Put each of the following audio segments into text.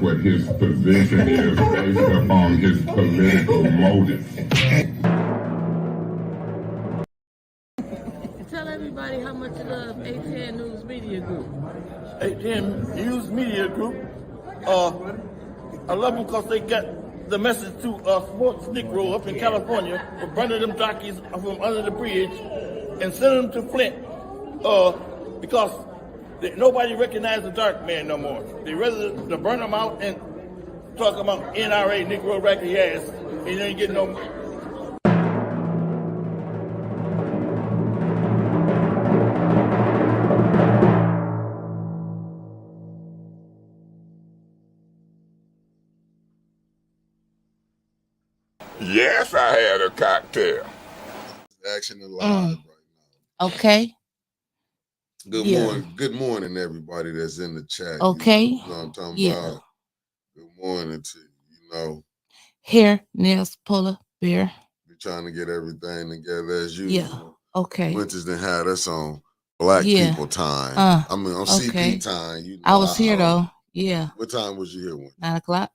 what his position is based upon his political motives. Tell everybody how much you love A10 News Media Group. A10 News Media Group. I love them because they got the message to sports Negro up in California for burning them jockeys from under the bridge and sending them to Flint because nobody recognizes the dark man no more. They rather to burn them out and talk about NRA, Negro racket ass, and you ain't getting no. Yes, I had a cocktail. Action and live right now. Okay. Good morning, everybody that's in the chat. Okay. You know what I'm talking about? Good morning to you. You know. Hair, nails, puller, beer. We're trying to get everything together as usual. Yeah. Okay. Winters done had us on Black people time. I mean, on CP time. You know, I was here though. Yeah. What time was you here? When? 9 o'clock.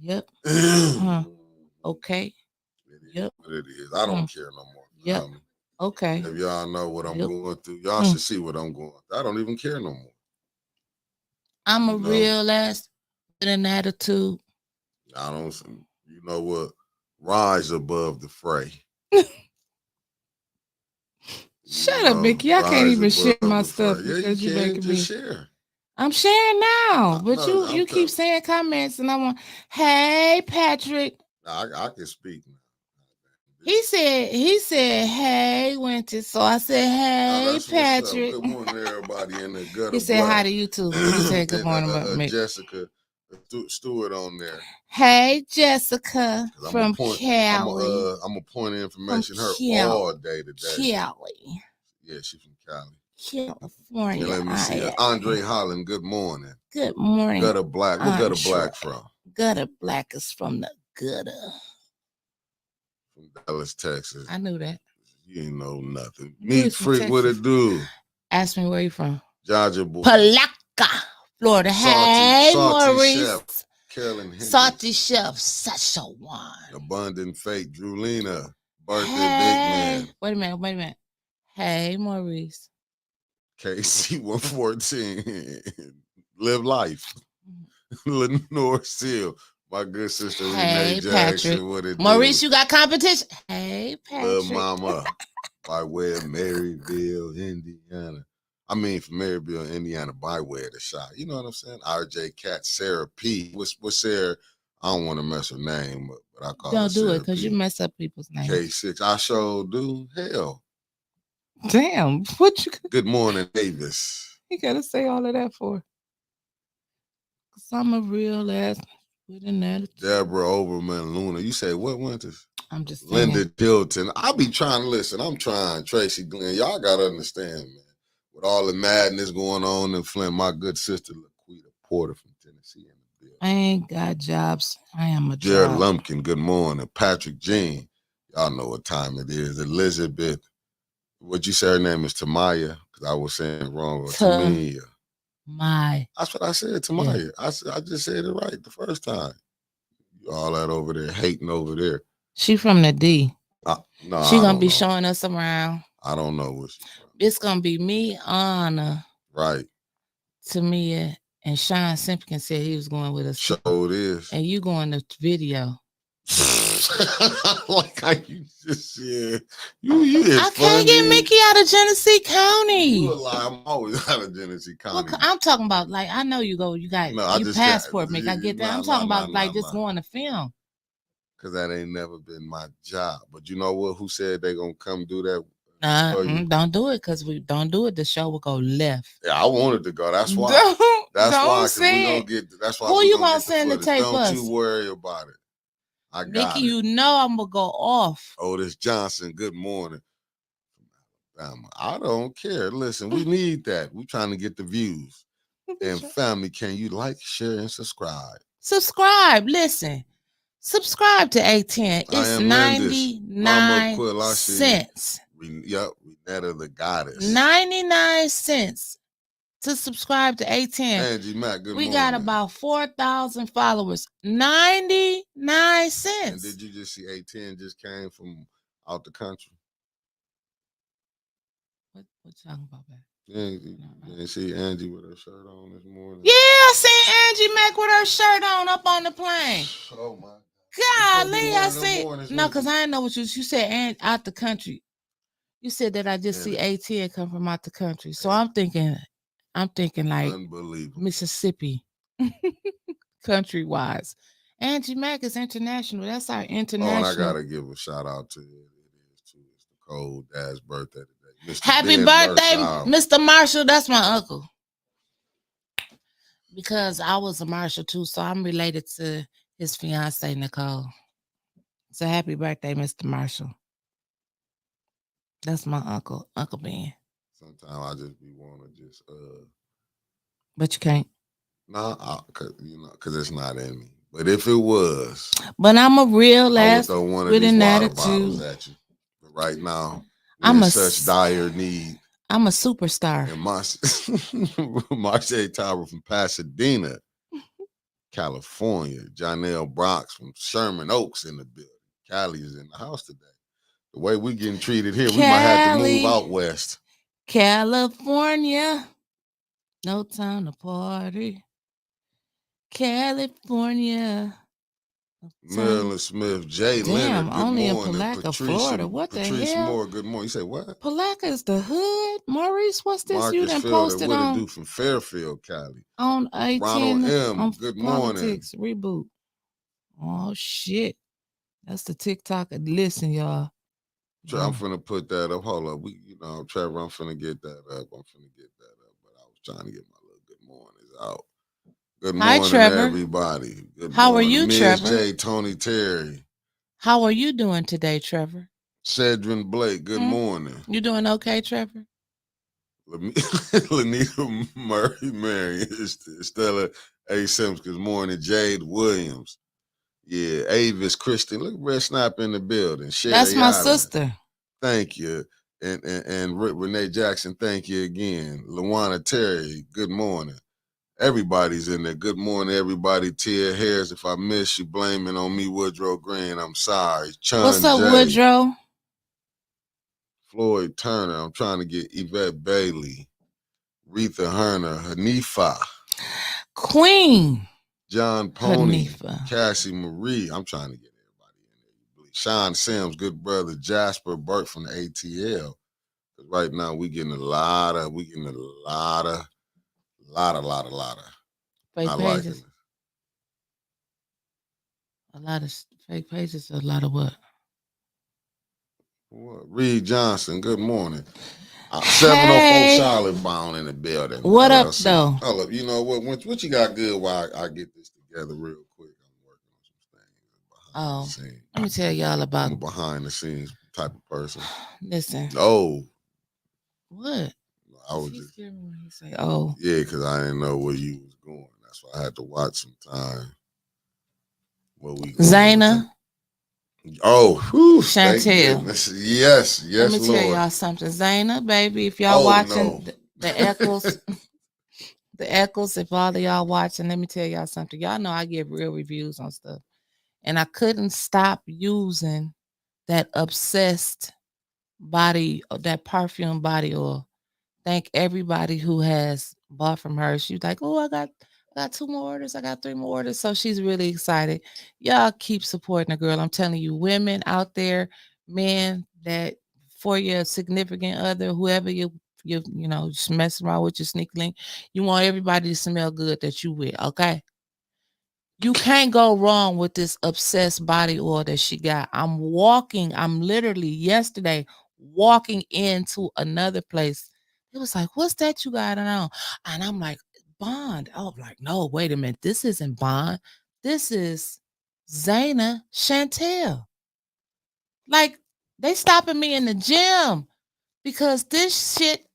Yep. Okay. Yep. What it is. I don't care no more. Yep. Okay. If y'all know what I'm going through, y'all should see what I'm going through. I don't even care no more. I'm a real ass with an attitude. I don't. You know what? Rise above the fray. Shut up, Mickey. I can't even share my stuff because you you're making me share. I'm sharing now, but you keep saying comments, and I want. Hey, Patrick. I can speak now. He said, hey, Winter. So I said, hey, Patrick. Good morning, everybody in the gutter. He said hi to you too. He said good morning, Mick. Jessica Stewart on there. Hey, Jessica from Cali. I'm gonna point information her all day today. Cali. Yeah, she's from Cali. California. Let me see. Andre Holland, good morning. Good morning. Gutter Black. Where Gutter Black from? Gutter Black is from the gutter. From Dallas, Texas. I knew that. You ain't know nothing. Meat Freak, what it do? Ask me where you from. Georgia boy. Palaca, Florida. Hey, Maurice. Chef, Carolyn Hendricks. Salty Chef, such a one. Abundant Fate, Drulina. Birthday Big Man. Wait a minute. Hey, Maurice. KC 114. Live life. Lenore Seal. My good sister Renee Jackson. What it Maurice, do? You got competition? Hey, Patrick. Love Mama. By way of Maryville, Indiana. I mean, from Maryville, Indiana, by way of the shot. You know what I'm saying? RJ Cat, Sarah P. What's Sarah? I don't want to mess her name up, but I call her Don't do Sarah it because you mess up people's names. K6. I sure do. Hell. Damn. What you? Good morning, Davis. You gotta say all of that for? Cause I'm a real ass with an attitude. Deborah Overman Luna. You say what, Winters? I'm just saying. Linda Tilton. I be trying to listen. I'm trying. Tracy Glenn. Y'all gotta understand, man. With all the madness going on in Flint, my good sister Laquita Porter from Tennessee in the bill. I ain't got jobs. I am a Jared job. Lumpkin. Good morning. Patrick Jean. Y'all know what time it is. Elizabeth. What you say her name is Tamaya? Because I was saying it wrong. Or Tamia. That's what I said, Tamaya. Yeah. I just said it right the first time. You all that over there, hating over there. She from the D. No, she gonna be showing us around. I don't know what she's from. It's gonna be me, Anna. Right. Tamia, and Sean Simpkins said he was going with us. Show it is. And you going to video. Like how you just said, you I can't get Mickey out of Genesee County. You lie, I'm always out of Genesee County. Well, I'm talking about like I know you go, you got your passport, Mick. I get that. I'm talking about just going to film. Cause that ain't never been my job. But you know what? Who said they gonna come do that? Don't do it, cause we don't do it. The show will go left. Yeah, I wanted to go. That's why. That's why. We gonna get. That's why. Who you gonna send to tape us? Don't you worry about it. I got Mickey, you know I'm gonna go off. Otis Johnson, good morning. I don't care. Listen, we need that. We trying to get the views. And family, can you like, share, and subscribe? Subscribe. Listen. Subscribe to A10. It's 99 cents. Renetta the goddess. 99 cents to subscribe to A10. Angie Mac, good morning. We got about 4,000 followers. 99 cents. And did you just see A10 just came from out the country? What you talking about, babe? You didn't see Angie with her shirt on this morning? Yeah, I seen Angie Mac with her shirt on up on the plane. Oh my Golly, I see. No, because I didn't know what you said out the country. You said that I just see ATN come from out the country. So I'm thinking like Mississippi. Country wise. Angie Mac is international. That's our international. Oh, and I gotta give a shout out to it. It is too. It's the Cold Dad's birthday today. Mr. Happy birthday, Mr. Marshall. That's my uncle. Because I was a Marshall too, so I'm related to his fiance Nicole. So happy birthday, Mr. Marshall. That's my uncle, Uncle Ben. Sometimes I just be wanna just But you can't. Nah, cause it's not in me. But if it was, but I'm a real ass with an attitude. At you. But right now, I'm in such dire need. I'm a superstar. And Marche Tower from Pasadena, California. Janelle Bronx from Sherman Oaks in the building. Cali is in the house today. The way we getting treated here, we might have to move out west. California, no time to party. California. Marilyn Smith, Jay Leonard, good only morning. In Palaca, Florida. What Patrice the hell? Moore, good morning. You say what? Palaca is the hood. Maurice, what's this Marcus you done Fielder, posted what on? It do from Fairfield, Cali. On 18 Ronald M, on good Politics morning. Reboot. Oh, shit. That's the TikTok. Listen, y'all. I'm finna put that up. Hold up. Trevor, I'm finna get that up. But I was trying to get my little good mornings out. Good morning, hi, Trevor. Everybody. How are you, Ms. Trevor? J, Tony Terry. How are you doing today, Trevor? Cedrin Blake, good morning. You doing okay, Trevor? Lanita Murray, Mary, Stella A. Sims, good morning. Jade Williams. Yeah, Avis Christian. Look, Red Snap in the building. Sherry That's my Island. sister. Thank you. And Renee Jackson, thank you again. Lawana Terry, good morning. Everybody's in there. Good morning, everybody. Tia Harris, if I miss you, blaming on me, Woodrow Green. I'm sorry. Chun What's up, J. Woodrow? Floyd Turner. I'm trying to get Yvette Bailey. Retha Herner. Hanifa. Queen. John Pony. Hanifa. Cassie Marie. I'm trying to get everybody in there. Sean Sims, good brother. Jasper Burke from the ATL. Right now, we getting a lot of fake pages. A lot of fake pages. A lot of what? Reed Johnson, good morning. 704 Charlotte Bound in the building. What up, though? Hold up. You know what you got good while I get this together real quick? I'm working on some things behind the scenes. Let me tell y'all about. I'm a behind the scenes type of person. Listen. Oh. What? I was just scared me when he say, "Oh." Yeah, because I didn't know where you was going. That's why I had to watch some time. Where we going? Zaina. Oh, whew, Chantel. Yes, Let me Lord. tell y'all something. Zaina, baby, if y'all watching the Echoes, the Echoes, if all of y'all watching, let me tell y'all something. Y'all know I give real reviews on stuff. And I couldn't stop using that obsessed body, that perfume body oil. Thank everybody who has bought from her. She's like, oh, I got 2 more orders. I got 3 more orders. So she's really excited. Y'all keep supporting the girl. I'm telling you, women out there, men that for your significant other, whoever you just messing around with your sneak link, you want everybody to smell good that you with, okay? You can't go wrong with this obsessed body oil that she got. I'm literally yesterday walking into another place. It was like, what's that you got on? And I'm like, Bond. I was like, no, wait a minute. This isn't Bond. This is Zaina Chantel. Like, they stopping me in the gym because this shit,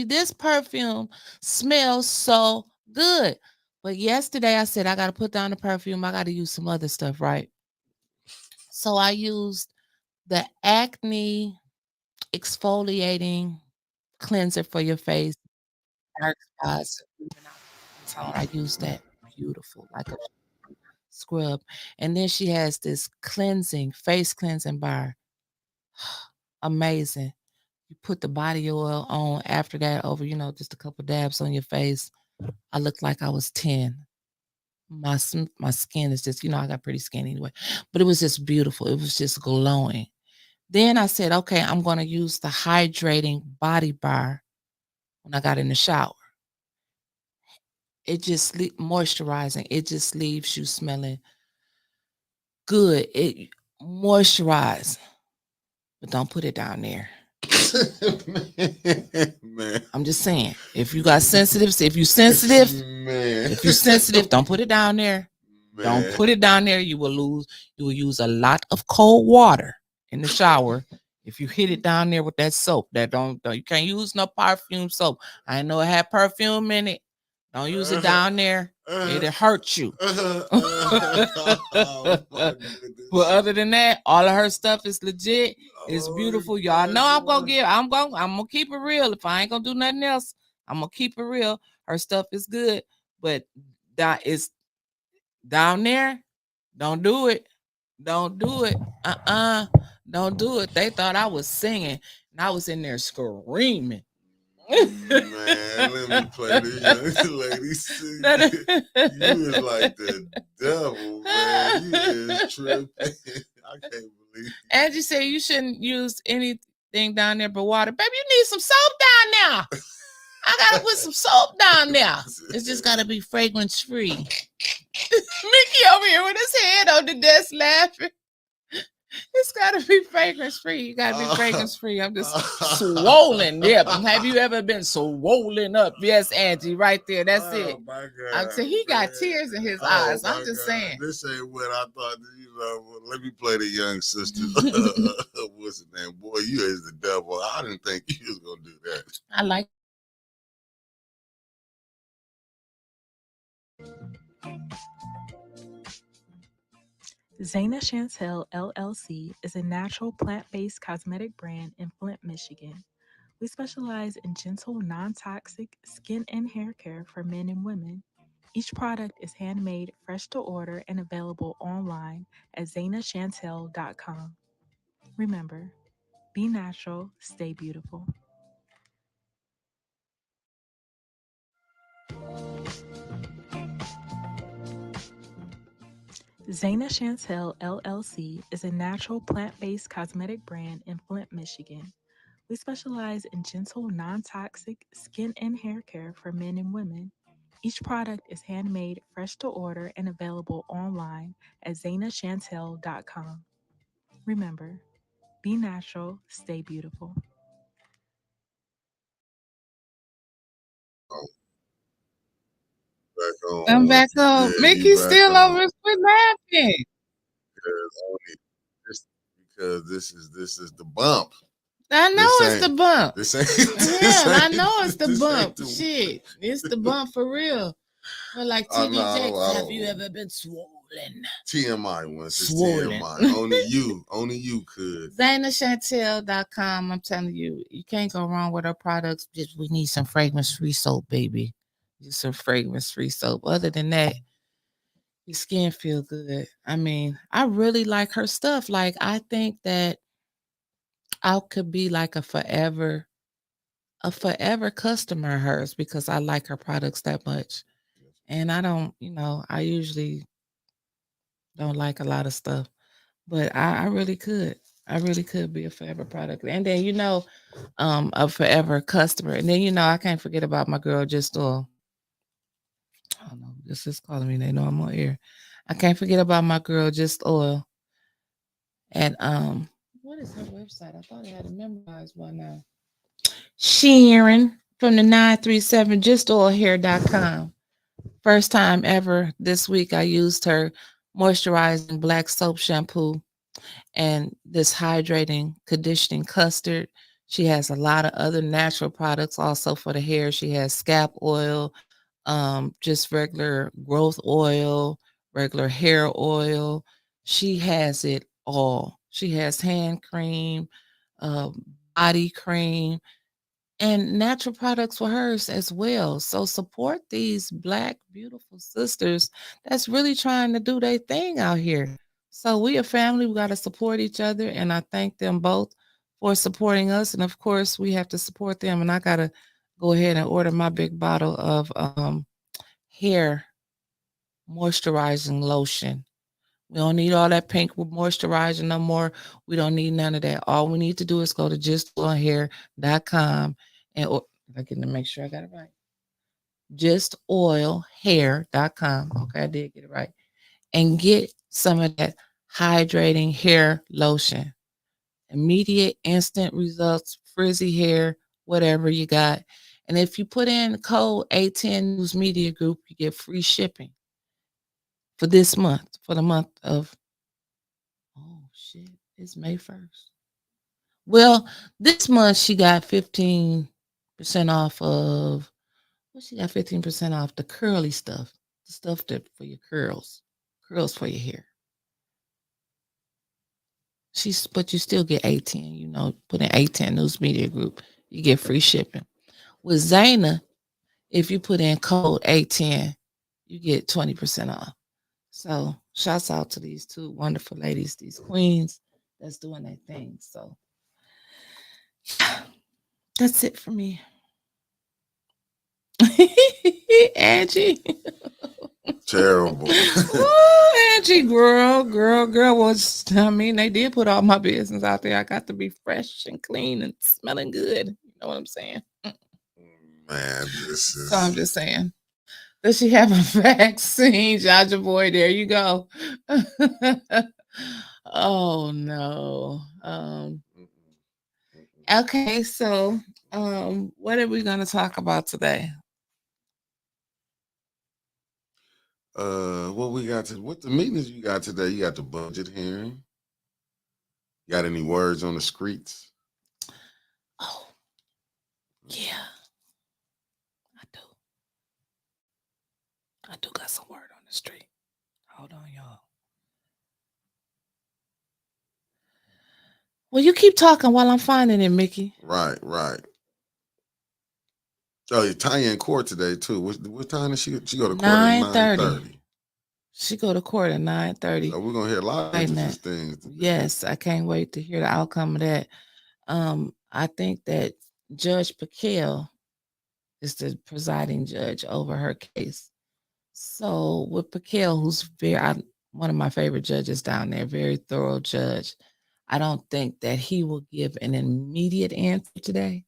this perfume smells so good. But yesterday I said, I got to put down the perfume. I got to use some other stuff, right? So I used the Acne exfoliating cleanser for your face. dark spots. I use that beautiful, like a scrub. And then she has this face cleansing bar. Amazing. You put the body oil on after that over, just a couple dabs on your face. I looked like I was 10. My skin is just, I got pretty skin anyway, but it was just beautiful. It was just glowing. Then I said, okay, I'm going to use the hydrating body bar when I got in the shower. It just moisturizing. It just leaves you smelling good. It moisturize, but don't put it down there. Man. I'm just saying, if you got sensitive, if you're sensitive, don't put it down there. Man. Don't put it down there. You will use a lot of cold water in the shower if you hit it down there with that soap. That don't you can't use no perfume soap. I know it had perfume in it. Don't use it down there. It'll hurt you. But other than that, all of her stuff is legit. It's beautiful. Y'all know I'm gonna keep it real. If I ain't gonna do nothing else, I'm gonna keep it real. Her stuff is good, but that is down there. Don't do it. Don't do it. Don't do it. They thought I was singing, and I was in there screaming. Man, let me play this young lady sing. You is like the devil, man. You is tripping. I can't believe it. Angie said you shouldn't use anything down there but water. Baby, you need some soap down there. I gotta put some soap down there. It's just gotta be fragrance free. Mickey over here with his head on the desk laughing. It's gotta be fragrance free. You gotta be fragrance free. I'm just swollen. Yep. Have you ever been swollen up? Yes, Angie, right there. That's it. My God, I'm saying he got tears in his eyes. I'm just saying. This ain't what I thought. Let me play the young sister. What's the name? Boy, you is the devil. I didn't think you was gonna do that. I like. Zaina Chantel LLC is a natural plant-based cosmetic brand in Flint, Michigan. We specialize in gentle, non-toxic skin and hair care for men and women. Each product is handmade, fresh to order, and available online at zainachantel.com. Remember, be natural, stay beautiful. Zaina Chantel LLC is a natural plant-based cosmetic brand in Flint, Michigan. We specialize in gentle, non-toxic skin and hair care for men and women. Each product is handmade, fresh to order, and available online at zainachantel.com. Remember, be natural, stay beautiful. I'm back home. Yeah, Mickey's still over. Quit laughing. Because this is the bump. I know it's the bump. I know it's the bump. Shit, it's the bump for real. But like TV Jakes, have you ever been swollen? TMI once. It's TMI. Only you could. ZainaChantel.com. I'm telling you, you can't go wrong with our products. Just we need some fragrance-free soap, baby. Just some fragrance-free soap. Other than that, your skin feel good. I mean, I really like her stuff. Like, I think that I could be like a forever customer of hers because I like her products that much. And I don't, I usually don't like a lot of stuff, but I really could. I really could be a forever product. And then, a forever customer. And then, I can't forget about my girl, Just Oil. Oh no, this is calling me. They know I'm on air. I can't forget about my girl, Just Oil. And what is her website? I thought I had it memorized by now. Sharon from the 937 justoilhair.com. First time ever this week I used her moisturizing black soap shampoo and this hydrating conditioning custard. She has a lot of other natural products also for the hair. She has scalp oil, just regular growth oil, regular hair oil. She has it all. She has hand cream, body cream. and natural products for hers as well. So support these Black beautiful sisters that's really trying to do their thing out here. So we a family, we got to support each other, and I thank them both for supporting us, and of course we have to support them. And I got to go ahead and order my big bottle of hair moisturizing lotion. We don't need all that pink moisturizer no more. We don't need none of that. All we need to do is go to justoilhair.com and I get to make sure I got it right. Justoilhair.com. Okay, I did get it right. And get some of that hydrating hair lotion. Immediate, instant results, frizzy hair, whatever you got. And if you put in the code A10 News Media Group, you get free shipping for this month, for the month of, oh shit, it's May 1st. Well, this month she got 15% off of, well, she got 15% off the curly stuff, the stuff that for your curls for your hair. But you still get 18, you know, put in A10 News Media Group, you get free shipping. With Zayna, if you put in code A10, you get 20% off. So shouts out to these two wonderful ladies, these queens that's doing their thing. So that's it for me. Angie. Terrible. Ooh, Angie, girl. Was, I mean, they did put all my business out there. I got to be fresh and clean and smelling good. You know what I'm saying? Man, this is. So I'm just saying. Does she have a vaccine? Jaja boy, there you go. Oh no. Okay, so what are we gonna talk about today? What we got what the meetings you got today? You got the budget hearing. Got any words on the streets? Oh, yeah. I do got some word on the street. Hold on, y'all. Well, you keep talking while I'm finding it, Mickey. Right. Oh, Tanya in court today too. What time does she go to court? 9:30. She go to court at 9:30. So we're gonna hear a lot of interesting things today. Yes, I can't wait to hear the outcome of that. I think that Judge Pakel is the presiding judge over her case. So with Pakel, who's one of my favorite judges down there, very thorough judge, I don't think that he will give an immediate answer today.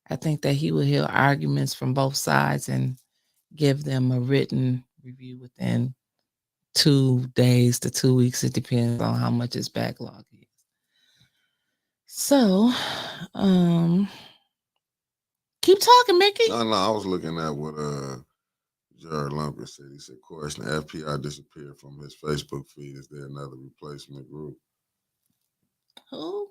I think that he will hear arguments from both sides and give them a written review within 2 days to 2 weeks. It depends on how much his backlog is. So, keep talking, Mickey. No, I was looking at what Jared Lumper said. He said, question, the FPI disappeared from his Facebook feed. Is there another replacement group? Who?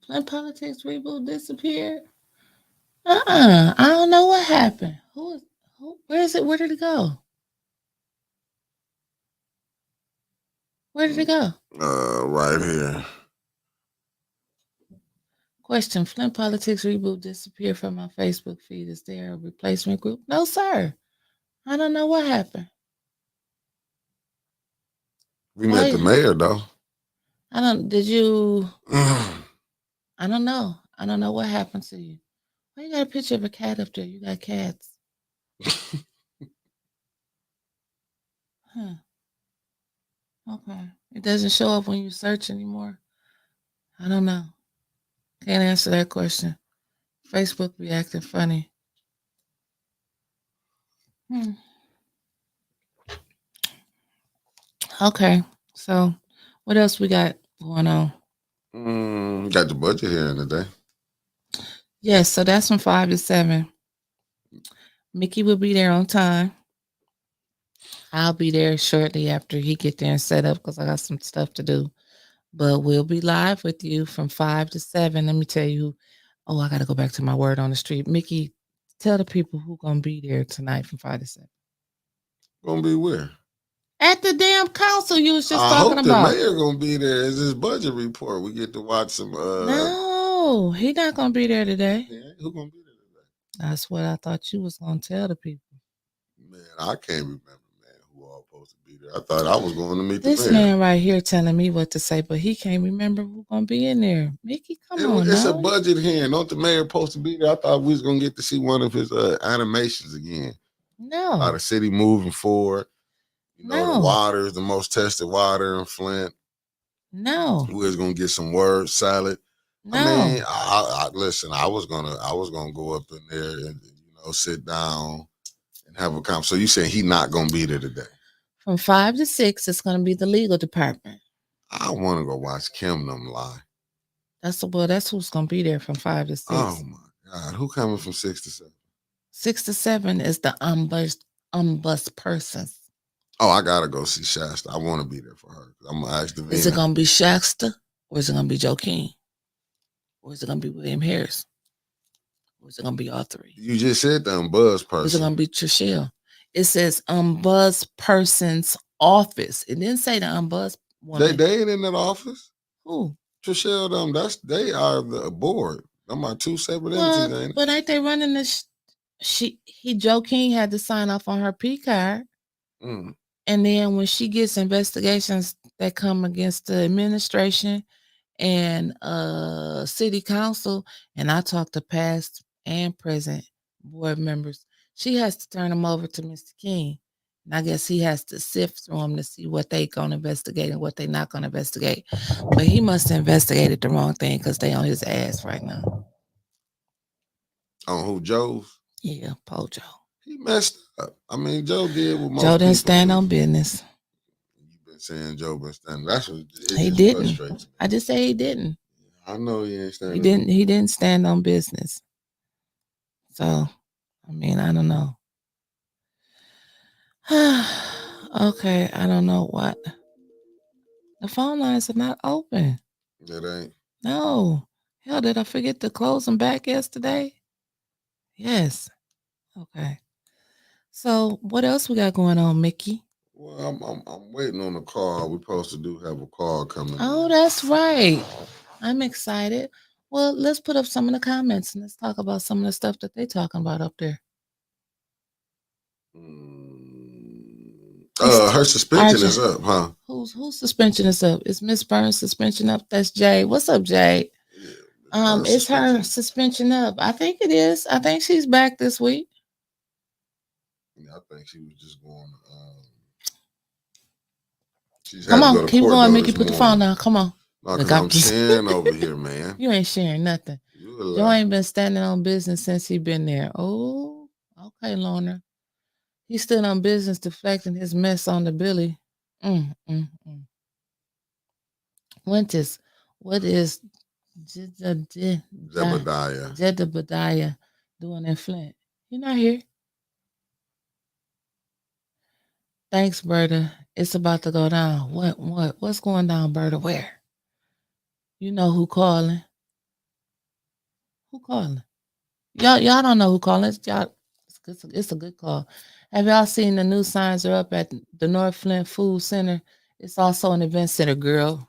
Flint Politics Reboot disappeared? I don't know what happened. Who? Where is it? Where did it go? Where did it go? Right here. Question, Flint Politics Reboot disappeared from my Facebook feed. Is there a replacement group? No, sir. I don't know what happened. We met the mayor, though. Did you? I don't know. I don't know what happened to you. Why you got a picture of a cat up there? You got cats. Huh. Okay. It doesn't show up when you search anymore. I don't know. Can't answer that question. Facebook be acting funny. Okay. So what else we got going on? Got the budget hearing today. Yes, so that's from 5 to 7. Mickey will be there on time. I'll be there shortly after he get there and set up because I got some stuff to do. But we'll be live with you from 5 to 7. Let me tell you. Oh, I got to go back to my word on the street. Mickey, tell the people who's going to be there tonight from 5 to 7. Going to be where? At the damn council you was just talking about. The mayor going to be there. It's his budget report. We get to watch some. No. No, he not gonna be there today. Yeah, who gonna be there today? That's what I thought you was gonna tell the people. Man, I can't remember, man, who all supposed to be there. I thought I was going to meet this the mayor. man right here telling me what to say, but he can't remember who's gonna be in there. Mickey, come on, it's now. a budget here. Don't the mayor supposed to be there? I thought we was gonna get to see one of his animations again. No, How the city moving forward. You know, the water is the most tested water in Flint. No, We was gonna get some word salad. no. I mean, I listen. I was gonna go up in there and sit down and have a conversation. So you saying he not gonna be there today? From 5 to 6, it's gonna be the legal department. I want to go watch Kim them lie. That's who's gonna be there from 5 to 6. Oh my God, who coming from 6 to 7? 6 to 7 is the unbus persons. Oh, I gotta go see Shasta. I want to be there for her. I'm gonna ask the. Is it gonna be Shasta, or is it gonna be Joe King, or is it gonna be William Harris, or is it gonna be all three? You just said the unbuzz person. Is it gonna be Trishelle? It says unbuzz person's office. It didn't say the unbuzz woman. They ain't in that office. Who? Trishelle, they are the board. Them are two separate entities, ain't it? But ain't they running this? Joe King had to sign off on her P card. And then when she gets investigations that come against the administration and city council, and I talk to past and present board members, she has to turn them over to Mr. King. And I guess he has to sift through them to see what they going to investigate and what they not going to investigate. But he must have investigated the wrong thing because they on his ass right now. On who, Joe's? Yeah, poor Joe. He messed up. I mean, Joe did what most Joe didn't stand on business. You've been saying Joe been standing. That's what he didn't. I just say he didn't. I know he ain't standing. He didn't stand on business. So, I mean, I don't know. Okay, I don't know what. The phone lines are not open. It ain't. No. Hell, did I forget to close them back yesterday? Yes. Okay. So what else we got going on, Mickey? Well, I'm waiting on a call. We're supposed to have a call coming. Oh, that's right. I'm excited. Well, let's put up some of the comments and let's talk about some of the stuff that they're talking about up there. Her suspension is up, huh? Whose suspension is up? Is Miss Burns' suspension up? That's Jay. What's up, Jay? Yeah, is her suspension up? I think it is. I think she's back this week. Yeah, I think she was just going. Come on, keep going, Mickey. Put the phone down. Come on. No, because I'm sharing over here, man. You ain't sharing nothing. Joe ain't been standing on business since he been there. Oh, okay, Lorna. He stood on business deflecting his mess on the Billy. Winters, what is Jedediah doing in Flint? He not here. Thanks, Berta. It's about to go down. What's going down, Berta? Where? You know who calling? Who calling? Y'all don't know who calling. It's a good call. Have y'all seen the new signs are up at the North Flint Food Center? It's also an event center, girl.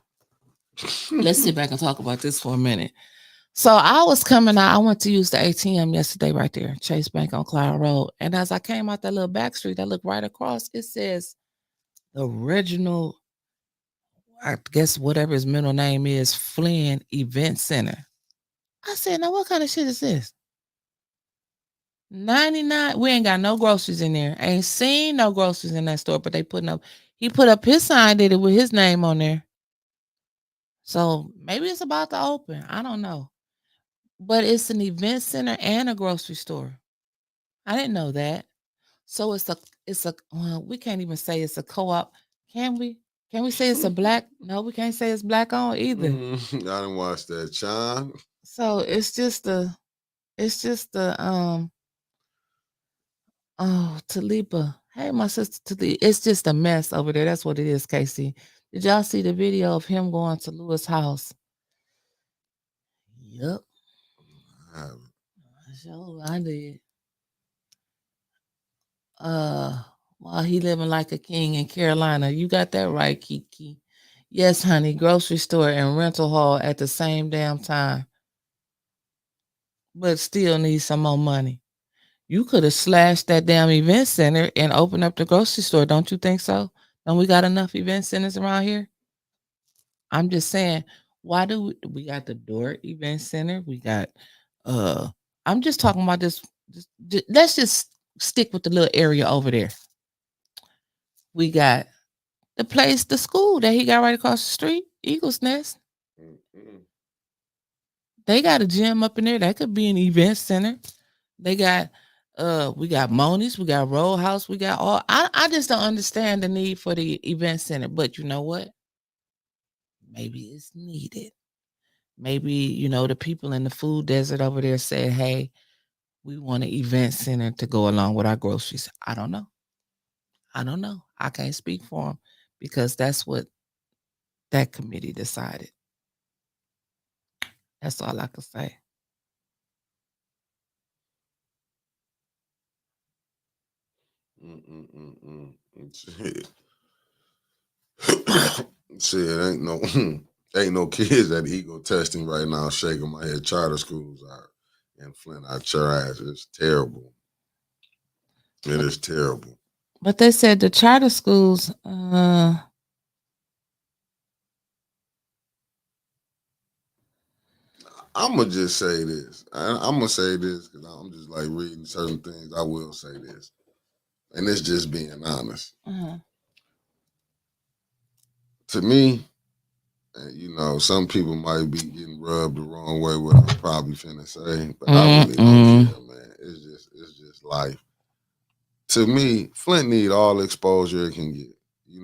Let's sit back and talk about this for a minute. So I was coming out. I went to use the ATM yesterday right there, Chase Bank on Cloud Road. And as I came out that little back street, I looked right across. It says the Reginald, I guess whatever his middle name is, Flynn Event Center. I said, now what kind of shit is this? 99. We ain't got no groceries in there. Ain't seen no groceries in that store, but he put up his sign, did it with his name on there. So maybe it's about to open. I don't know. But it's an event center and a grocery store. I didn't know that. So it's a well, we can't even say it's a co-op. Can we? Can we say it's a black? No, we can't say it's black owned either. I didn't watch that, Sean. So it's just the Talipa. Hey, my sister Talipa. It's just a mess over there. That's what it is, Casey. Did y'all see the video of him going to Lewis' house? Yep. I did. While he living like a king in Carolina. You got that right, Kiki. Yes, honey. Grocery store and rental hall at the same damn time. but still need some more money. You could have slashed that damn event center and opened up the grocery store. Don't you think so? Don't we got enough event centers around here? I'm just saying, why do we got the Door Event Center? We got uh I'm just talking about let's just stick with the little area over there. We got the school that he got right across the street, Eagles Nest. Mm-mm. They got a gym up in there. That could be an event center. They got we got Moni's, we got Roll House, we got all I just don't understand the need for the event center. But you know what? Maybe it's needed. Maybe, the people in the food desert over there said, hey, we want an event center to go along with our groceries. I don't know. I can't speak for them because that's what that committee decided. That's all I can say. Shit. Shit, ain't no kids at ego testing right now shaking my head. Charter schools are in Flint. I ass. It's terrible. It is terrible. But they said the charter schools, I'm gonna just say this. I'm gonna say this because I'm just like reading certain things. I will say this, and it's just being honest. To me, some people might be getting rubbed the wrong way. What I'm probably finna say, but I really don't care, man. It's just life. To me, Flint need all the exposure it can get.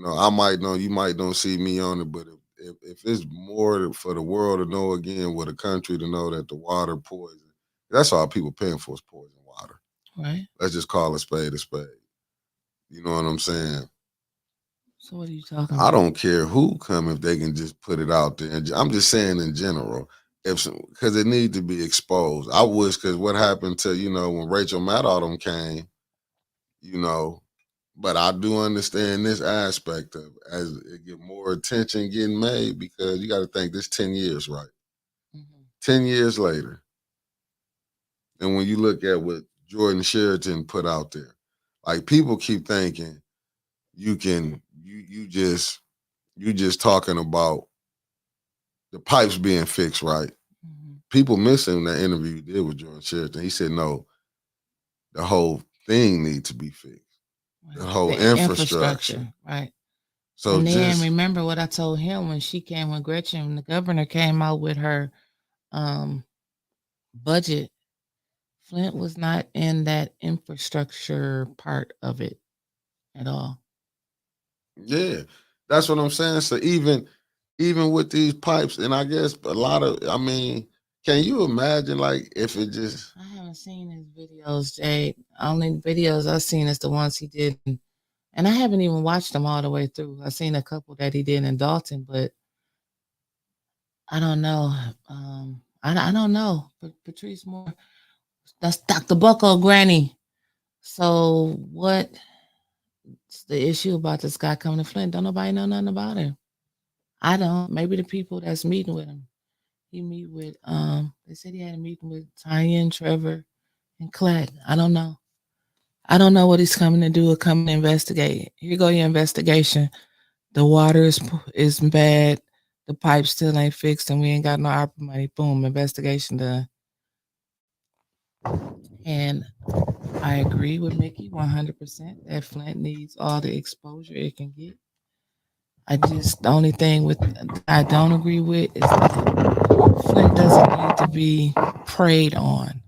I might know you might don't see me on it, but if it's more for the world to know again, with a country to know that the water poison, that's all people paying for is poison water. Right. Let's just call a spade a spade. You know what I'm saying? So what are you talking about? I don't care who come if they can just put it out there. I'm just saying in general, because it needs to be exposed. I wish, because what happened to, when Rachel Maddow them came, but I do understand this aspect of as it get more attention getting made, because you got to think this 10 years, right? 10 years later. And when you look at what Jordan Sheraton put out there, like people keep thinking you just talking about the pipes being fixed, right? People missing that interview you did with Jordan Sheraton. He said, no, the whole thing needs to be fixed. The whole infrastructure. Right. So and then remember what I told him when Gretchen, the governor, came out with her budget. Flint was not in that infrastructure part of it at all. Yeah, that's what I'm saying. So even with these pipes, and I guess a lot of, can you imagine, like, if it just... I haven't seen his videos, Jade. Only videos I've seen is the ones he did, and I haven't even watched them all the way through. I've seen a couple that he did in Dalton, but I don't know. I don't know. Patrice Moore, that's Dr. Bucko Granny. So what's the issue about this guy coming to Flint? Don't nobody know nothing about him. I don't. Maybe the people that's meeting with him. He meet with they said he had a meeting with Tanya and Trevor and Clack. I don't know. I don't know what he's coming to do or coming to investigate. Here go your investigation. The water is bad. The pipe still ain't fixed, and we ain't got no ARPA money. Boom, investigation done. And I agree with Mickey 100% that Flint needs all the exposure it can get. The only thing I don't agree with is that Flint doesn't need to be preyed on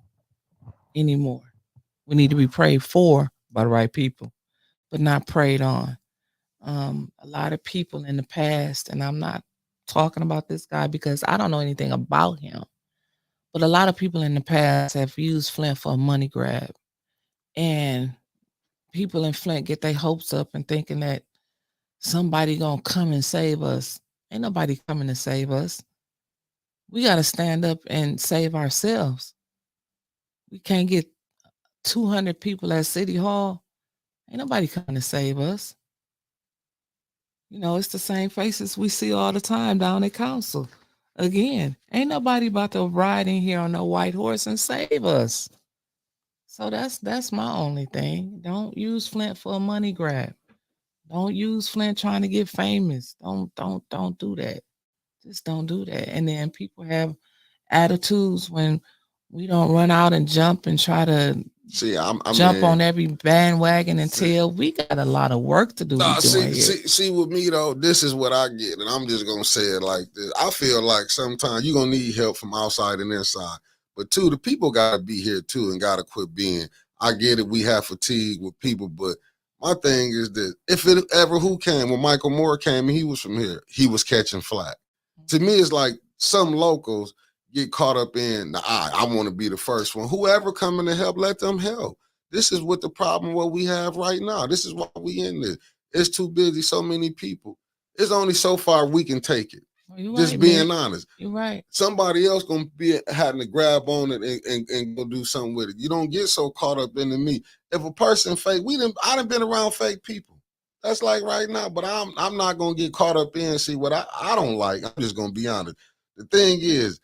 anymore. We need to be prayed for by the right people, but not preyed on. A lot of people in the past, and I'm not talking about this guy because I don't know anything about him, but a lot of people in the past have used Flint for a money grab. And people in Flint get their hopes up and thinking that somebody gonna come and save us. Ain't nobody coming to save us. We got to stand up and save ourselves. We can't get 200 people at City Hall. Ain't nobody coming to save us. It's the same faces we see all the time down at council. Again, ain't nobody about to ride in here on no white horse and save us. So that's my only thing. Don't use Flint for a money grab. Don't use Flint trying to get famous. Don't do that. Just don't do that. And then people have attitudes when we don't run out and jump and try to jump on every bandwagon until we got a lot of work to do. See, with me though, this is what I get, and I'm just gonna say it like this. I feel like sometimes you're gonna need help from outside and inside. But two, the people gotta be here too and gotta quit being. I get it, we have fatigue with people, but my thing is that if it ever who came, when Michael Moore came and he was from here, he was catching flack. To me, it's like some locals get caught up in I want to be the first one. Whoever coming to help, let them help. This is what the problem what we have right now. This is why we in this. It's too busy, so many people. It's only so far we can take it. Just right, being honest. You're right. Somebody else gonna be having to grab on it and go do something with it. You don't get so caught up into me. If a person fake, I done been around fake people. That's like right now, but I'm not gonna get caught up in and see what I don't like. I'm just gonna be honest. The thing is,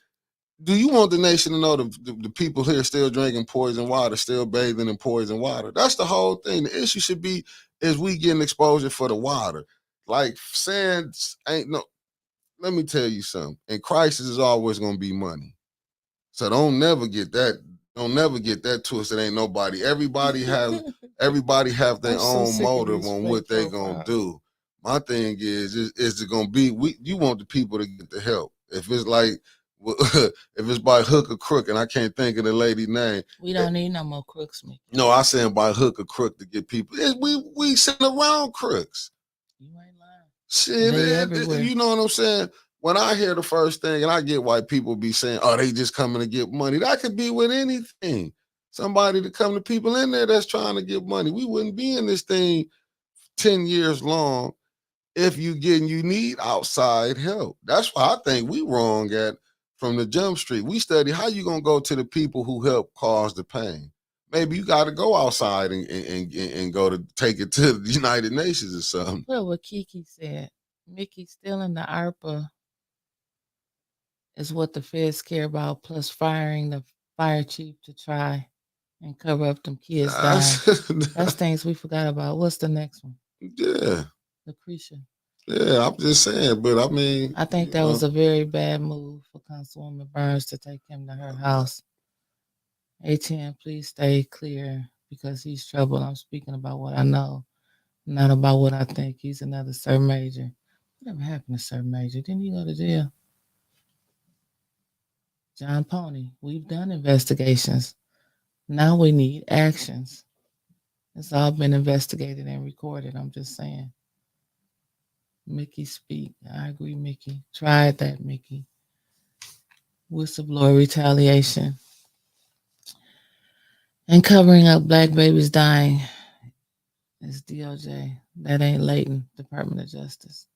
do you want the nation to know the people here still drinking poison water, still bathing in poison water? That's the whole thing. The issue should be is we getting exposure for the water. Like saying ain't no. Let me tell you something. In crisis is always gonna be money. So don't never get that. Don't never get that twisted. Ain't nobody. Everybody have their own motive on what they gonna do. My thing is it gonna be you want the people to get the help. If it's like if it's by hook or crook, and I can't think of the lady name. We don't need no more crooks, Mickey. No, I saying by hook or crook to get people. We sitting around crooks. You ain't lying. Shit, you know what I'm saying? When I hear the first thing, and I get why people be saying, oh, they just coming to get money. That could be with anything. Somebody to come to people in there that's trying to get money. We wouldn't be in this thing 10 years long if you need outside help. That's why I think we wrong at from the jump street. We study how you gonna go to the people who help cause the pain. Maybe you got to go outside and go to take it to the United Nations or something. Well, what Kiki said, Mickey still in the ARPA is what the feds care about, plus firing the fire chief to try and cover up them kids dying. That's things we forgot about. What's the next one? Yeah. Lucretia. Yeah, I'm just saying, but I mean, I think that was a very bad move for Councilwoman Burns to take him to her house. ATM, please stay clear because he's trouble. I'm speaking about what I know, not about what I think. He's another Sir Major. Whatever happened to Sir Major? Didn't he go to jail? John Pony, we've done investigations. Now we need actions. It's all been investigated and recorded. I'm just saying. Mickey speak. I agree, Mickey. Tried that, Mickey. Whistleblower retaliation. And covering up black babies dying is DOJ. That ain't Layton, Department of Justice.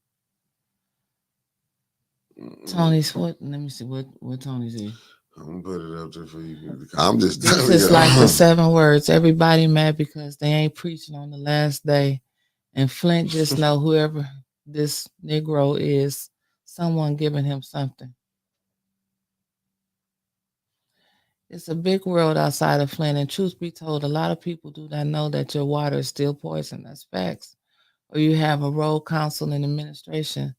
Tony's what? Let me see what Tony's is. I'm gonna put it up there for you. I'm just this is like the 7 words. Everybody mad because they ain't preaching on the last day. And Flint just know whoever this Negro is, someone giving him something. It's a big world outside of Flint, and truth be told, a lot of people do not know that your water is still poison. That's facts. Or you have a road council and administration.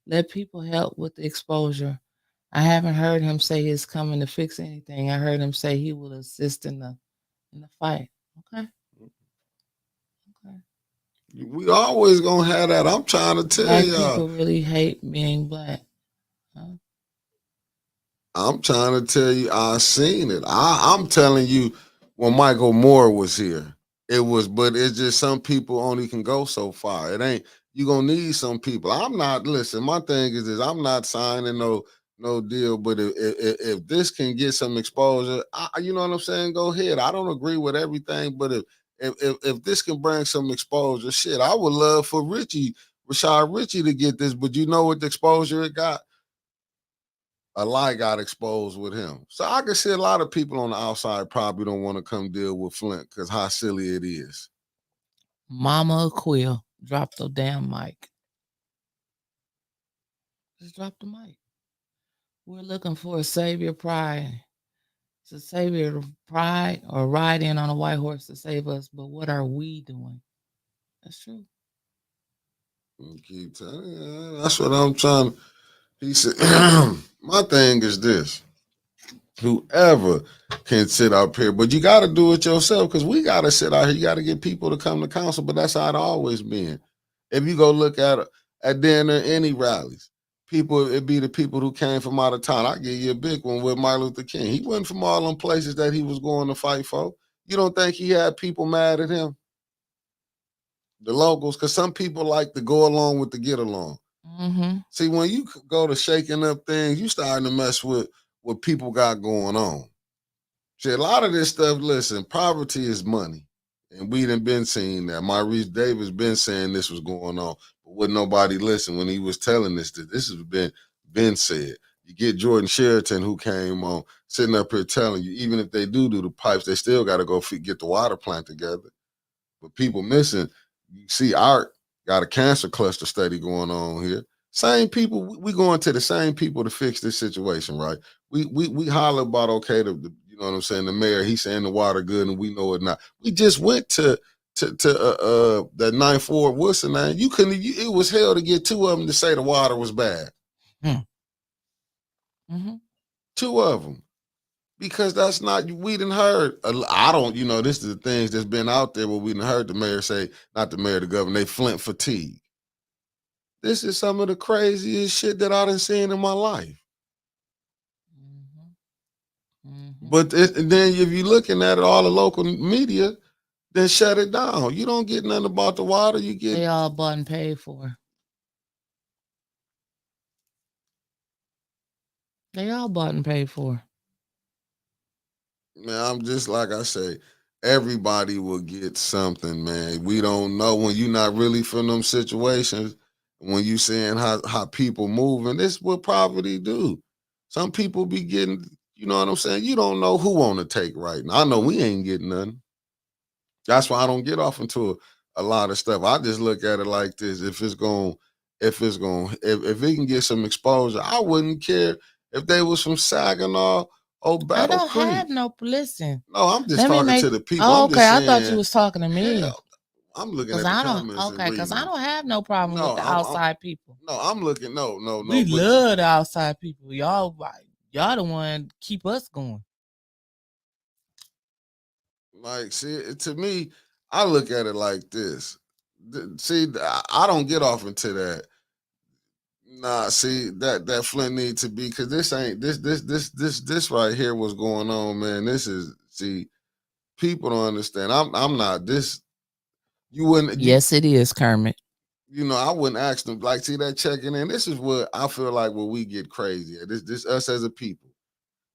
Let people help with the exposure. I haven't heard him say he's coming to fix anything. I heard him say he will assist in the fight. Okay. We always gonna have that. I'm trying to tell black y'all. People really hate being black. Huh? I'm trying to tell you, I seen it. I'm telling you, when Michael Moore was here, it was, but it's just some people only can go so far. It ain't, you gonna need some people. I'm not, listen, my thing is this, I'm not signing no deal, but if this can get some exposure, you know what I'm saying, go ahead. I don't agree with everything, but if this can bring some exposure, shit, I would love for Rashad Richie to get this, but you know what the exposure it got? A lie got exposed with him. So I can see a lot of people on the outside probably don't want to come deal with Flint because how silly it is. Mama Quill, drop the damn mic. Just drop the mic. We're looking for a savior pride. It's a savior of pride or ride in on a white horse to save us. But what are we doing? That's true. Keep telling you, that's what I'm trying. He said, my thing is this. Whoever can sit up here, but you got to do it yourself because we got to sit out here. You got to get people to come to council, but that's how it always been. If you go look at dinner, any rallies, people, it be the people who came from out of town. I give you a big one with Martin Luther King. He wasn't from all them places that he was going to fight for. You don't think he had people mad at him? The locals, because some people like to go along with the get along. Mm-hmm. See, when you go to shaking up things, you starting to mess with what people got going on. See, a lot of this stuff, listen, poverty is money. And we done been seeing that. Maurice Davis been saying this was going on. But wouldn't nobody listen when he was telling this has been said. You get Jordan Sheraton, who came on, sitting up here telling you, even if they do the pipes, they still got to go get the water plant together. But people missing, you see Art got a cancer cluster study going on here. Same people, we going to the same people to fix this situation, right? We holler about, okay, you know what I'm saying, the mayor, he's saying the water good and we know it not. We just went to that 9th Ward, what's the name? It was hell to get two of them to say the water was bad. Mm-hmm. Two of them. Because that's not, we done heard, I don't, you know, this is the things that's been out there where we done heard the mayor say, not the mayor, the governor, they Flint fatigue. This is some of the craziest shit that I done seen in my life. Mm-hmm. Mm-hmm. But then if you're looking at it, all the local media, then shut it down. You don't get nothing about the water. You get. They all bought and paid for. They all bought and paid for. Man, I'm just like I say, everybody will get something, man. We don't know when you're not really from them situations, when you seeing how people move, and this is what poverty do. Some people be getting, you know what I'm saying? You don't know who on the take right now. I know we ain't getting nothing. That's why I don't get off into a lot of stuff. I just look at it like this. If it can get some exposure, I wouldn't care if they was from Saginaw or Battle I don't Creek. have no, listen. No, I'm just talking to the people. Oh, I'm okay, just I thought saying, you was talking to me. Hell, I'm looking at the comments. Okay, because I don't have no problem with the outside people. No, I'm looking. No. We love the outside people. Y'all the one keep us going. Like, see, to me, I look at it like this. See, I don't get off into that. Nah, see, that Flint need to be, because this ain't this right here what's going on, man. This is, see, people don't understand. I'm not this. You wouldn't. Yes, it is, Kermit. You know, I wouldn't ask them, like, see that checking in. This is what I feel like where we get crazy at. This us as a people.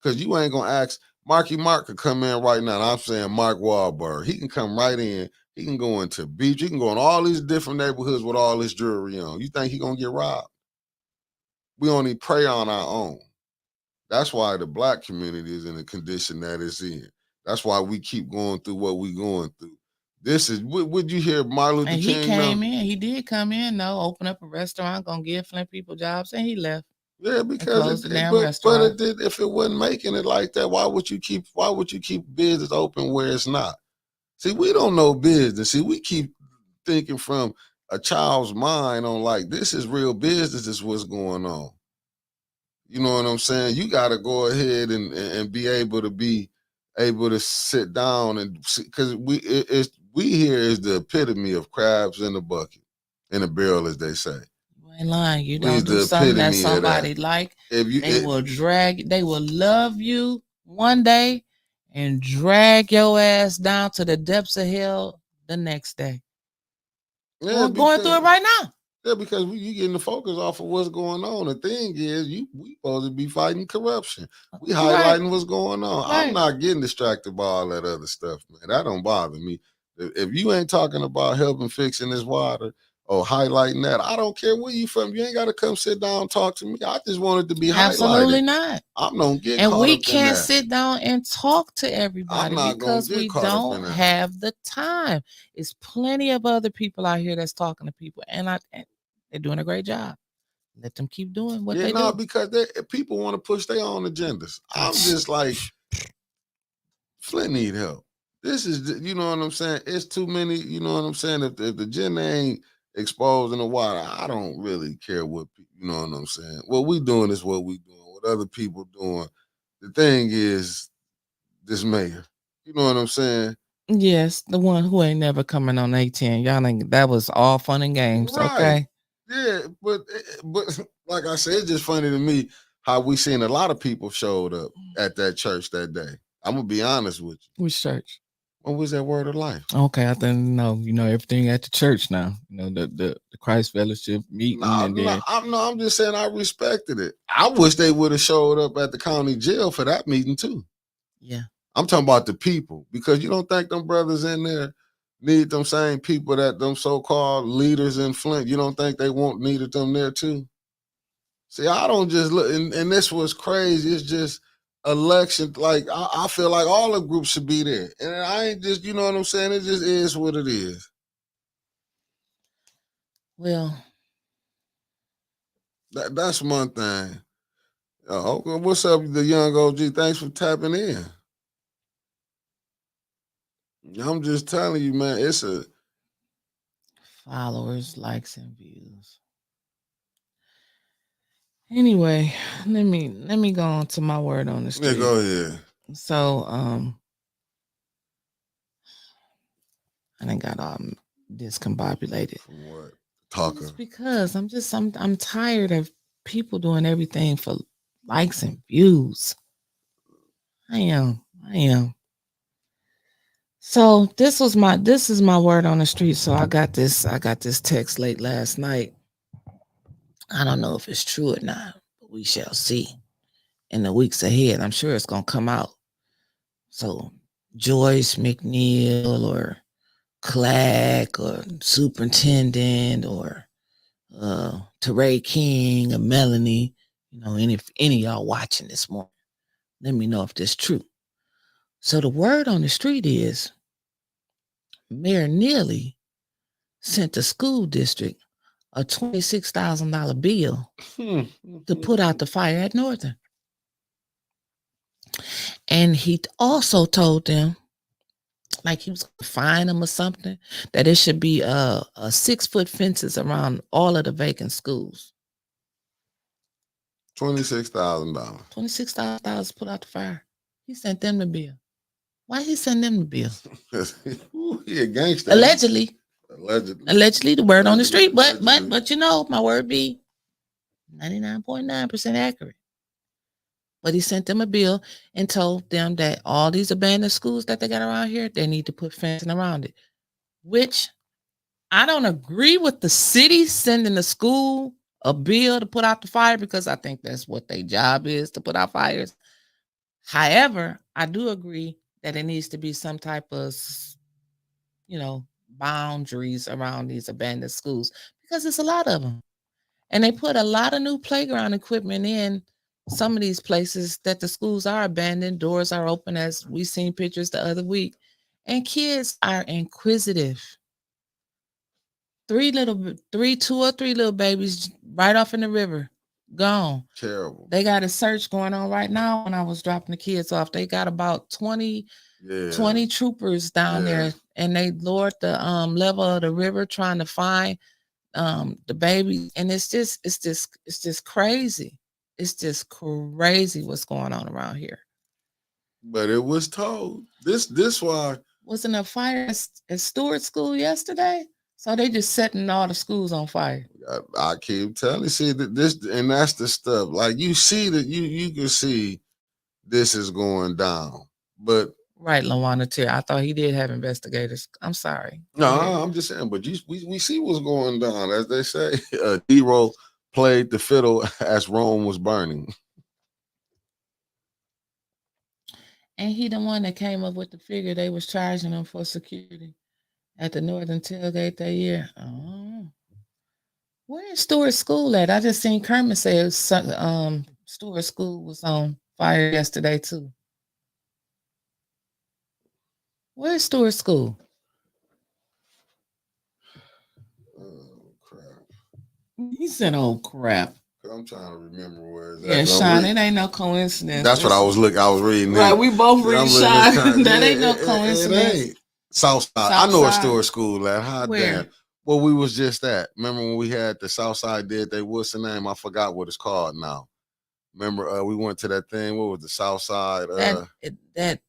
Because you ain't gonna ask Marky Mark could come in right now. I'm saying Mark Wahlberg. He can come right in. He can go into beach. He can go in all these different neighborhoods with all this jewelry on. You think he gonna get robbed? We only prey on our own. That's why the black community is in the condition that it's in. That's why we keep going through what we going through. This is, would you hear Martin Luther King? And he came in. He did come in, though, open up a restaurant, gonna give Flint people jobs, and he left. Yeah, because if it wasn't making it like that, why would you keep business open where it's not? See, we don't know business. See, we keep thinking from a child's mind on, like, this is real business, is what's going on. You know what I'm saying? You got to go ahead and be able to sit down and see, because we here is the epitome of crabs in a bucket, in a barrel, as they say. Ain't lying. You don't do something that somebody like. They will love you one day and drag your ass down to the depths of hell the next day. Yeah, going through it right now. Yeah, because you getting the focus off of what's going on. The thing is, we supposed to be fighting corruption. We highlighting what's going on. Right. I'm not getting distracted by all that other stuff, man. That don't bother me. If you ain't talking about helping fixing this water or highlighting that, I don't care where you from. You ain't got to come sit down and talk to me. I just wanted to be absolutely highlighted. Not. I'm gonna get and caught we up can't in that. sit down and talk to everybody because we don't have the time. It's plenty of other people out here that's talking to people, and they're doing a great job. let them keep doing what they do. Because people want to push their own agendas. I'm just like, Flint need help. This is, you know what I'm saying? It's too many, you know what I'm saying? If the agenda ain't exposed in the water, I don't really care what, you know what I'm saying? What we doing is what we doing. What other people doing. The thing is, this mayor, you know what I'm saying? Yes, the one who ain't never coming on 18. Y'all ain't, that was all fun and games, right. Okay? Yeah, but like I said, it's just funny to me how we seen a lot of people showed up at that church that day. I'm gonna be honest with you. Which church? What was that Word of Life? Okay, I think you know everything at the church now. You know the Christ Fellowship meeting. I'm just saying I respected it. I wish they would have showed up at the county jail for that meeting too. Yeah, I'm talking about the people, because you don't think them brothers in there need them same people that them so-called leaders in Flint. You don't think they needed them there too? See, I don't just look, and this was crazy. It's just election. Like, I feel like all the groups should be there. And I ain't just, you know what I'm saying? It just is what it is. Well, that's one thing. Okay, what's up, the young OG? Thanks for tapping in. I'm just telling you, man, it's a followers, likes, and views. Anyway, let me go on to my word on the street. Yeah, go ahead. So, I done got all discombobulated. From what? Talker. It's because I'm tired of people doing everything for likes and views. I am. So this is my word on the street. So I got this text late last night. I don't know if it's true or not, but we shall see in the weeks ahead. I'm sure it's gonna come out. So Joyce McNeil or Clack or Superintendent or Teray King or Melanie, you know, any of y'all watching this morning, let me know if this is true. So the word on the street is Mayor Neely sent the school district a $26,000 bill to put out the fire at Northern. And he also told them, like he was going to fine them or something, that it should be a 6-foot fences around all of the vacant schools. $26,000. $26,000 to put out the fire. He sent them the bill. Why he send them the bill? He a gangster. Allegedly, the word on the street, but you know, my word be 99.9% accurate. But he sent them a bill and told them that all these abandoned schools that they got around here, they need to put fencing around it. Which I don't agree with the city sending the school a bill to put out the fire, because I think that's what their job is, to put out fires. However, I do agree that it needs to be some type of, you know, boundaries around these abandoned schools, because it's a lot of them. And they put a lot of new playground equipment in some of these places that the schools are abandoned. Doors are open, as we seen pictures the other week. And kids are inquisitive. 2 or 3 little babies right off in the river, gone. Terrible. They got a search going on right now. When I was dropping the kids off, they got about 20 troopers down there, and they lowered the level of the river trying to find the baby. And it's just crazy. It's just crazy what's going on around here. But it was told. This why wasn't a fire at Stewart School yesterday? So they just setting all the schools on fire. I keep telling you, see that this, and that's the stuff. Like, you see that you can see this is going down. But right, Lawana Tier. I thought he did have investigators. I'm sorry. No, I'm just saying. But we see what's going down, as they say. D-Roll played the fiddle as Rome was burning. And he the one that came up with the figure they was charging him for security at the Northern tailgate that year. Oh. Where is Stewart School at? I just seen Kermit say Stewart School was on fire yesterday too. Where's Stewart School? Oh, crap. He said, oh, crap. I'm trying to remember where it's at. Yeah, Sean, it ain't no coincidence. That's what I was reading. Right, we both read Sean. That ain't no coincidence. It ain't. Southside. I know where Stewart School at. Hot damn. Well, we was just at. Remember when we had the Southside did they what's the name? I forgot what it's called now. Remember we went to that thing. What was the Southside? That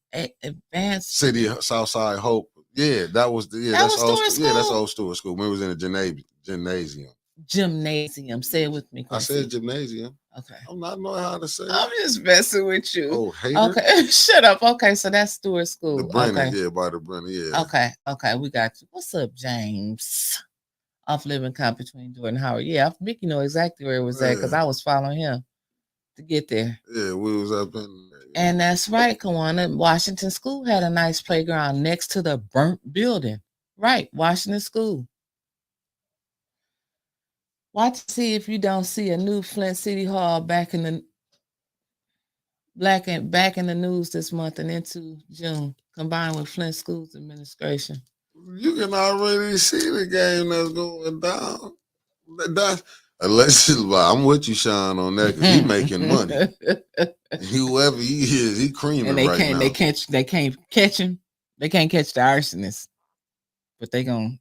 advanced City Southside Hope. Yeah, that was that's old Stewart School. Remember it was in a gymnasium. Gymnasium. Say it with me. Quincy. I said gymnasium. Okay. I'm not knowing how to say it. I'm just messing with you. Oh, hater. Okay, shut up. Okay, so that's Stewart School. The Brennan, yeah, by the Brennan, yeah. Okay, we got you. What's up, James? Off Living Camp between Jordan and Howard. Yeah, Mickey know exactly where it was at because I was following him to get there. Yeah, we was up in there. Yeah. And that's right, Kawana. Washington School had a nice playground next to the burnt building. Right, Washington School. Watch to see if you don't see a new Flint City Hall back in the news this month and into June, combined with Flint Schools Administration. You can already see the game that's going down. Unless I'm with you, Sean, on that because he's making money. Whoever he is, he creaming and they right can't, now. They can't catch him. They can't catch the arsonist, but they gonna.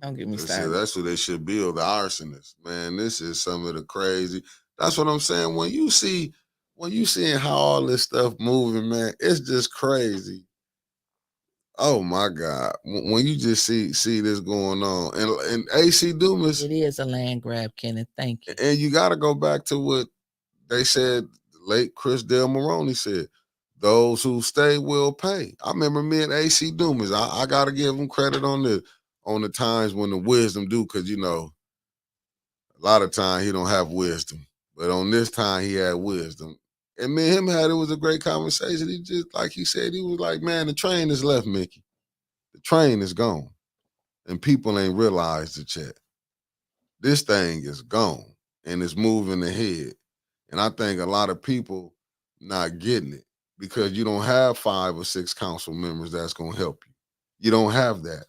Don't get me started. That's what they should build, the arsonists. Man, this is some of the crazy. That's what I'm saying. When you seeing how all this stuff moving, man, it's just crazy. Oh my God. When you just see this going on. And AC Dumas. It is a land grab, Kenneth. Thank you. And you gotta go back to what they said, late Chris Del Moroni said. Those who stay will pay. I remember me and AC Dumas. I gotta give him credit on the times when the wisdom do, because a lot of time he don't have wisdom, but on this time he had wisdom. And me and him it was a great conversation. He just, like he said, he was like, man, the train is left, Mickey. The train is gone. And people ain't realized it yet. This thing is gone and it's moving ahead. And I think a lot of people not getting it because you don't have 5 or 6 council members that's going to help you. You don't have that.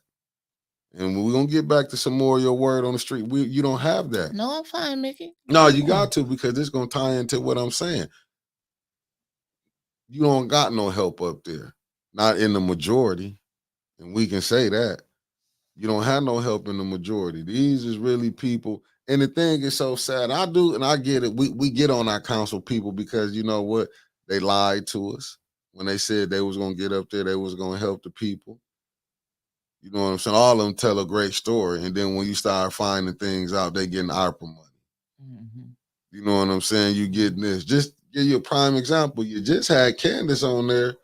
And we're going to get back to some more of your word on the street. You don't have that. No, I'm fine, Mickey. No, you got to, because it's going to tie into what I'm saying. You don't got no help up there. Not in the majority. And we can say that. You don't have no help in the majority. These is really people. And the thing is so sad. I do, and I get it. We get on our council people because you know what? They lied to us when they said they was going to get up there. They was going to help the people. You know what I'm saying? All of them tell a great story. And then when you start finding things out, they getting ARPA money. Mm-hmm. You know what I'm saying? You getting this. Just give you a prime example. You just had Candace on there,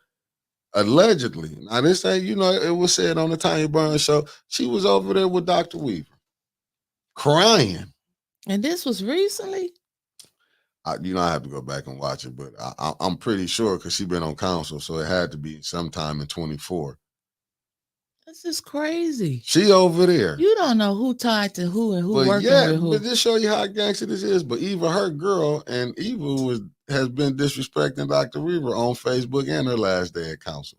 allegedly. Now, this ain't, it was said on the Tanya Burns show. She was over there with Dr. Weaver, crying. And this was recently? I have to go back and watch it, but I'm pretty sure because she's been on council, so it had to be sometime in 24. This is crazy. She over there. You don't know who tied to who and who working with who. But this show you how gangster this is. But Eva, her girl, and Eva has been disrespecting Dr. Weaver on Facebook and her last day at council.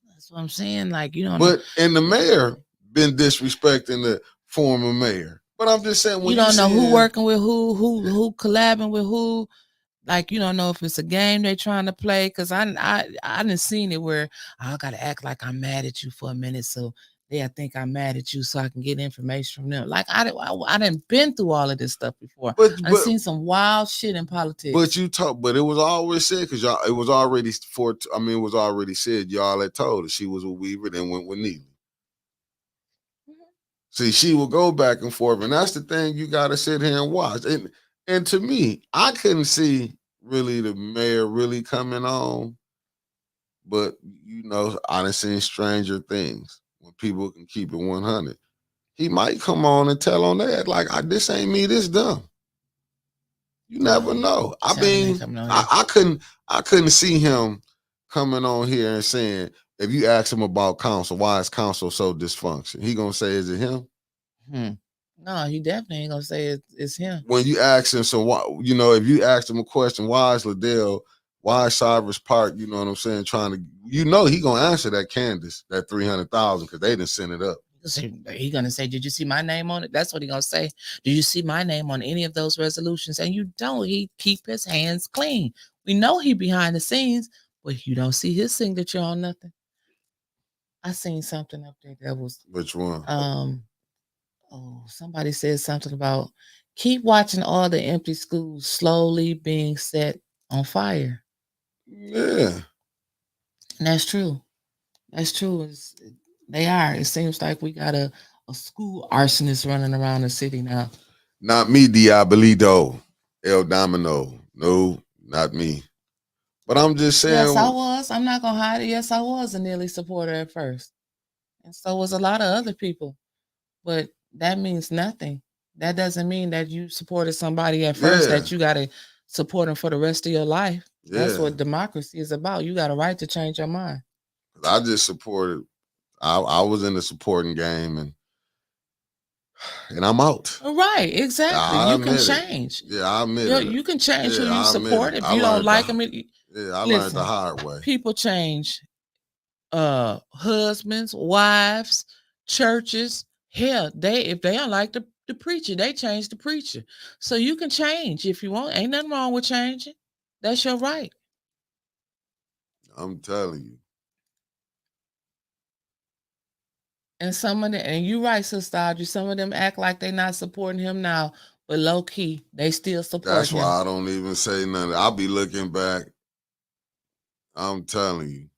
That's what I'm saying. Like, you don't know. And the mayor been disrespecting the former mayor. But I'm just saying, when you don't know who working with who collabing with who. Like, you don't know if it's a game they're trying to play. Because I didn't seen it where I got to act like I'm mad at you for a minute. So I think I'm mad at you so I can get information from them. Like, I didn't been through all of this stuff before. I've seen some wild shit in politics. But it was always said, because y'all, it was already said, y'all had told her she was with Weaver, then went with Neely. Mm-hmm. See, she will go back and forth. And that's the thing you got to sit here and watch. And to me, I couldn't see really the mayor really coming on, but I done seen stranger things when people can keep it 100. He might come on and tell on that, like, this ain't me, this dumb. You never know. I mean, I couldn't see him coming on here and saying, if you ask him about council, why is council so dysfunction? He gonna say, is it him? No, he definitely ain't gonna say it's him. When you ask him, so why, if you ask him a question, why is Liddell, why is Cyrus Park, trying to, he gonna answer that Candace, that 300,000, because they didn't send it up. He's gonna say, "Did you see my name on it?" That's what he's gonna say. "Do you see my name on any of those resolutions?" And you don't. He keep his hands clean. We know he behind the scenes, but you don't see his signature on nothing. I seen something up there that was Which one? Somebody said something about keep watching all the empty schools slowly being set on fire. Yeah. And that's true. That's true. They are. It seems like we got a school arsonist running around the city now. Not me, Diabolito. El Domino. No, not me. But I'm just saying. Yes, I was. I'm not gonna hide it. Yes, I was a Neely supporter at first. And so was a lot of other people. But that means nothing. That doesn't mean that you supported somebody at first that you gotta support them for the rest of your life. Yeah. That's what democracy is about. You got a right to change your mind. I just supported. I was in the supporting game, and I'm out. Right, exactly. You can change. Yeah, I admit it. You can change who you support. If you don't like them, I learned the hard way. People change husbands, wives, churches. Hell, if they don't like the preacher, they change the preacher. So you can change if you want. Ain't nothing wrong with changing. That's your right. I'm telling you. And you're right, Sister Audrey, some of them act like they're not supporting him now, but low key, they still support him. That's why I don't even say nothing. I'll be looking back. I'm telling you.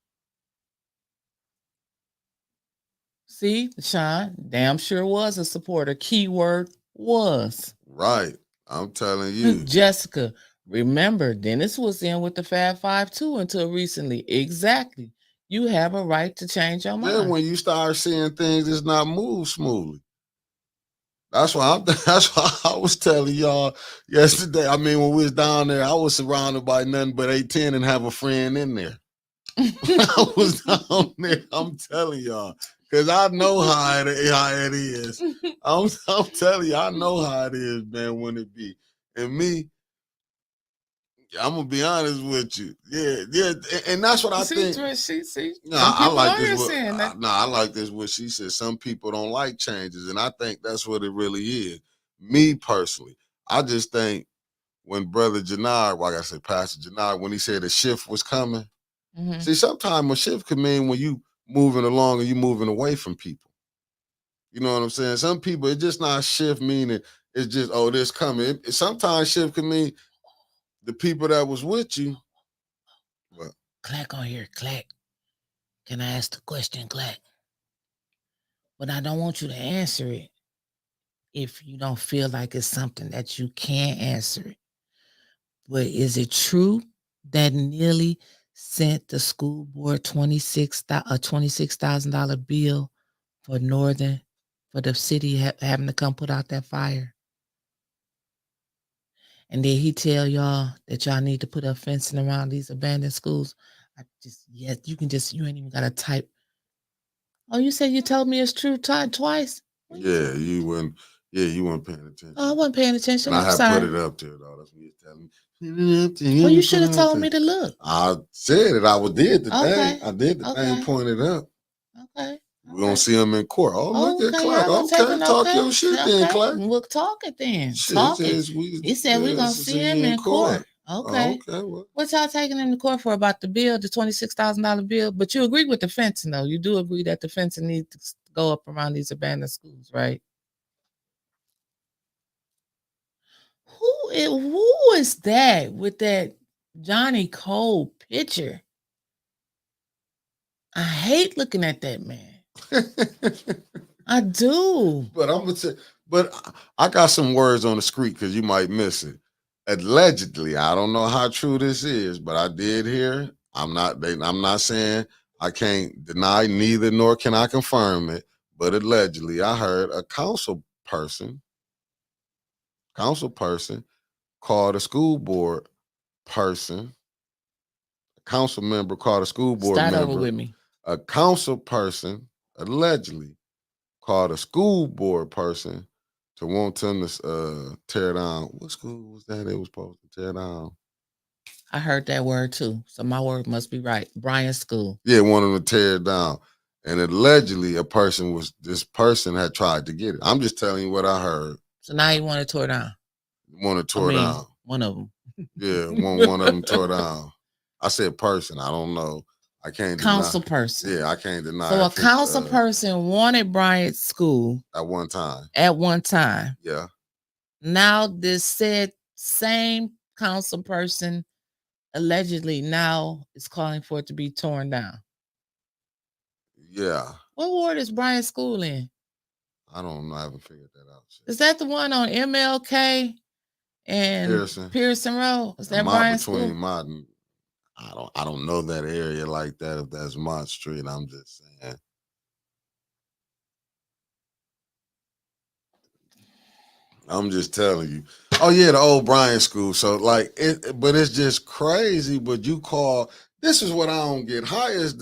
See, Sean, damn sure was a supporter. Keyword was. Right. I'm telling you. Jessica, remember, Dennis was in with the Fab Five too until recently. Exactly. You have a right to change your mind. Yeah, when you start seeing things that's not move smoothly. That's why I was telling y'all yesterday. I mean, when we was down there, I was surrounded by nothing but 810 and have a friend in there. I was down there. I'm telling y'all. Because I know how it is. I'm telling you, I know how it is, man, when it be. And me, I'm gonna be honest with you. Yeah, and that's what I think. I like this. I like this. What she said. Some people don't like changes, and I think that's what it really is. Me personally, I just think when Brother Jannard, like I said, Pastor Jannard, when he said a shift was coming. Mm-hmm. See, sometimes a shift can mean when you moving along and you moving away from people. You know what I'm saying? Some people, it's just not shift meaning it's just, oh, this coming. Sometimes shift can mean the people that was with you. What? Clack on here, Clack. Can I ask the question, Clack? But I don't want you to answer it if you don't feel like it's something that you can't answer it. But is it true that Neely sent the school board a $26,000 bill for the city having to come put out that fire? And did he tell y'all that y'all need to put up fencing around these abandoned schools? You ain't even got to type. Oh, you said you told me it's true twice? Yeah, you weren't paying attention. Oh, I wasn't paying attention. I put it up there, though. That's what you're telling me. Well, you should have told me to look. I said it. I did the thing. I did the thing, pointed up. Okay. We're going to see him in court. Oh, look at Clark. Okay, talk your shit then, Clark. We'll talk it then. Talk it. He said we're going to see him in court. Okay. What y'all taking him to court for about the bill, the $26,000 bill? But you agree with the fencing, though. You do agree that the fencing needs to go up around these abandoned schools, right? Who is that with that Johnny Cole picture? I hate looking at that man. I do. But I'm gonna say, but I got some words on the street because you might miss it. Allegedly, I don't know how true this is, but I did hear. I'm not saying I can't deny neither, nor can I confirm it. But allegedly, I heard a council person called a school board person. A council member called a school board member. Start over with me. A council person allegedly called a school board person to want them to tear down. What school was that they was supposed to tear down? I heard that word too. So my word must be right. Bryan School. Yeah, wanted them to tear it down. And allegedly this person had tried to get it. I'm just telling you what I heard. So now you want to tore down. Down. One of them. Yeah, one of them tore down. I said person. I don't know. I can't council deny. person. Yeah, I can't deny. So a council person wanted Bryant's school at one time. Yeah. Now this said same council person allegedly now is calling for it to be torn down. Yeah. What ward is Bryant's school in? I don't know. I haven't figured that out. Is that the one on MLK and Pearson Road? Is that Bryant's school? I don't know that area like that. If that's Mott Street, I'm just saying. I'm just telling you. Oh yeah, the old Bryant school. So like but it's just crazy. But this is what I don't get. How is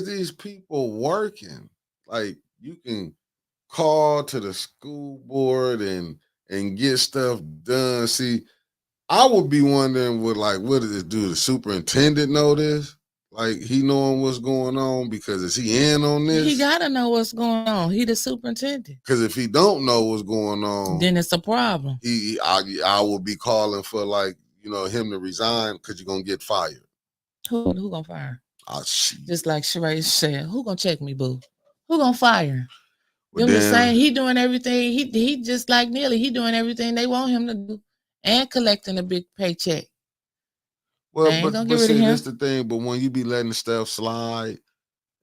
these people working? Like you can call to the school board and get stuff done. See, I would be wondering what does this do? The superintendent know this? Like he knowing what's going on because is he in on this? He gotta know what's going on. He the superintendent. Because if he don't know what's going on, then it's a problem. I will be calling for him to resign because you're gonna get fired. Who gonna fire? Oh, just like Sheree said, who gonna check me, boo? Who gonna fire? Them the same. He doing everything. He just like Neely. He doing everything they want him to do and collecting a big paycheck. Well, but see, that's the thing. But when you be letting stuff slide,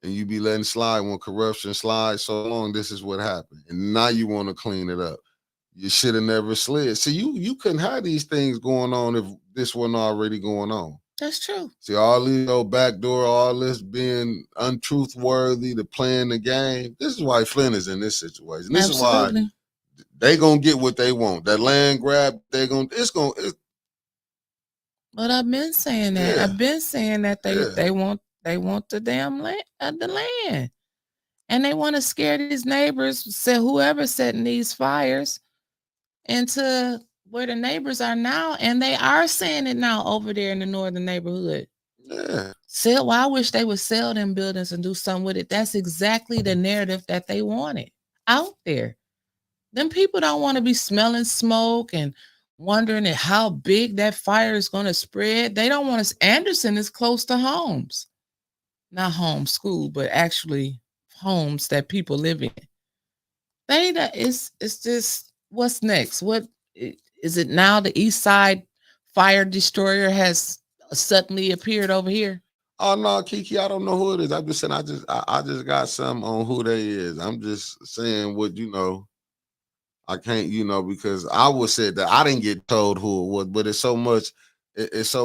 and you be letting slide when corruption slides so long, this is what happened. And now you want to clean it up. You should have never slid. See, you couldn't have these things going on if this wasn't already going on. That's true. See, all these backdoor, all this being untruthworthy, to playing the game. This is why Flint is in this situation. This Absolutely. is why they gonna get what they want. That land grab, But I've been saying that. Yeah. I've been saying that they want the damn land, the land, and they want to scare these neighbors. So whoever setting these fires into where the neighbors are now, and they are saying it now over there in the northern neighborhood. Yeah. Well, I wish they would sell them buildings and do something with it. That's exactly the narrative that they wanted out there. Them people don't want to be smelling smoke and wondering how big that fire is going to spread. They don't want us. Anderson is close to homes, not home school, but actually homes that people live in. It's just what's next. What is it now? The East Side Fire Destroyer has suddenly appeared over here. Oh no, Kiki, I don't know who it is. I'm just saying I just got something on who they is. I'm just saying what I can't, because I would say that I didn't get told who it was, but it's so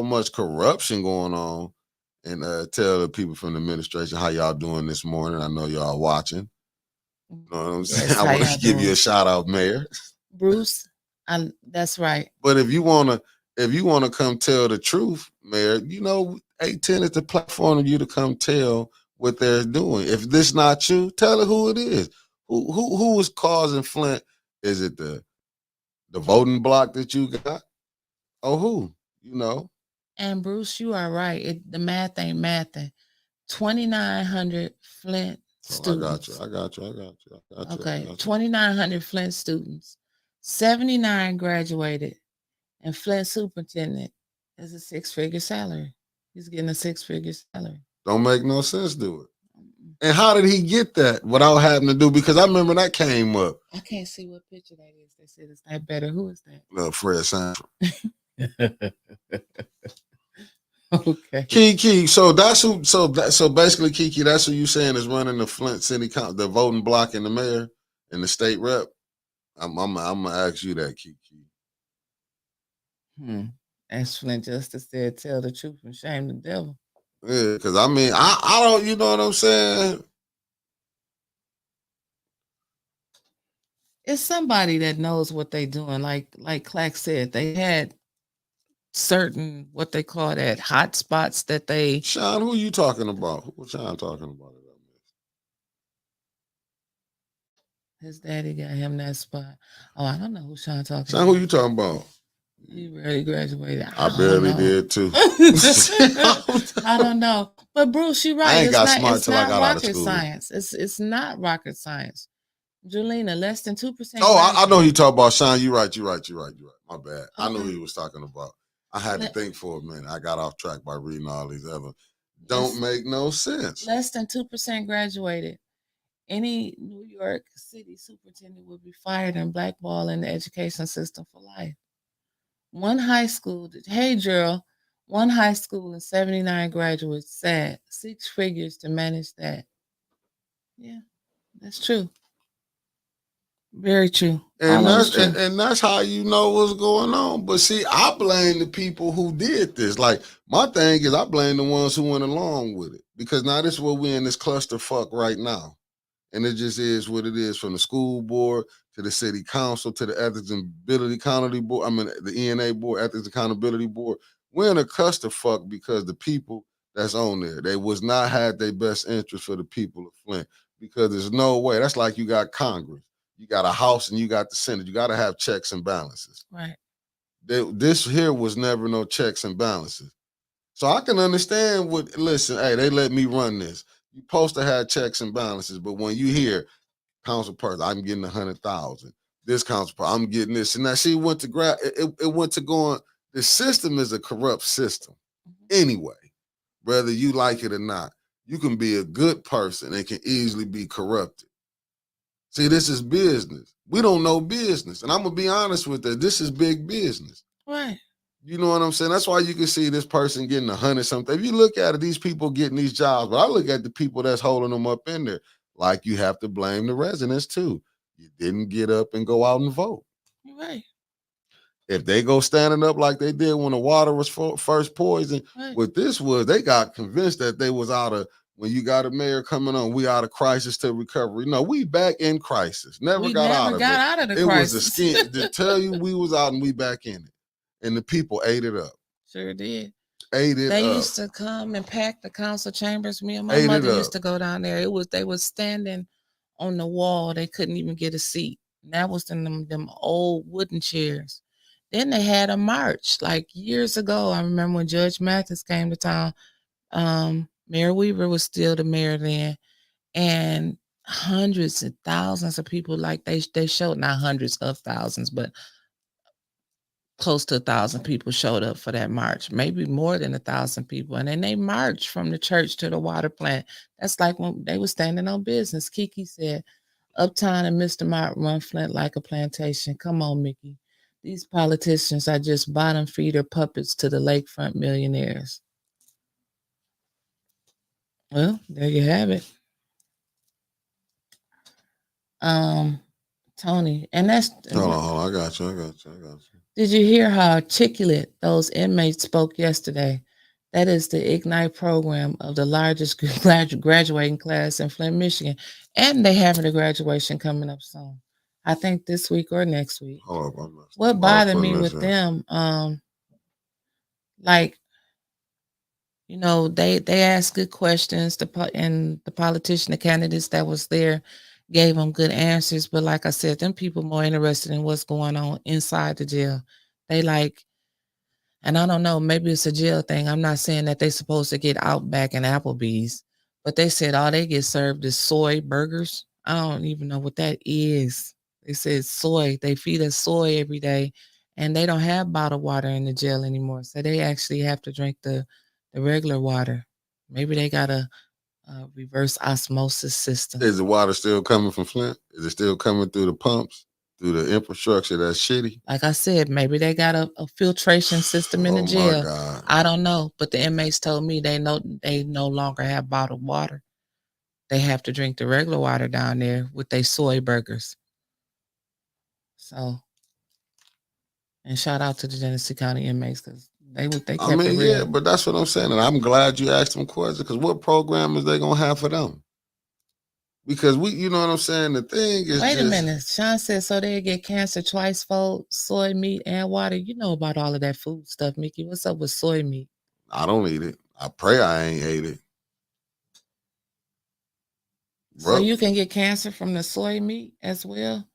much corruption going on. And tell the people from the administration how y'all doing this morning. I know y'all watching. You know what I'm saying? I want to give you a shout out, Mayor Bruce. That's right. But if you wanna come tell the truth, Mayor, 810 is the platform for you to come tell what they're doing. If this not you, tell it who it is. Who is causing Flint? Is it the voting block that you got? Or who? And Bruce, you are right. The math ain't mathing. 2,900 Flint students. I got you. Okay, 2,900 Flint students. 79 graduated, and Flint superintendent is a 6-figure salary. He's getting a 6-figure salary. Don't make no sense, do it. And how did he get that without having to do? Because I remember that came up. I can't see what picture that is. They said it's not better. Who is that? Fred Sanford. Okay. Kiki. So that's who. So basically, Kiki, that's who you saying is running the Flint City Council, the voting block, and the mayor and the state rep. I'm gonna ask you that, Kiki. As Flint Justice said, tell the truth and shame the devil. Yeah, because I mean, I don't, you know what I'm saying? It's somebody that knows what they're doing. Like Clack said, they had certain, what they call that, hot spots that they... Sean, who you talking about? Who Sean talking about? His daddy got him that spot. Oh, I don't know who Sean talking Sean, about. who you talking about? He barely graduated. I barely did too. I don't know. But Bruce, you're right. I ain't got smart it's till I not got out of rocket school. science. It's not rocket science. Julina, less than 2%. Oh, I know you talk about Sean. You're right. My bad. Okay. I knew who he was talking about. I had to think for a minute. I got off track by reading all these other. Don't make no sense. Less than 2% graduated. Any New York City superintendent would be fired and blackballed in the education system for life. One high school, hey Gerald, one high school and 79 graduates, sad. 6 figures to manage that. Yeah, that's true. Very true. And that's how you know what's going on. But see, I blame the people who did this. Like, my thing is I blame the ones who went along with it. Because now this is where we're in this clusterfuck right now. And it just is what it is, from the school board to the city council to the Ethics and Accountability Board. I mean, the ENA board, Ethics Accountability Board. We're in a clusterfuck because the people that's on there, they was not had their best interest for the people of Flint. Because there's no way. That's like you got Congress, you got a House, and you got the Senate. You got to have checks and balances. Right. This here was never no checks and balances. So I can understand listen, hey, they let me run this. You're supposed to have checks and balances, but when you hear council person, I'm getting 100,000. This council person, I'm getting this, and now she went to it went to going. The system is a corrupt system, anyway. Whether you like it or not, you can be a good person and can easily be corrupted. See, this is business. We don't know business, and I'm gonna be honest with that. This is big business, right? You know what I'm saying? That's why you can see this person getting 100 something. If you look at it, these people getting these jobs, but I look at the people that's holding them up in there. Like, you have to blame the residents too. You didn't get up and go out and vote. Right. If they go standing up like they did when the water was first poisoned, what this was, they got convinced that they was out of, when you got a mayor coming on, we out of crisis to recovery. No, we back in crisis. Never got out of it. It was a scheme to tell you we was out and we back in it. And the people ate it up. Sure did. Ate it they up. Used to come and pack the council chambers. Me and my mother used to go down there. They was standing on the wall. They couldn't even get a seat. And that was them old wooden chairs. Then they had a march like years ago. I remember when Judge Mathis came to town. Mayor Weaver was still the mayor then, and hundreds and thousands of people, like they showed, not hundreds of thousands, but close to 1,000 people showed up for that march, maybe more than 1,000 people. And then they marched from the church to the water plant. That's like when they were standing on business. Kiki said, Uptown and Mr. Mott run Flint like a plantation. Come on, Mickey. These politicians are just bottom feeder puppets to the lakefront millionaires. Well, there you have it. Tony, and that's hold on, I got you. Did you hear how articulate those inmates spoke yesterday? That is the Ignite program of the largest graduating class in Flint, Michigan. And they having a graduation coming up soon. I think this week or next week. What bothered me with them, like, you know, they asked good questions, and the politician, the candidates that was there gave them good answers. But like I said, them people more interested in what's going on inside the jail. They like, and I don't know, maybe it's a jail thing. I'm not saying that they're supposed to get Outback and Applebee's, but they said all they get served is soy burgers. I don't even know what that is. They said soy. They feed us soy every day, and they don't have bottled water in the jail anymore. So they actually have to drink the regular water. Maybe they got a reverse osmosis system. Is the water still coming from Flint? Is it still coming through the pumps, through the infrastructure that's shitty? Like I said, maybe they got a filtration system in the jail. My God. I don't know, but the inmates told me they no longer have bottled water. They have to drink the regular water down there with their soy burgers. So, and shout out to the Genesee County inmates, because they kept it real. Yeah, but that's what I'm saying, and I'm glad you asked them questions, because what program is they gonna have for them? Because you know what I'm saying? The thing is, wait a minute. Sean said so they get cancer twice-fold, soy meat and water. You know about all of that food stuff, Mickey. What's up with soy meat? I don't eat it. I pray I ain't ate it. So you can get cancer from the soy meat as well?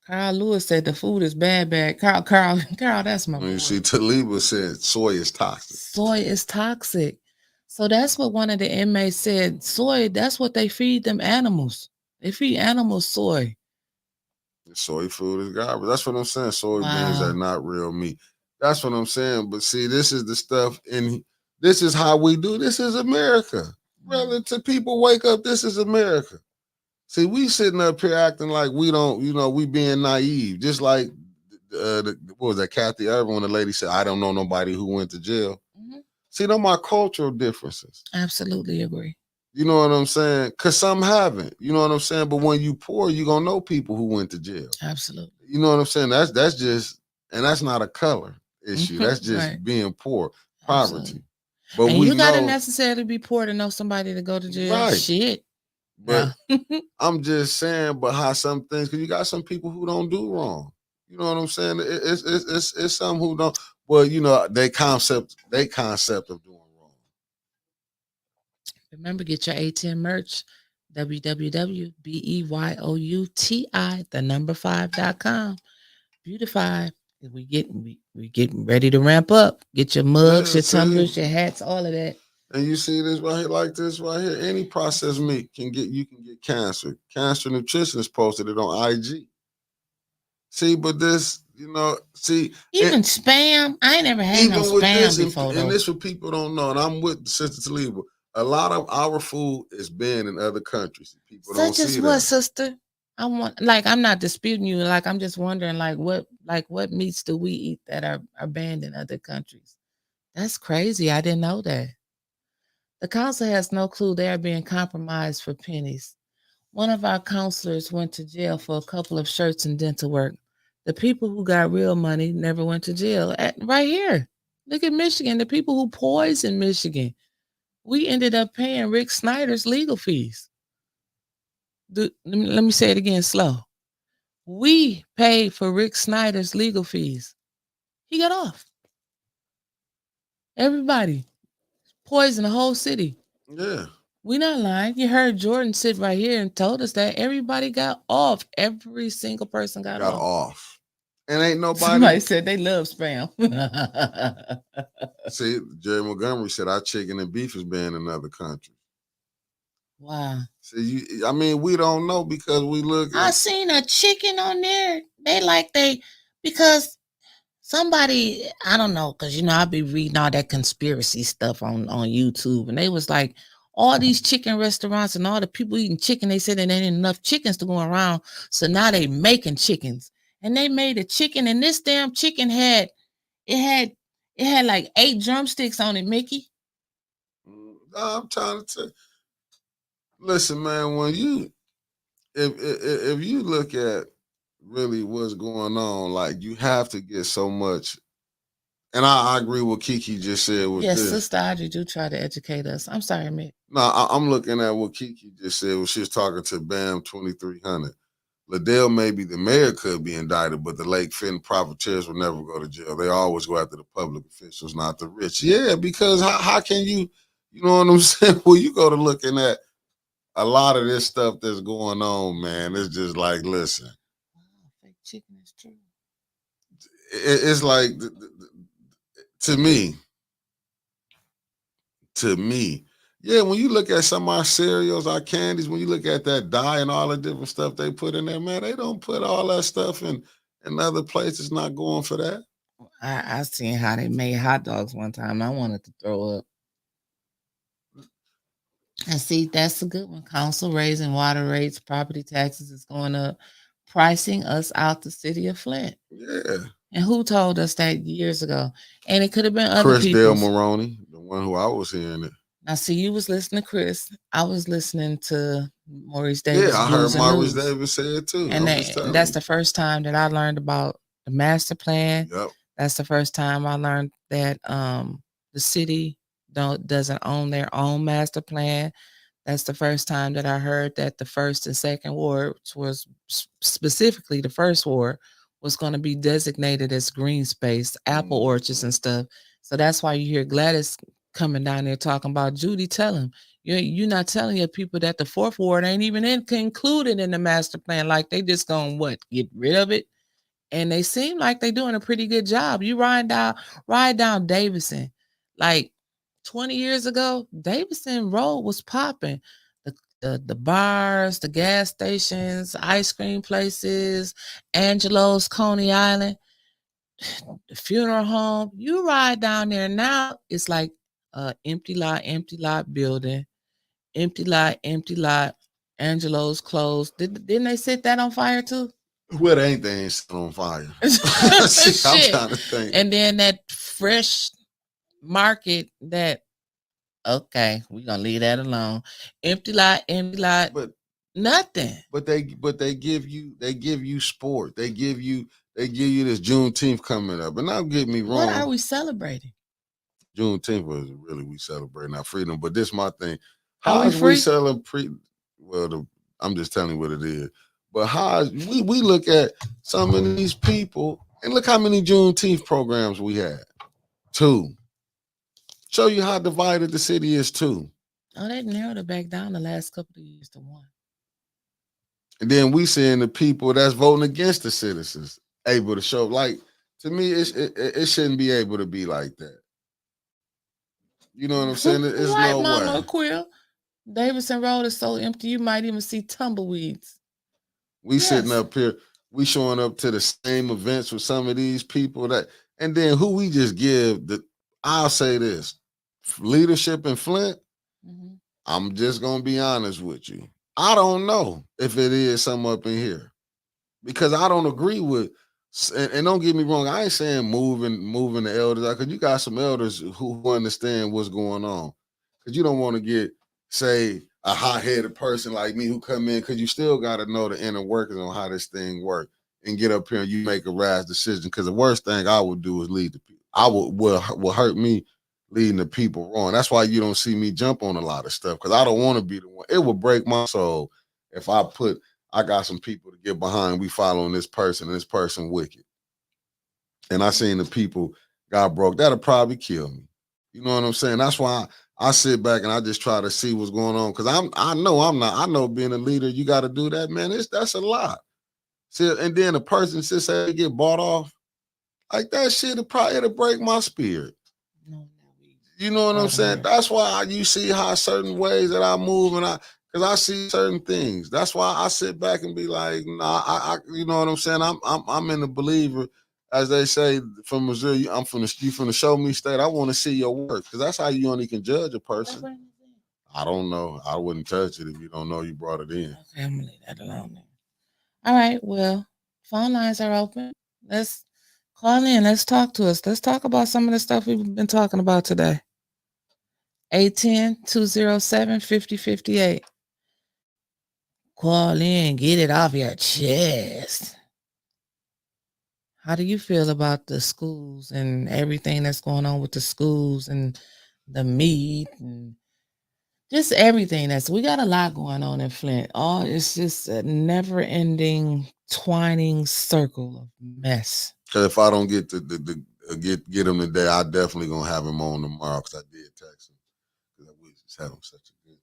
Carl Lewis said the food is bad. Carl, that's my boy. You see, Taliba said soy is toxic. Soy is toxic. So that's what one of the inmates said. Soy, that's what they feed them animals. They feed animals soy. Soy food is garbage. That's what I'm saying. Soybeans are not real meat. That's what I'm saying. But see, this is the stuff, and this is how we do. This is America. Rather to people wake up, this is America. See, we sitting up here acting like we don't, we being naive. Just like, what was that, Kathy Irvin, when the lady said, I don't know nobody who went to jail. Mm-hmm. See, those are my cultural differences. Absolutely agree. You know what I'm saying? Because some haven't. You know what I'm saying? But when you poor, you're going to know people who went to jail. Absolutely. You know what I'm saying? That's just, and that's not a color issue. That's just right. Being poor, poverty. Absolutely. But and you got to necessarily be poor to know somebody to go to jail. Right. Shit. But I'm just saying, but how some things, because you got some people who don't do wrong. You know what I'm saying? It's some who don't. Well, they concept of doing wrong. Remember, get your ATM merch, www.beyouti5.com. Beautify. We getting ready to ramp up. Get your mugs, your tumblers, your hats, all of that. And you see this right here, like this right here. Any processed meat you can get cancer. Cancer Nutrition is posted it on IG. See, but this, even spam. I ain't never had no spam before. And this what people don't know. And I'm with Sister Taliba. A lot of our food is banned in other countries. People don't see that. Such as what, sister? I'm not disputing you. I'm just wondering, what meats do we eat that are banned in other countries? That's crazy. I didn't know that. The council has no clue they are being compromised for pennies. One of our counselors went to jail for a couple of shirts and dental work. The people who got real money never went to jail. Right here. Look at Michigan. The people who poisoned Michigan. We ended up paying Rick Snyder's legal fees. Let me say it again slow. We paid for Rick Snyder's legal fees. He got off. Everybody. Poison the whole city. Yeah. We're not lying. You heard Jordan sit right here and told us that everybody got off. Every single person got off. And ain't nobody. Somebody said they love spam. See, Jerry Montgomery said our chicken and beef is banned in other countries. Wow. See, we don't know because we look. I seen a chicken on there. Because somebody, I don't know, because I be reading all that conspiracy stuff on YouTube, and they was like, all these chicken restaurants and all the people eating chicken, they said there ain't enough chickens to go around, so now they making chickens, and they made a chicken, and this damn chicken had like 8 drumsticks on it, Mickey. I'm trying to listen, man. When if you look at really what's going on, you have to get so much. And I agree with Kiki just said with this. Yes, Sister Audrey do try to educate us. I'm sorry, Mick. No, I'm looking at what Kiki just said when she was talking to BAM 2300. Liddell, maybe the mayor could be indicted, but the Lake Fenton profiteers will never go to jail. They always go after the public officials, not the rich. Yeah, because how can you know what I'm saying? Well, you go to looking at a lot of this stuff that's going on, man. It's just listen. Fake chicken is true. It's like, to me, yeah, when you look at some of our cereals, our candies, when you look at that dye and all the different stuff they put in there, man, they don't put all that stuff in other places, not going for that. I seen how they made hot dogs one time. I wanted to throw up. And see, that's a good one. Council raising water rates, property taxes is going up, pricing us out the city of Flint. Yeah. And who told us that years ago? And it could have been other people. Chris Dale Maroney, the one who I was hearing it. Now, see, you was listening to Chris. I was listening to Maurice Davis. Yeah, I heard Maurice Davis say it too. And that's the first time that I learned about the master plan. Yep. That's the first time I learned that the city doesn't own their own master plan. That's the first time that I heard that the first and second ward was specifically the first ward was going to be designated as green space, apple orchards and stuff. So that's why you hear Gladys coming down there talking about Judy. Tell him You're not telling your people that the fourth ward ain't even included in the master plan. Like they just gonna get rid of it, and they seem like they're doing a pretty good job. You ride down Davidson, like 20 years ago, Davidson Road was popping. The bars, the gas stations, ice cream places, Angelo's, Coney Island, the funeral home. You ride down there now, it's like empty lot building, empty lot. Angelo's closed. Didn't they set that on fire too? Well, ain't set on fire. See, I'm trying to think. And then that fresh market that, okay, we're gonna leave that alone. Empty lot, but nothing. But they give you sport. They give you this Juneteenth coming up. And now get me wrong. What are we celebrating? Juneteenth was really we celebrating our freedom. But this is my thing. How we celebrate? Well, I'm just telling you what it is. But how we look at some of these people and look how many Juneteenth programs we had. 2. Show you how divided the city is too. Oh, they narrowed it back down the last couple of years to 1. And then we seeing the people that's voting against the citizens able to show. Like, to me, it shouldn't be able to be like that. You know what I'm saying? It's right, no Mama way. Quill. Davidson Road is so empty, you might even see tumbleweeds. We sitting up here, we showing up to the same events with some of these people and then who we just give I'll say this, leadership in Flint, I'm just going to be honest with you. I don't know if it is something up in here because I don't agree with, and don't get me wrong, I ain't saying moving the elders out because you got some elders who understand what's going on because you don't want to get, say, a hot-headed person like me who come in because you still got to know the inner workings on how this thing works and get up here and you make a rash decision because the worst thing I would do is lead the people. I will hurt me leading the people wrong. That's why you don't see me jump on a lot of stuff because I don't want to be the one. It would break my soul if I got some people to get behind. We following this person and this person wicked. And I seen the people got broke. That'll probably kill me. You know what I'm saying? That's why I sit back and I just try to see what's going on because I know being a leader, you got to do that, man. That's a lot. See, and then a person says they get bought off. Like that shit, it'll break my spirit. You know what I'm saying? That's why you see how certain ways that I move and because I see certain things. That's why I sit back and be like, nah, you know what I'm saying? I'm in the believer, as they say from Missouri. You from the show me state. I want to see your work because that's how you only can judge a person. I don't know. I wouldn't touch it if you don't know you brought it in. Okay, I'm gonna leave that alone. All right. Well, phone lines are open. Let's call in. Let's talk to us. Let's talk about some of the stuff we've been talking about today. 810-207-5058. Call in. Get it off your chest. How do you feel about the schools and everything that's going on with the schools and the meat and just everything we got a lot going on in Flint. It's just a never-ending twining circle of mess. Because if I don't get get him today, I definitely gonna have him on tomorrow. Because I did text him because we just having such a good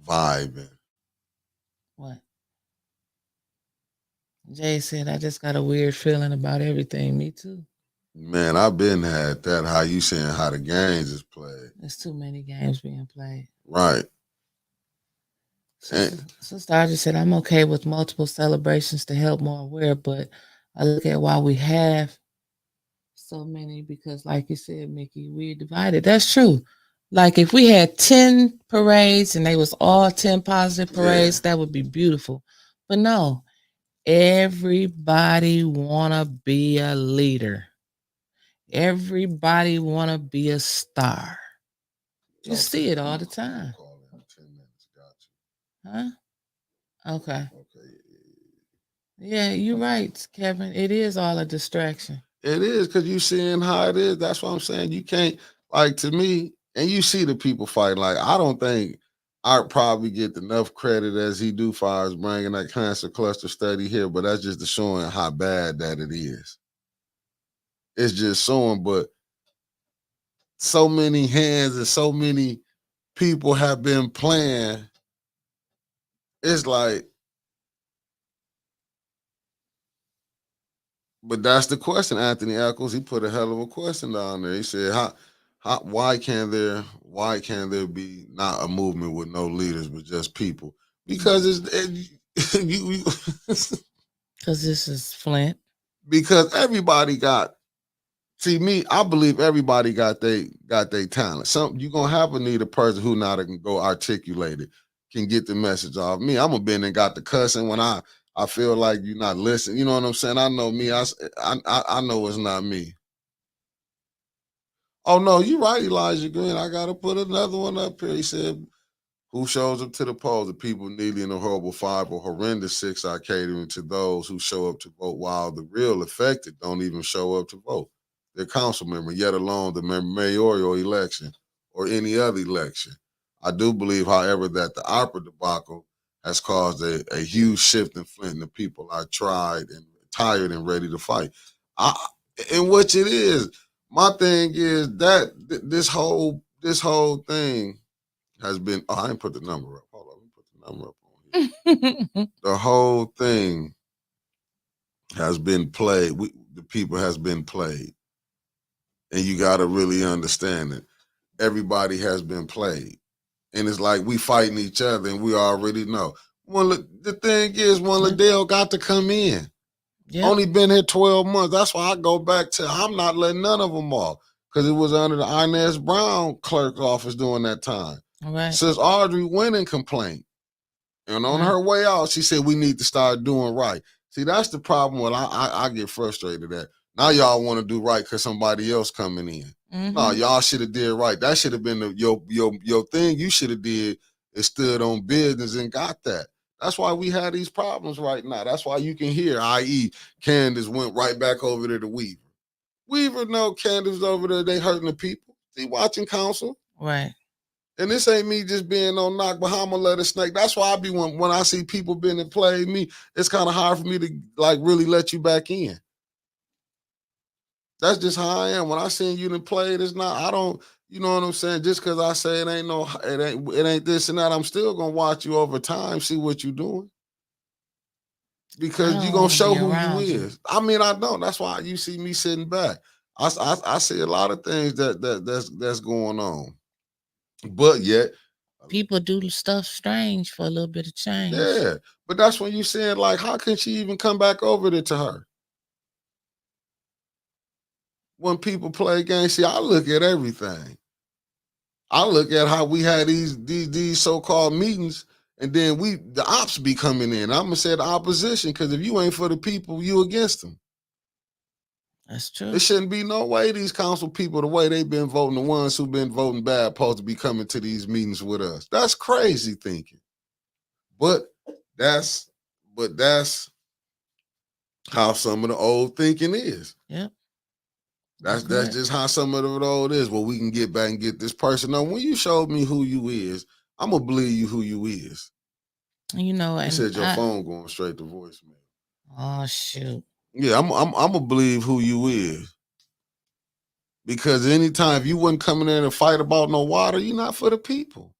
vibe. And what? Jay said, "I just got a weird feeling about everything." Me too. Man, I've been had that. How you saying how the games is played? There's too many games being played. Right. Sister Audrey said, "I'm okay with multiple celebrations to help more aware, but I look at why we have so many because, like you said, Mickey, we're divided." That's true. Like if we had 10 parades and they was all 10 positive parades, that would be beautiful. But no, everybody wanna be a leader. Everybody want to be a star. You see it all the time. Huh? Okay. Yeah, you're right, Kevin. It is all a distraction. It is because you seeing how it is. That's what I'm saying. You can't, like, to me, and you see the people fighting. Like, I don't think Art probably get enough credit as he do far as bringing that cancer cluster study here, but that's just showing how bad that it is. It's just showing, but so many hands and so many people have been playing. It's like, but that's the question. Anthony Eccles, he put a hell of a question down there. He said, why can't there be not a movement with no leaders but just people? Because because this is Flint. Because everybody got. See me, I believe everybody got they talent. You gonna have a need a person who now can go articulate it, can get the message off. Me, I'm a been and got the cussing when I feel like you're not listening. You know what I'm saying? I know me. I know it's not me. Oh no, you're right, Elijah Green. I gotta put another one up here. He said, "Who shows up to the polls? The people nearly in a horrible 5 or horrendous 6 are catering to those who show up to vote, while the real affected don't even show up to vote. Their council member, yet alone the mayoral election or any other election. I do believe, however, that the opera debacle has caused a huge shift in Flint, and the people are tired and ready to fight. In which it is. My thing is that this whole thing has been. Oh, I didn't put the number up. Hold on, let me put the number up on here. The whole thing has been played. The people has been played. And you got to really understand it. Everybody has been played. And it's like we fighting each other and we already know. The thing is, when Liddell got to come in, only been here 12 months. That's why I go back to, I'm not letting none of them off. Because it was under the Inez Brown clerk's office during that time. Right. Since Audrey went and complained. And on her way out, she said, we need to start doing right. See, that's the problem when I get frustrated at. Now y'all want to do right because somebody else coming in. Mm-hmm. No, y'all should have did right. That should have been your thing. You should have did is stood on business and got that. That's why we have these problems right now. That's why you can hear, i.e., Candace went right back over there to Weaver. Weaver, no, Candace over there, they hurting the people. See, watching council. Right. And this ain't me just being on knock Bahama let a snake. That's why I be when I see people been and play me, it's kind of hard for me to like really let you back in. That's just how I am. When I seen you done played, it's not, I don't, you know what I'm saying? Just because I say it ain't this and that, I'm still gonna watch you over time, see what you doing. Because you gonna show who you is. I mean, I don't. That's why you see me sitting back. I see a lot of things that's going on. But yet people do stuff strange for a little bit of change. Yeah. But that's when you saying, like, how can she even come back over there to her? When people play games, see, I look at everything. I look at how we had these so-called meetings, and then the ops be coming in. I'm gonna say the opposition, because if you ain't for the people, you against them. That's true. There shouldn't be no way these council people, the way they've been voting, the ones who've been voting bad, supposed to be coming to these meetings with us. That's crazy thinking. But that's how some of the old thinking is. Yep. That's just how some of the old is. Well, we can get back and get this person. Now, when you showed me who you is, I'm gonna believe you who you is. You know, you said your phone going straight to voicemail. Oh shoot. Yeah, I'm gonna believe who you is. Because anytime if you wouldn't come in there and fight about no water, you're not for the people.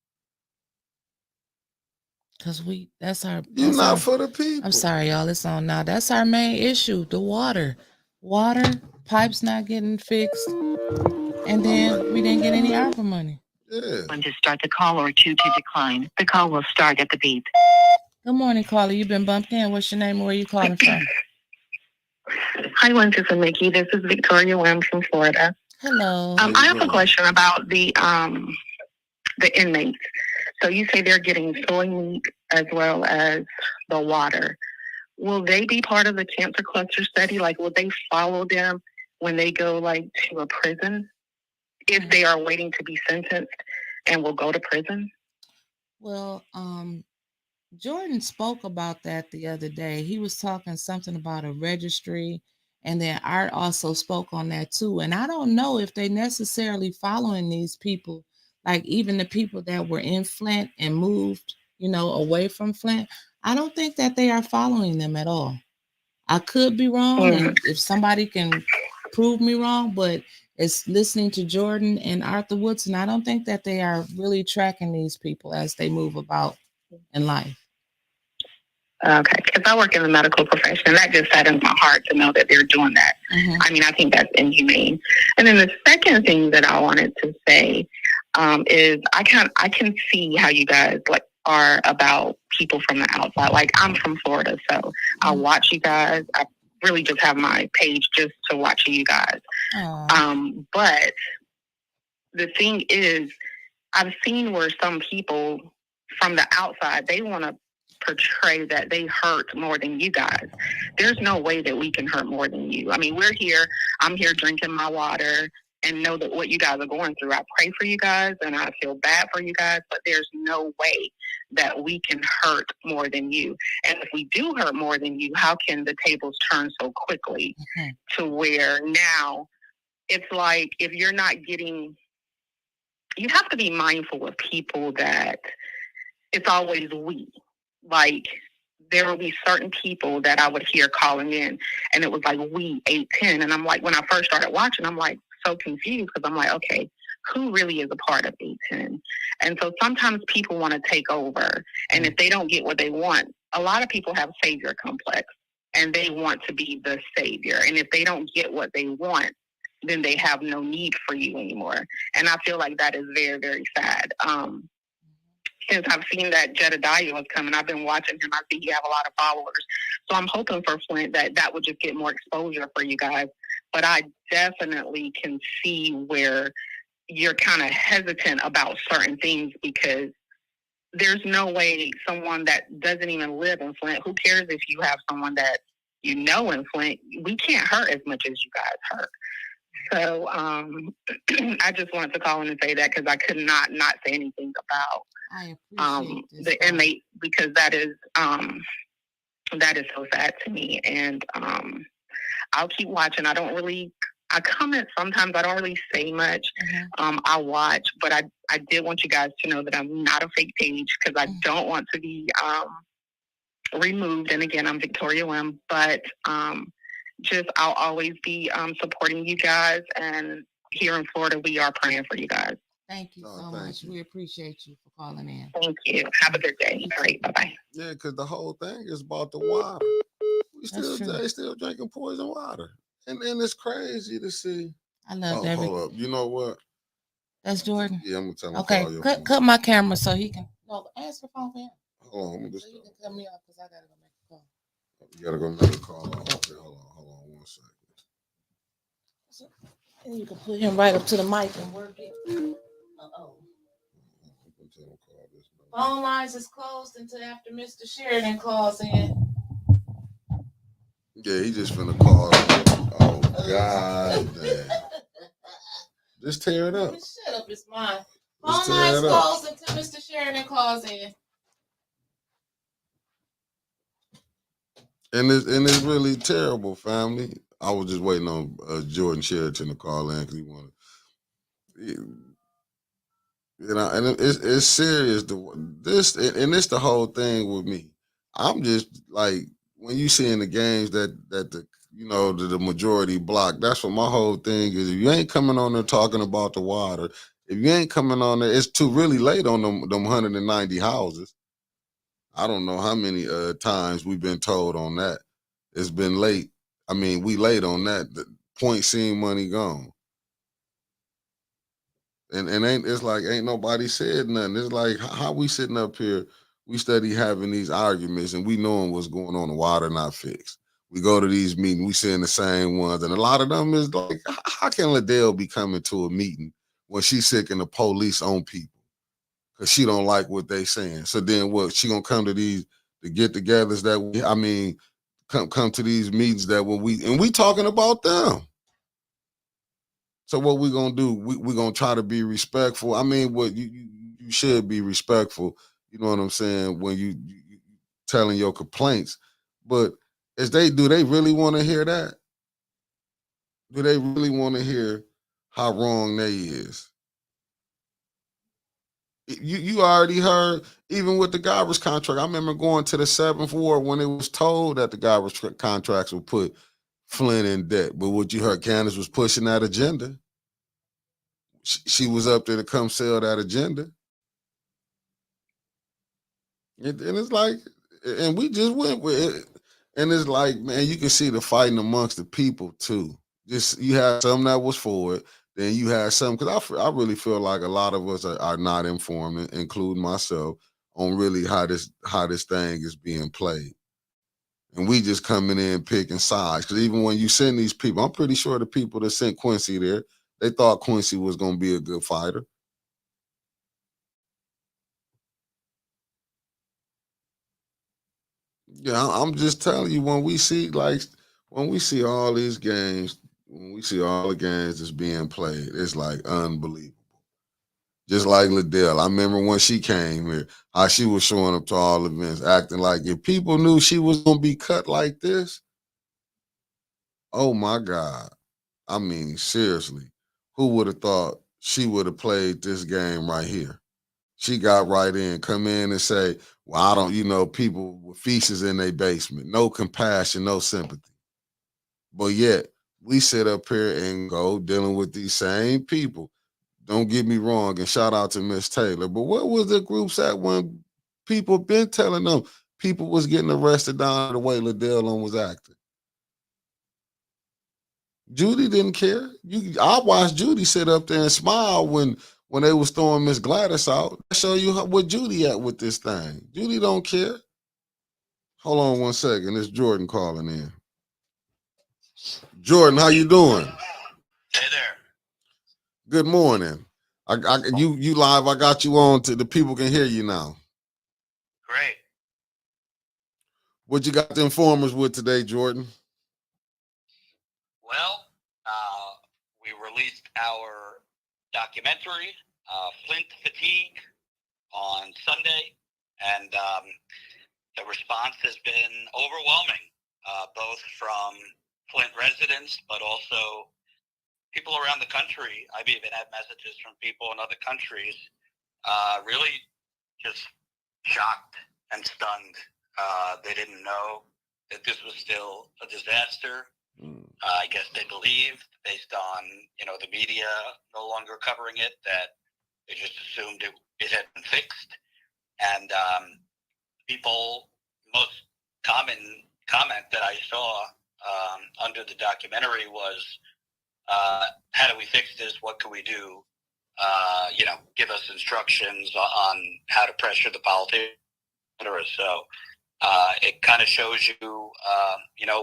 Because that's not for the people. I'm sorry, y'all. It's on now. That's our main issue, the water. Water, pipes not getting fixed. And then we didn't get any ARPA money. Yeah. One to start the call or 2 to decline. The call will start at the beep. Good morning, caller. You've been bumped in. What's your name and where you calling from? Hi, Lindsay and Mickey. This is Victoria Williams from Florida. Hello. I have a question about the inmates. So you say they're getting soy meat as well as the water. Will they be part of the cancer cluster study? Like, will they follow them when they go like to a prison if they are waiting to be sentenced and will go to prison? Well, Jordan spoke about that the other day. He was talking something about a registry, and then Art also spoke on that too. And I don't know if they necessarily following these people, like even the people that were in Flint and moved, away from Flint. I don't think that they are following them at all. I could be wrong. And if somebody can prove me wrong, but it's listening to Jordan and Arthur Woodson. I don't think that they are really tracking these people as they move about in life. Okay, because I work in the medical profession, and that just saddens my heart to know that they're doing that. I mean, I think that's inhumane. And then the second thing that I wanted to say is I can see how you guys are about people from the outside. Like, I'm from Florida, so I watch you guys. I really just have my page just to watch you guys. But the thing is, I've seen where some people from the outside, they want to portray that they hurt more than you guys. There's no way that we can hurt more than you. I mean, we're here. I'm here drinking my water and know that what you guys are going through. I pray for you guys and I feel bad for you guys, but there's no way that we can hurt more than you. And if we do hurt more than you, how can the tables turn so quickly to where now it's like, if you're not getting, you have to be mindful of people that it's always we. Like, there will be certain people that I would hear calling in, and it was like, we 810. And I'm like, when I first started watching, I'm like so confused because I'm like, okay, who really is a part of 810? And so sometimes people want to take over, and if they don't get what they want, a lot of people have savior complex, and they want to be the savior. And if they don't get what they want, then they have no need for you anymore. And I feel like that is very, very sad. Since I've seen that Jedediah was coming, I've been watching him. I see he have a lot of followers. So I'm hoping for Flint that would just get more exposure for you guys. But I definitely can see where you're kind of hesitant about certain things because there's no way someone that doesn't even live in Flint, who cares if you have someone that you know in Flint, we can't hurt as much as you guys hurt. So I just wanted to call in and say that because I could not say anything about the inmate, because that is so sad to me. And I'll keep watching. I comment sometimes. I don't really say much. I watch, but I did want you guys to know that I'm not a fake page because I don't want to be removed. And again, I'm Victoria Lim, but I'll always be supporting you guys. And here in Florida, we are praying for you guys. Thank you so much. We appreciate you for calling in. Thank you. Have a good day. All right. Bye-bye. Yeah, because the whole thing is about the water. They still drinking poison water. And it's crazy to see. I love that. Hold up. You know what? That's Jordan? Yeah, I'm going to tell him. Okay, cut my camera so he can. No, answer the phone for him. Hold on. So you can cut me off because I got to go make a call. You got to go make a call. Okay, hold on 1 second. And you can put him right up to the mic and work it. Phone lines is closed until after Mr. Sheridan calls in. Yeah, he just finna call. Oh, God damn. Just tear it up. Shut up, it's mine. Phone lines closed until Mr. Sheridan calls in. And it's really terrible, family. I was just waiting on Jordan Sheridan to call in because he wanted. You know, and it's serious. It's the whole thing with me. I'm just like, when you see in the games that the majority block, that's what my whole thing is. If you ain't coming on there talking about the water, if you ain't coming on there, it's too really late on them 190 houses. I don't know how many times we've been told on that. It's been late. I mean, we late on that. The point seen, money gone. And it's like ain't nobody said nothing. It's like how we sitting up here, we study having these arguments and we knowing what's going on, the water not fixed. We go to these meetings, we seeing the same ones, and a lot of them is like, how can Liddell be coming to a meeting when she's sick and the police on people? Because she don't like what they saying. So then what, she gonna come to these the get-togethers that come to these meetings that when we talking about them. So what we gonna do? We gonna try to be respectful. I mean, what you should be respectful. You know what I'm saying? When you telling your complaints, but do they really want to hear that? Do they really want to hear how wrong they is? You already heard, even with the garbage contract. I remember going to the 7th Ward when it was told that the garbage contracts were put Flint in debt. But what you heard, Candace was pushing that agenda. She was up there to come sell that agenda. And it's like, and we just went with it. And it's like, man, you can see the fighting amongst the people too. Just you had some that was for it, then you had some, because I really feel like a lot of us are not informed, including myself, on really how this thing is being played. And we just coming in picking sides. Because even when you send these people, I'm pretty sure the people that sent Quincy there, they thought Quincy was going to be a good fighter. Yeah, I'm just telling you, when we see all these games, when we see all the games that's being played, it's like unbelievable. Just like Liddell, I remember when she came here, how she was showing up to all events, acting like if people knew she was gonna be cut like this, oh my God. I mean, seriously, who would have thought she would have played this game right here? She got right in, come in and say, well, I don't, people with feces in their basement, no compassion, no sympathy. But yet, we sit up here and go dealing with these same people. Don't get me wrong, and shout out to Miss Taylor. But what was the groups at when people been telling them people was getting arrested down the way Liddell was acting? Judy didn't care. I watched Judy sit up there and smile when they was throwing Miss Gladys out. I show you what Judy at with this thing. Judy don't care. Hold on one second. It's Jordan calling in. Jordan, how you doing? Hey there. Good morning. You live. I got you on to the people can hear you now. Great. What you got the informers with today, Jordan? Well, we released our documentary, Flint Fatigue, on Sunday, and the response has been overwhelming, both from Flint residents, but also people around the country. I've even had messages from people in other countries, really just shocked and stunned. They didn't know that this was still a disaster. I guess they believed, based on the media no longer covering it, that they just assumed it had been fixed. And people, most common comment that I saw under the documentary was, how do we fix this? What can we do? Give us instructions on how to pressure the politicians. So it kind of shows you,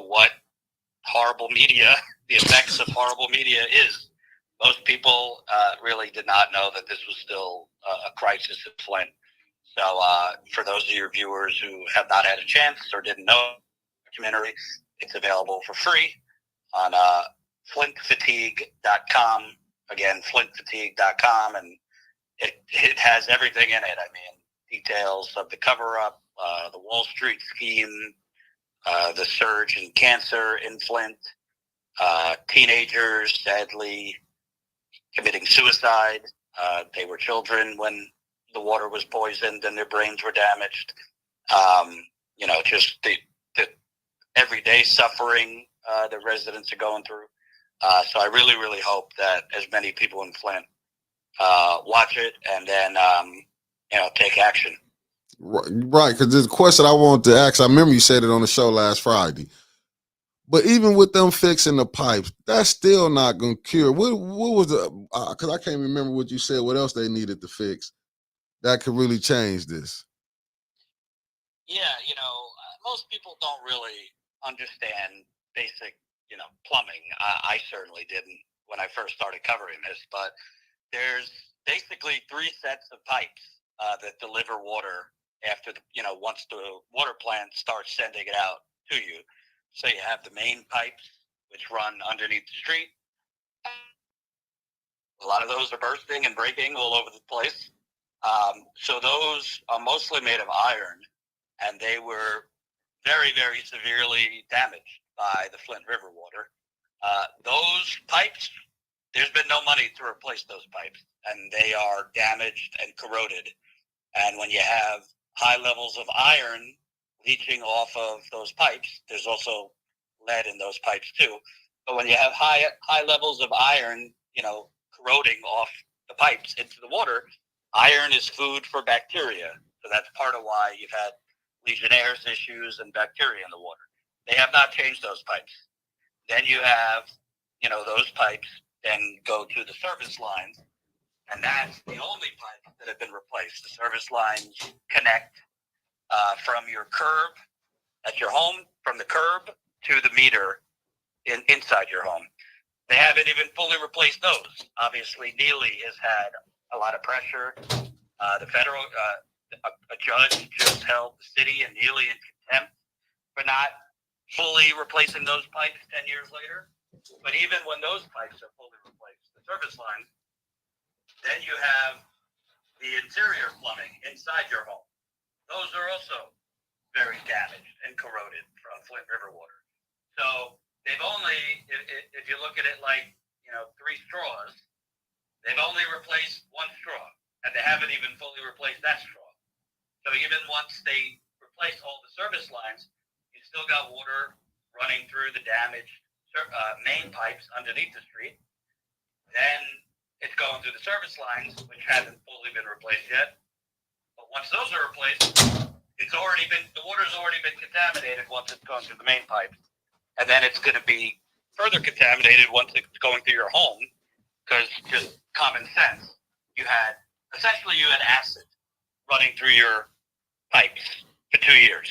what horrible media, the effects of horrible media is. Most people really did not know that this was still a crisis in Flint. So for those of your viewers who have not had a chance or didn't know the documentary, it's available for free on flintfatigue.com. Again, flintfatigue.com, and it has everything in it. I mean, details of the cover-up, the Wall Street scheme, the surge in cancer in Flint, teenagers sadly committing suicide. They were children when the water was poisoned and their brains were damaged. Just the everyday suffering the residents are going through. So I really, really hope that as many people in Flint watch it and then, take action. Right, because there's a question I wanted to ask. I remember you said it on the show last Friday. But even with them fixing the pipes, that's still not going to cure. What was the, because I can't remember what you said, what else they needed to fix that could really change this? Yeah, most people don't really understand basic, plumbing. I certainly didn't when I first started covering this, but there's basically 3 sets of pipes that deliver water after once the water plant starts sending it out to you. So you have the main pipes, which run underneath the street. A lot of those are bursting and breaking all over the place. So those are mostly made of iron, and they were very, very severely damaged by the Flint River water. Those pipes, there's been no money to replace those pipes, and they are damaged and corroded. And when you have high levels of iron leaching off of those pipes, there's also lead in those pipes too. But when you have high levels of iron, corroding off the pipes into the water, iron is food for bacteria. So that's part of why you've had Legionnaires issues and bacteria in the water. They have not changed those pipes. Then you have, those pipes then go to the service lines, and that's the only pipes that have been replaced. The service lines connect from your curb at your home, from the curb to the meter inside your home. They haven't even fully replaced those. Obviously, Neely has had a lot of pressure. The federal, a judge just held the city and Neely in contempt for not fully replacing those pipes 10 years later. But even when those pipes are fully replaced, the service lines, then you have the interior plumbing inside your home. Those are also very damaged and corroded from Flint River water. So they've only, if you look at it like, 3 straws, they've only replaced 1 straw, and they haven't even fully replaced that straw. So even once they replace all the service lines, you still got water running through the damaged main pipes underneath the street. Then it's going through the service lines, which hasn't fully been replaced yet. But once those are replaced, the water's already been contaminated once it's gone through the main pipe. And then it's going to be further contaminated once it's going through your home, because just common sense. You had acid running through your pipes for 2 years.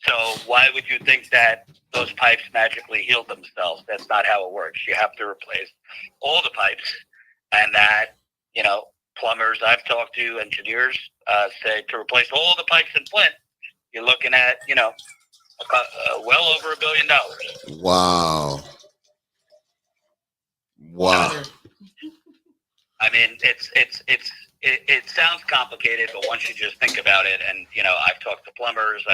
So why would you think that those pipes magically healed themselves? That's not how it works. You have to replace all the pipes, and that, plumbers I've talked to, engineers, said to replace all the pipes in Flint, you're looking at, well over $1 billion. Wow. I mean, it sounds complicated, but once you just think about it, and I've talked to plumbers,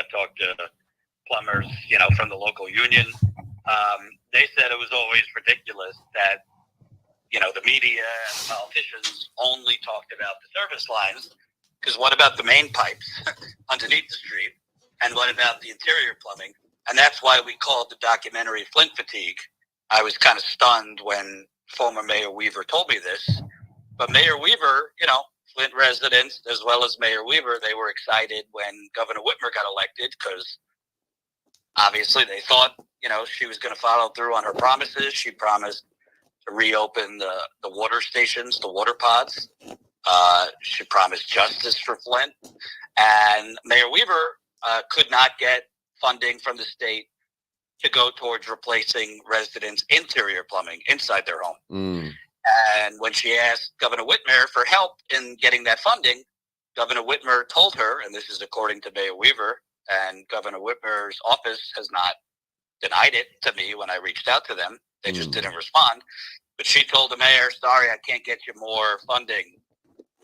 from the local union. They said it was always ridiculous that the media and politicians only talked about the service lines, because what about the main pipes underneath the street, and what about the interior plumbing? And that's why we called the documentary Flint Fatigue. I was kind of stunned when former Mayor Weaver told me this. But Mayor Weaver, Flint residents, as well as Mayor Weaver, they were excited when Governor Whitmer got elected, because obviously they thought, she was going to follow through on her promises. She promised to reopen the water stations, the water pods. She promised justice for Flint. And Mayor Weaver could not get funding from the state to go towards replacing residents' interior plumbing inside their home. And when she asked Governor Whitmer for help in getting that funding, Governor Whitmer told her, and this is according to Mayor Weaver, and Governor Whitmer's office has not denied it to me when I reached out to them. They just didn't respond. But she told the mayor, sorry, I can't get you more funding.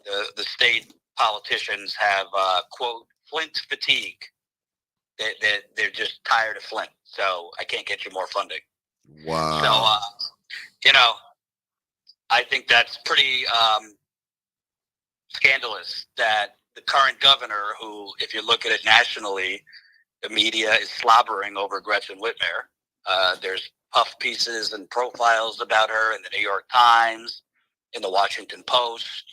The state politicians have, quote, Flint fatigue. They're just tired of Flint. So I can't get you more funding. Wow. So, I think that's pretty scandalous that the current governor, who, if you look at it nationally, the media is slobbering over Gretchen Whitmer. There's puff pieces and profiles about her in the New York Times, in the Washington Post,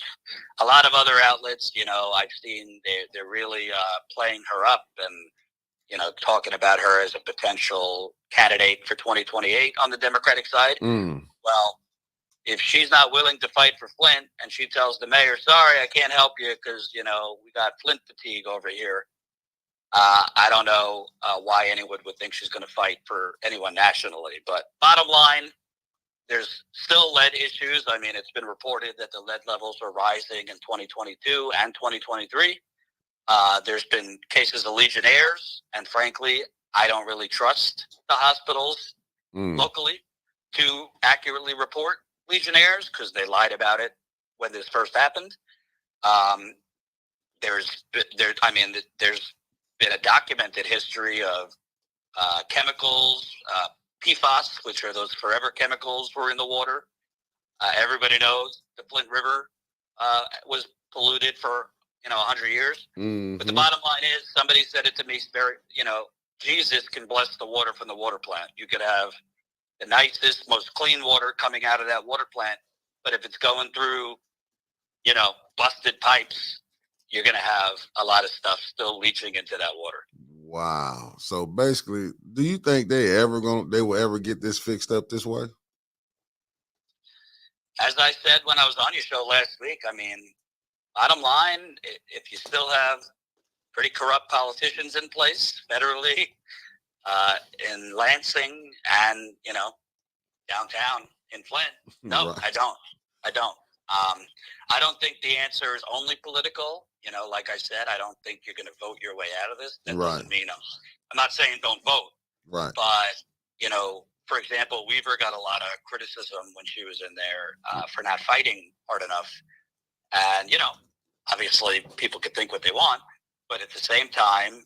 a lot of other outlets. I've seen they're really playing her up and talking about her as a potential candidate for 2028 on the Democratic side. Well, if she's not willing to fight for Flint, and she tells the mayor, sorry, I can't help you because, we got Flint fatigue over here. I don't know why anyone would think she's going to fight for anyone nationally. But bottom line, there's still lead issues. I mean, it's been reported that the lead levels are rising in 2022 and 2023. There's been cases of Legionnaires, and frankly, I don't really trust the hospitals locally to accurately report Legionnaires, because they lied about it when this first happened. There's been a documented history of chemicals, PFAS, which are those forever chemicals, were in the water. Everybody knows the Flint River was polluted for 100 years. But the bottom line is, somebody said it to me very Jesus can bless the water from the water plant. You could have the nicest, most clean water coming out of that water plant, but if it's going through, busted pipes, you're going to have a lot of stuff still leaching into that water. Wow. So basically, do you think they will ever get this fixed up this way? As I said when I was on your show last week, I mean, bottom line, if you still have pretty corrupt politicians in place federally, in Lansing and, downtown in Flint, no, right. I don't. I don't think the answer is only political. Like I said, I don't think you're going to vote your way out of this. That doesn't mean I'm not saying don't vote. Right. But, for example, Weaver got a lot of criticism when she was in there for not fighting hard enough. And, obviously people could think what they want. But at the same time,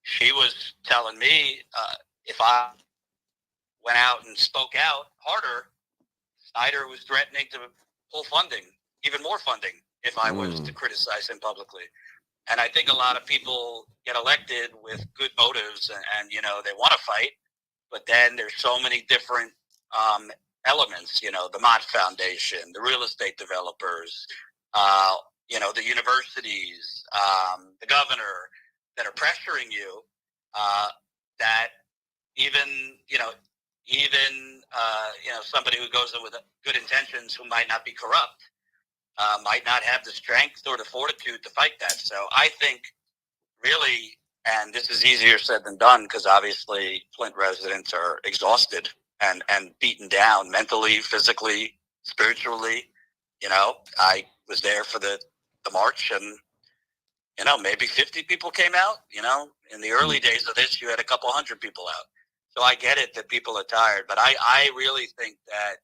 she was telling me if I went out and spoke out harder, Snyder was threatening to pull funding, even more funding, if I was to criticize him publicly. And I think a lot of people get elected with good motives and they want to fight, but then there's so many different elements, the Mott Foundation, the real estate developers, the universities, the governor that are pressuring you, that even somebody who goes in with good intentions who might not be corrupt, might not have the strength or the fortitude to fight that. So I think really, and this is easier said than done because obviously Flint residents are exhausted and beaten down mentally, physically, spiritually. I was there for the march and, maybe 50 people came out. In the early days of this, you had a couple hundred people out. So I get it that people are tired, but I really think that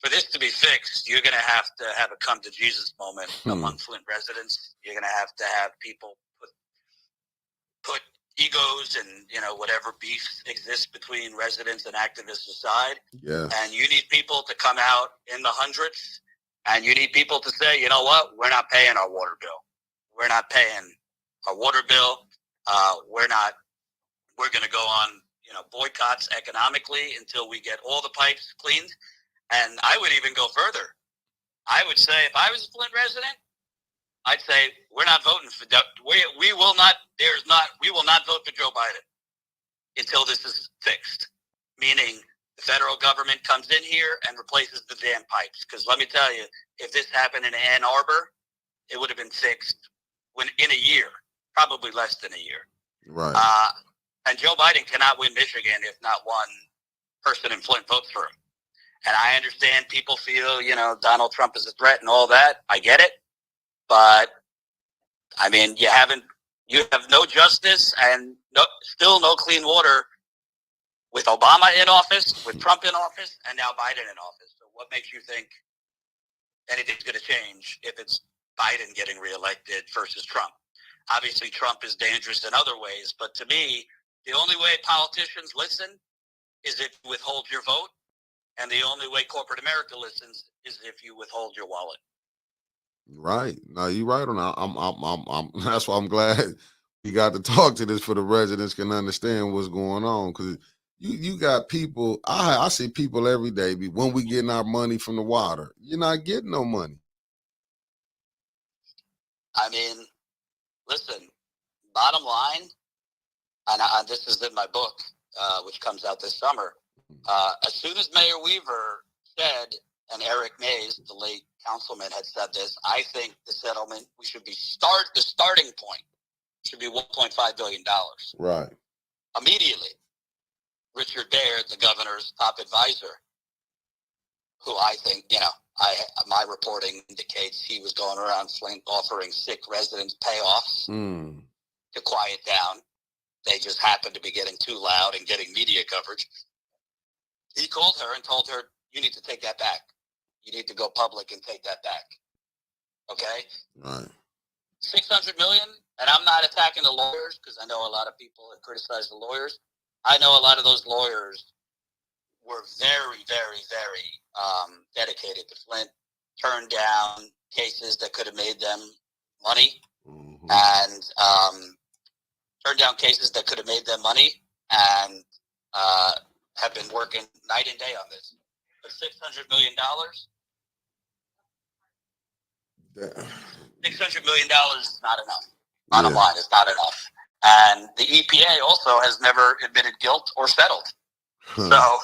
for this to be fixed, you're going to have a come to Jesus moment among Flint residents. You're going to have people put egos and, whatever beefs exist between residents and activists aside. Yeah. And you need people to come out in the hundreds, and you need people to say, you know what, we're not paying our water bill. We're not paying our water bill. We're going to go on, boycotts economically until we get all the pipes cleaned. And I would even go further. I would say if I was a Flint resident, I'd say we're not voting for we will not vote for Joe Biden until this is fixed. Meaning the federal government comes in here and replaces the damn pipes. Because let me tell you, if this happened in Ann Arbor, it would have been fixed in a year, probably less than a year. Right. And Joe Biden cannot win Michigan if not one person in Flint votes for him. And I understand people feel, Donald Trump is a threat and all that. I get it. But, I mean, you have no justice and still no clean water with Obama in office, with Trump in office, and now Biden in office. So what makes you think anything's going to change if it's Biden getting reelected versus Trump? Obviously, Trump is dangerous in other ways. But to me, the only way politicians listen is if you withhold your vote. And the only way corporate America listens is if you withhold your wallet. Right. No, you're right on that. I'm that's why I'm glad we got to talk to this for the residents can understand what's going on. Because you got people, I see people every day when we getting our money from the water. You're not getting no money. I mean, listen, bottom line, and this is in my book, which comes out this summer. As soon as Mayor Weaver said, and Eric Mays, the late councilman, had said this, I think the settlement, the starting point should be $1.5 billion. Right. Immediately, Richard Baird, the governor's top advisor, who I think, my reporting indicates he was going around Flint offering sick residents payoffs to quiet down. They just happened to be getting too loud and getting media coverage. He called her and told her, you need to take that back. You need to go public and take that back. Okay? Right. $600 million, and I'm not attacking the lawyers because I know a lot of people have criticized the lawyers. I know a lot of those lawyers were very, very, very dedicated to Flint, turned down cases that could have made them money. Mm-hmm. And turned down cases that could have made them money, and have been working night and day on this. For $600 million, $600 million is not enough. Bottom line, it's not enough. And the EPA also has never admitted guilt or settled. So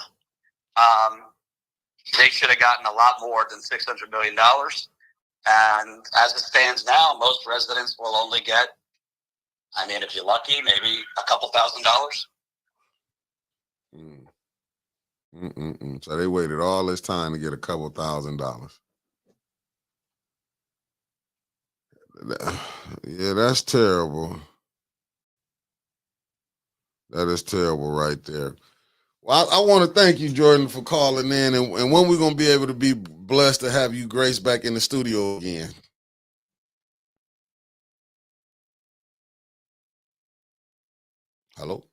they should have gotten a lot more than $600 million. And as it stands now, most residents will only get, I mean, if you're lucky, maybe a couple $1,000s. So they waited all this time to get a couple $1,000. Yeah, that's terrible. That is terrible right there. Well, I want to thank you, Jordan, for calling in. And when we're going to be able to be blessed to have you grace back in the studio again? Hello?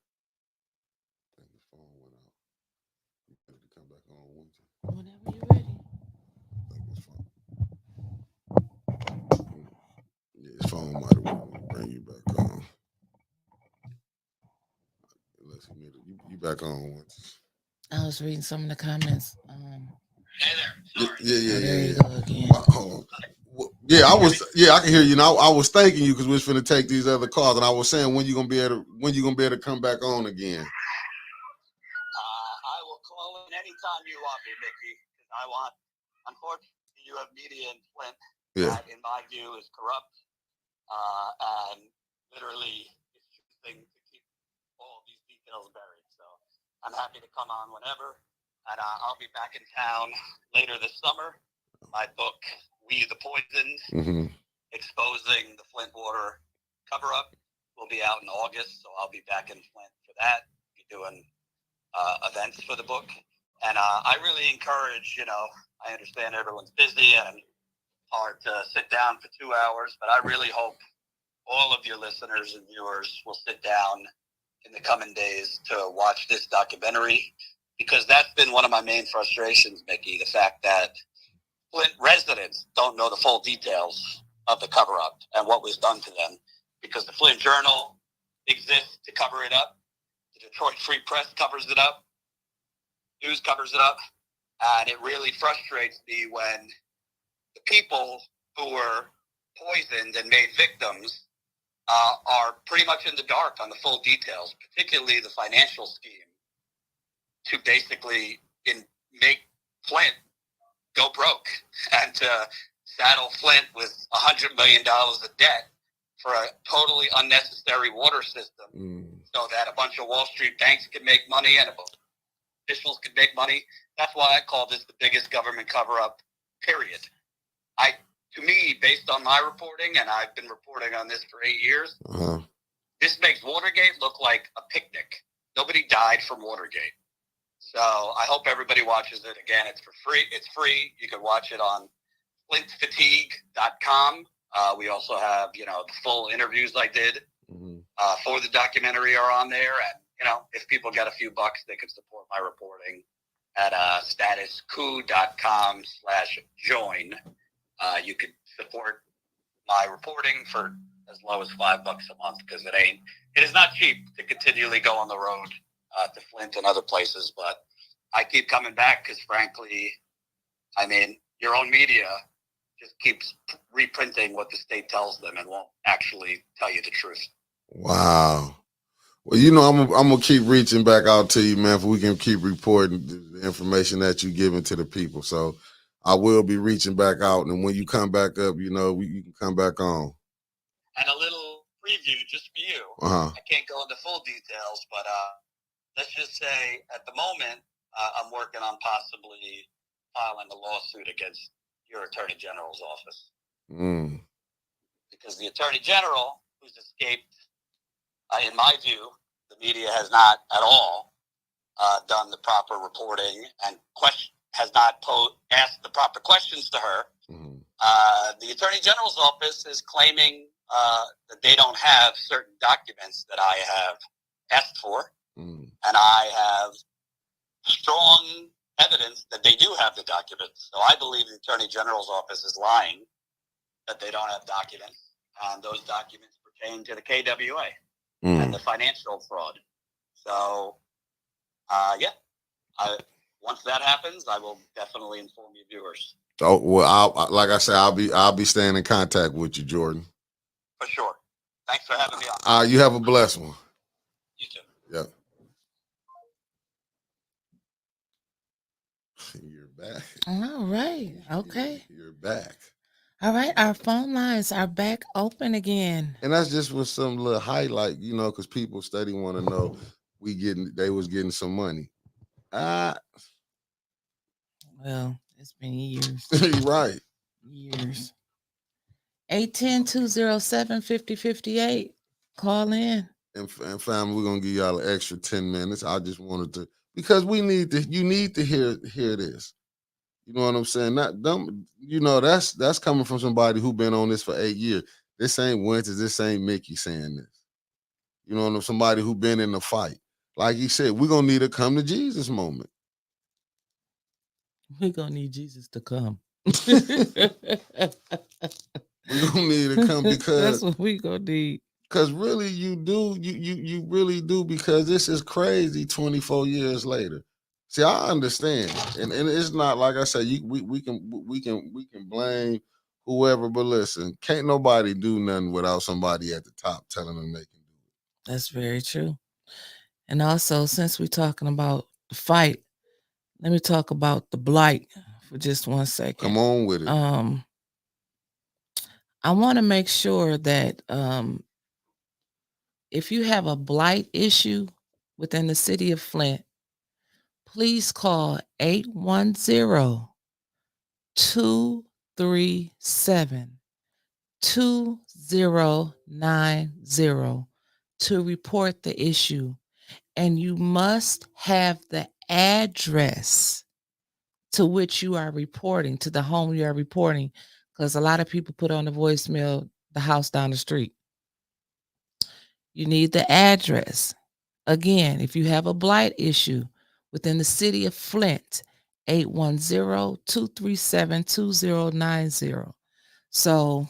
Whenever you're ready. Yeah, his phone might have want to bring you back on. You back on once. I was reading some of the comments. Hey there. Sorry. Yeah. There you go again. Hold on. Yeah, I can hear you now. I was thanking you because we was finna take these other calls, and I was saying when you gonna be able to come back on again. I will call in anytime you want me, Mickey. Because unfortunately, you have media in Flint that, in my view, is corrupt, and literally is choosing to keep all these details buried. So I'm happy to come on whenever, and I'll be back in town later this summer. My book, We the Poisoned, exposing the Flint water cover-up, will be out in August, so I'll be back in Flint for that. Be doing events for the book, and I really encourage, I understand everyone's busy and hard to sit down for 2 hours, but I really hope all of your listeners and viewers will sit down in the coming days to watch this documentary, because that's been one of my main frustrations, Mickey, the fact that Flint residents don't know the full details of the cover-up and what was done to them, because the Flint Journal exists to cover it up. The Detroit Free Press covers it up. News covers it up. And it really frustrates me when the people who were poisoned and made victims are pretty much in the dark on the full details, particularly the financial scheme to basically make Flint go broke and to saddle Flint with $100 million of debt for a totally unnecessary water system so that a bunch of Wall Street banks could make money and officials could make money. That's why I call this the biggest government cover-up, period. To me, based on my reporting, and I've been reporting on this for 8 years, this makes Watergate look like a picnic. Nobody died from Watergate. So I hope everybody watches it. Again, it's for free. It's free. You can watch it on flintfatigue.com. We also have, the full interviews I did for the documentary are on there. And, if people get a few bucks, they can support my reporting at statuscoup.com/join. You could support my reporting for as low as $5 a month, because it is not cheap to continually go on the road to Flint and other places. But I keep coming back because, frankly, your own media just keeps reprinting what the state tells them and won't actually tell you the truth. Wow. Well, I'm gonna keep reaching back out to you, man, if we can keep reporting the information that you're giving to the people. So I will be reaching back out, and when you come back up, you can come back on. And a little preview just for you. I can't go into full details, but let's just say at the moment, I'm working on possibly filing a lawsuit against your Attorney General's office. Because the Attorney General, who's escaped, in my view, the media has not at all done the proper reporting and has not asked the proper questions to her. The Attorney General's office is claiming that they don't have certain documents that I have asked for, and I have strong evidence that they do have the documents. So I believe the Attorney General's office is lying that they don't have documents, and those documents pertain to the KWA. and the financial fraud. So, once that happens, I will definitely inform you viewers. Oh well, like I said, I'll be staying in contact with you, Jordan. For sure. Thanks for having me on. You have a blessed one. You too. Yep. You're back. All right. Okay. You're back. All right. Our phone lines are back open again. And that's just with some little highlight, because people steady want to know they was getting some money. Well, it's been years. Right. Years. 810-207-5058. Call in. And family, we're gonna give y'all an extra 10 minutes. I just wanted to, because you need to hear this. You know what I'm saying? That's coming from somebody who been on this for 8 years. This ain't Winters, this ain't Mickey saying this. You know what I'm saying? Somebody who been in the fight. Like he said, we're gonna need a come to Jesus moment. We're gonna need Jesus to come. We're gonna need to come because that's what we gonna need. Because really, you really do, because this is crazy 24 years later. See, I understand. And it's not like I said, we can blame whoever, but listen, can't nobody do nothing without somebody at the top telling them they can do it. That's very true. And also, since we're talking about the fight, let me talk about the blight for just 1 second. Come on with it. I want to make sure that if you have a blight issue within the city of Flint, please call 810-237-2090 to report the issue. And you must have the address to which you are reporting, to the home you are reporting, because a lot of people put on the voicemail the house down the street. You need the address. Again, if you have a blight issue within the city of Flint, 810-237-2090. So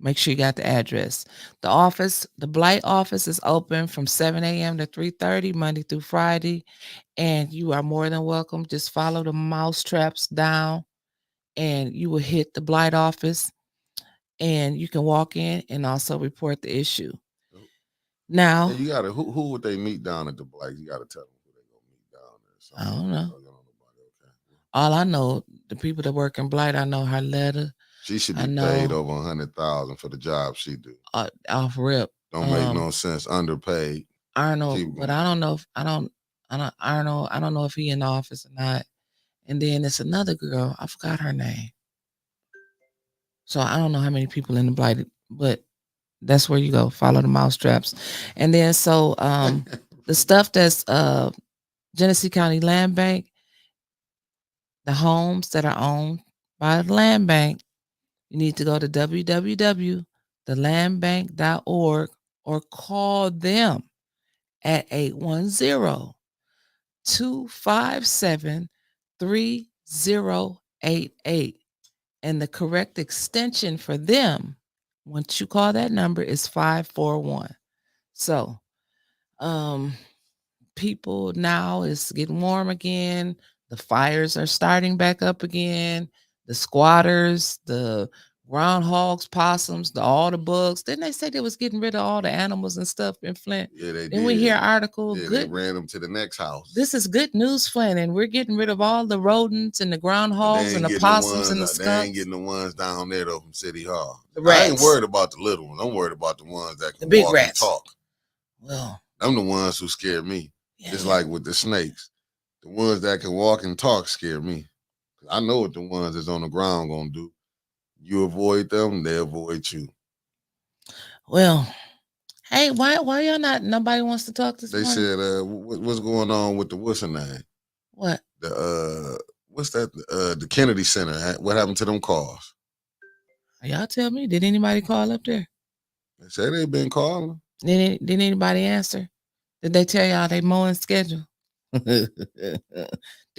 make sure you got the address. The blight office is open from 7 a.m. to 3:30, Monday through Friday. And you are more than welcome. Just follow the mouse traps down and you will hit the blight office, and you can walk in and also report the issue. Now, and you gotta who would they meet down at the blight? You gotta tell them who they gonna meet down there. I don't know. All I know, the people that work in blight, I know Harletta. She should be paid over $100,000 for the job she do. Off rip. Don't make no sense. Underpaid. Arnold, but I don't know if I don't know if he in the office or not. And then it's another girl. I forgot her name. So I don't know how many people in the blight, but that's where you go. Follow the mouse traps. And then so the stuff that's Genesee County Land Bank, the homes that are owned by the land bank, you need to go to www.thelandbank.org or call them at 810-257-3088. And the correct extension for them, once you call that number, is 541. So people, now it's getting warm again. The fires are starting back up again. The squatters, the groundhogs, possums, all the bugs. Didn't they say they was getting rid of all the animals and stuff in Flint? Yeah, they did. Then we hear an article. Yeah, they ran them to the next house. This is good news, Flint, and we're getting rid of all the rodents and the groundhogs and the possums and the skunks. They ain't getting the ones down there though from City Hall. The rats. I ain't worried about the little ones. I'm worried about the ones that can big walk rats. and talk. Well, I'm the ones who scare me. Yeah. It's like with the snakes. The ones that can walk and talk scare me. I know what the ones that's on the ground gonna do. You avoid them, they avoid you. Well, hey, why y'all not? Nobody wants to talk this morning? They said, what's going on with the what's her name? What? The what's that? The Kennedy Center. What happened to them calls? Y'all tell me. Did anybody call up there? They said they've been calling. Did anybody answer? Did they tell y'all they mowing schedule? The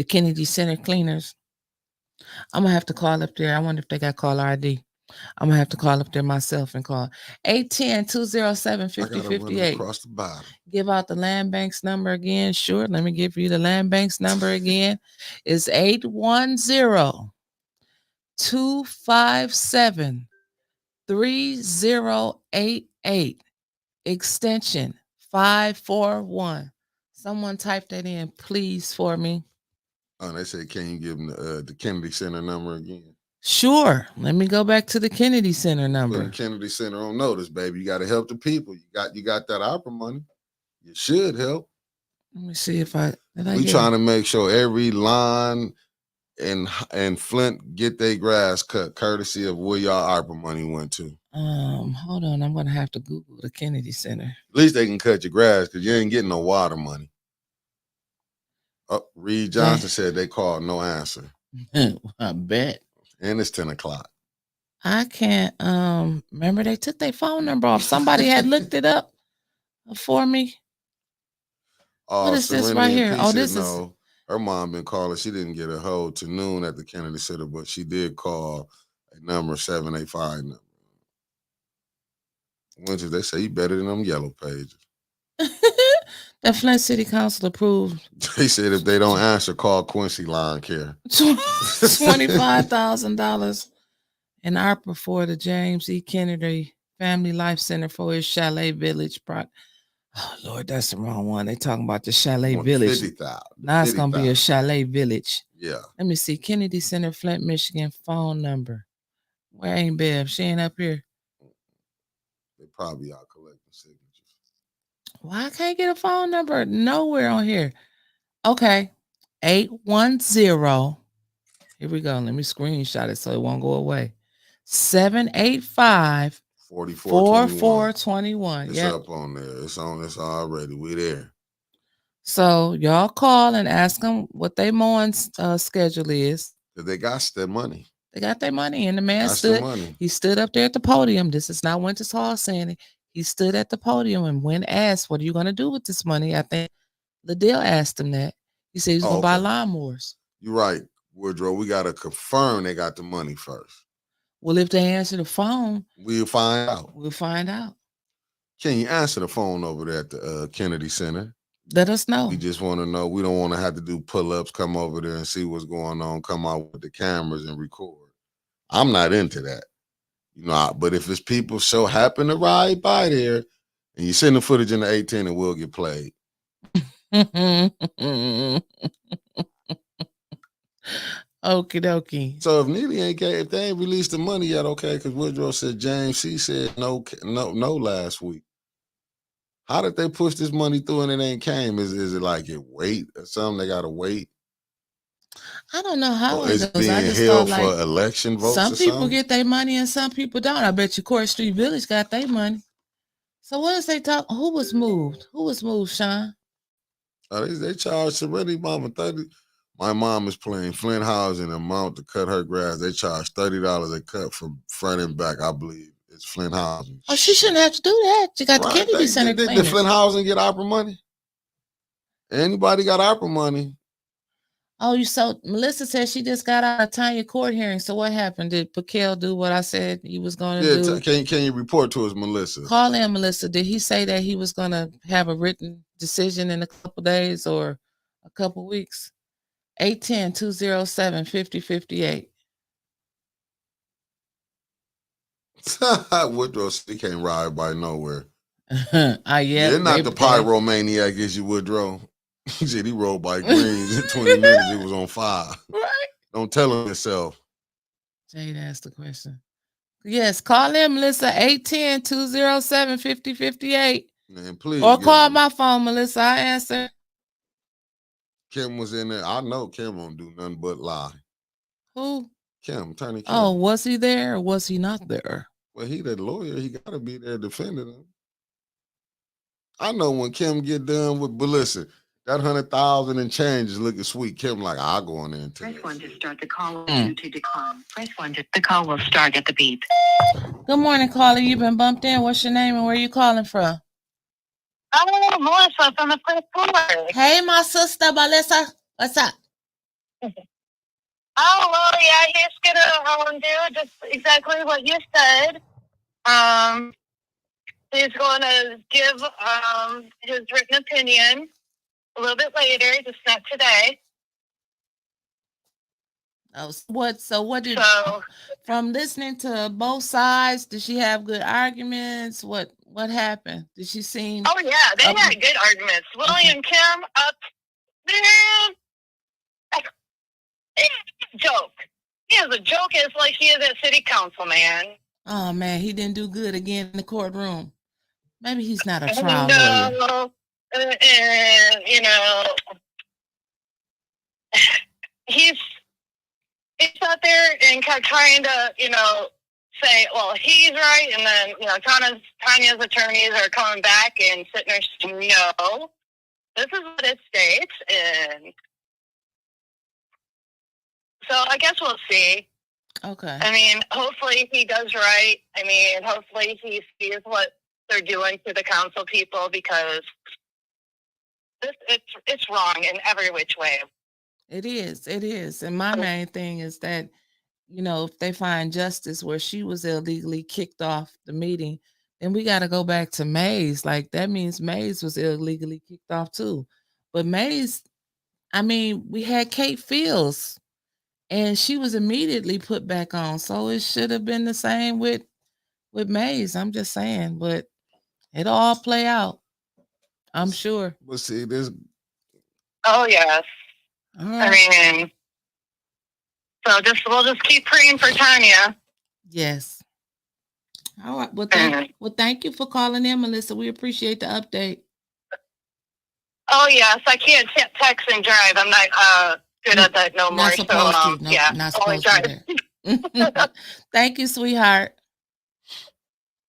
Kennedy Center cleaners. I'm gonna have to call up there. I wonder if they got caller ID. I'm gonna have to call up there myself and call 810-207-5058. Across the bottom. Give out the land bank's number again. Sure. Let me give you the land bank's number again. It's 810-257-3088. Extension 541. Someone type that in, please, for me. Oh, they said, can you give them the Kennedy Center number again? Sure. Let me go back to the Kennedy Center number. Put the Kennedy Center on notice, baby. You got to help the people. You got that opera money. You should help. Let me see if we trying to make sure every line and Flint get their grass cut, courtesy of where y'all opera money went to. Hold on. I'm gonna have to Google the Kennedy Center. At least they can cut your grass because you ain't getting no water money. Oh, Reed Johnson said they called, no answer. I bet. And it's 10 o'clock. I can't remember they took their phone number off. Somebody had looked it up for me. What is this right here? Oh, this is her mom been calling. She didn't get a hold to noon at the Kennedy Center, but she did call a number 785 number. Which they say you better than them yellow pages. The Flint City Council approved. They said if they don't answer, call Quincy Lawn Care. $25,000 in ARPA for the James E. Kennedy Family Life Center for his Chalet Village project. Oh, Lord, that's the wrong one. They talking about the Chalet Village. 50,000. Now it's going to be a Chalet Village. Yeah. Let me see. Kennedy Center, Flint, Michigan, phone number. Where ain't Bev? She ain't up here. They probably are collecting signatures. Why I can't get a phone number? Nowhere on here. Okay. 810. Here we go. Let me screenshot it so it won't go away. 785 4421. It's up on there. It's on this already. We there. So y'all call and ask them what their mowing schedule is. Because they got their money. They got their money, and the man stood. He stood up there at the podium. This is not Winters Hall saying it. He stood at the podium, and when asked, "What are you going to do with this money?" I think Liddell asked him that. He said he's going to buy lawnmowers. You're right, Woodrow. We got to confirm they got the money first. Well, if they answer the phone, we'll find out. We'll find out. Can you answer the phone over there at the Kennedy Center? Let us know. We just want to know. We don't want to have to do pull-ups, come over there and see what's going on, come out with the cameras and record. I'm not into that. You know, but if it's people so happen to ride by there and you send the footage in the 810, it will get played. Okie dokie. So if Neely if they ain't released the money yet, okay, because Woodrow said James C said no last week. How did they push this money through and it ain't came? Is it like it wait or something? They gotta wait. I don't know how it's being held for election votes. Some people get their money and some people don't. I bet you Court Street Village got their money. So what is they talk? Who was moved? Who was moved, Sean? They charged Serenity Mama 30. My mom is playing Flint Housing amount to cut her grass. They charge $30 a cut from front and back. I believe it's Flint Housing. Oh, she shouldn't have to do that. She got the Kennedy Center. Did Flint Housing get opera money? Anybody got opera money? Oh, so Melissa said she just got out of Tanya court hearing. So what happened? Did Pakel do what I said he was going to do? Can you report to us, Melissa? Call in, Melissa. Did he say that he was going to have a written decision in a couple days or a couple weeks? 810-207-5058. Woodrow, he can't ride by nowhere. You're not the pyromaniac, is you, Woodrow? He said he rode by greens in 20 minutes. He was on fire. Right. Don't tell him yourself. Jade asked the question. Yes, call in, Melissa, 810-207-5058. Man, please. Or call my phone, Melissa. I answer. Kim was in there. I know Kim won't do nothing but lie. Who? Kim, Attorney Kim. Oh, was he there or was he not there? Well, he that lawyer. He got to be there defending him. I know when Kim get done with, but listen, that 100,000 and change is looking sweet. Kim like, I'll go on there and tell. Press 1 to start the call, 2 to decline. Press 1 to the call will start at the beep. Good morning, caller. You've been bumped in. What's your name and where you calling from? Oh, Melissa from the first floor. Hey, my sister, Melissa. What's up? Oh, well, yeah, he's gonna do just exactly what you said. He's going to give his written opinion a little bit later, just not today. Oh, so from listening to both sides, did she have good arguments? What happened? Did she seem? Oh yeah, they had good arguments. William Kim up there, it's a joke. He is a joke. It's like he is at city council, man. Oh man, he didn't do good again in the courtroom. Maybe he's not a trial lawyer. And he's out there and kept trying to, say, well, he's right, and then, Tanya's attorneys are coming back and sitting there saying, no, this is what it states, and so I guess we'll see. Okay. I mean, hopefully he does right. I mean, hopefully he sees what they're doing to the council people, because it's wrong in every which way. It is. And my main thing is that, if they find justice where she was illegally kicked off the meeting, then we got to go back to Mays. Like, that means Mays was illegally kicked off too. But Mays, I mean, we had Kate Fields, and she was immediately put back on. So it should have been the same with Mays. I'm just saying, but it'll all play out, I'm sure. But see, this. Oh yes. All right. I mean, so we'll just keep praying for Tanya. Yes. All right. Well, thank you for calling in, Melissa. We appreciate the update. Oh yes, I can't text and drive. I'm not good at that no more. So not supposed to. Thank you, sweetheart.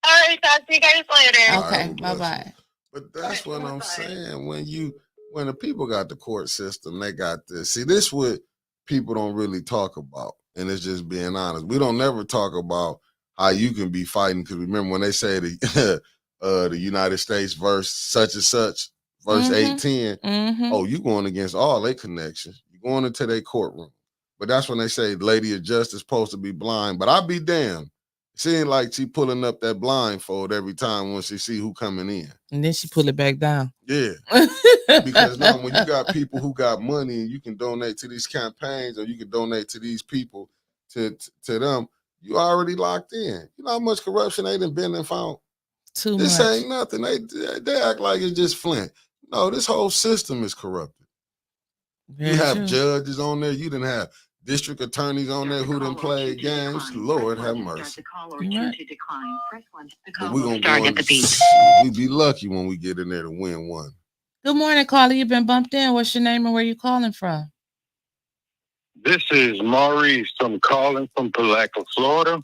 All right, talk to you guys later. Okay, bye-bye. But that's what I'm saying. When the people got the court system, they got this. See, this is what people don't really talk about, and it's just being honest. We don't never talk about how you can be fighting, because remember when they say the United States verse such and such, verse 810, oh, you going against all their connections. You're going into their courtroom. But that's when they say Lady of Justice supposed to be blind. But I be damned. Seems like she pulling up that blindfold every time when she see who coming in. And then she pull it back down. Yeah. Because now when you got people who got money and you can donate to these campaigns, or you can donate to these people, to them, you already locked in. You know how much corruption they done been and found? Too this much. Ain't nothing. They act like it's just Flint. No, this whole system is corrupted. Very you have true. Judges on there. You didn't have district attorneys on there who done played games. Lord have mercy. Right. But we're going to go at the beat. We be lucky when we get in there to win one. Good morning, caller. You've been bumped in. What's your name and where you calling from? This is Maurice. I'm calling from Palaca, Florida.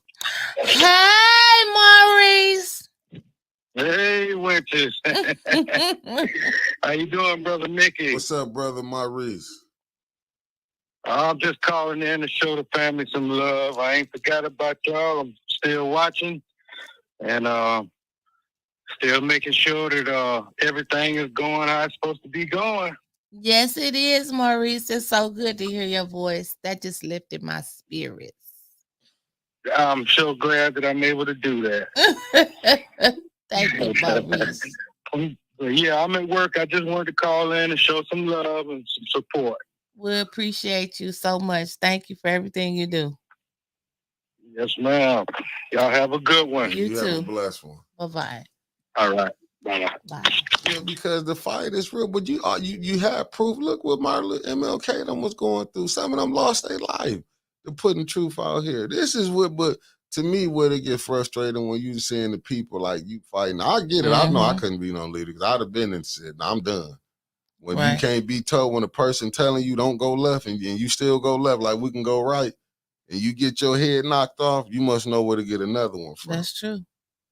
Hey, Maurice. Hey, Winters. How you doing, Brother Mickey? What's up, Brother Maurice? I'm just calling in to show the family some love. I ain't forgot about y'all. I'm still watching and still making sure that everything is going how it's supposed to be going. Yes, it is, Maurice. It's so good to hear your voice. That just lifted my spirits. I'm so glad that I'm able to do that. Thank you, Maurice. Yeah, I'm at work. I just wanted to call in and show some love and some support. We appreciate you so much. Thank you for everything you do. Yes, ma'am. Y'all have a good one. You too. Have a blessed one. Bye-bye. All right. Bye. Yeah, because the fight is real, but you have proof. Look what Martin MLK them was going through. Some of them lost their life. They're putting truth out here. This is but to me, where they get frustrated when you seeing the people like you fighting. I get it. I know I couldn't be no leader because I'd have been and said, I'm done. When you can't be told, when a person telling you don't go left and you still go left, like we can go right, and you get your head knocked off, you must know where to get another one from. That's true.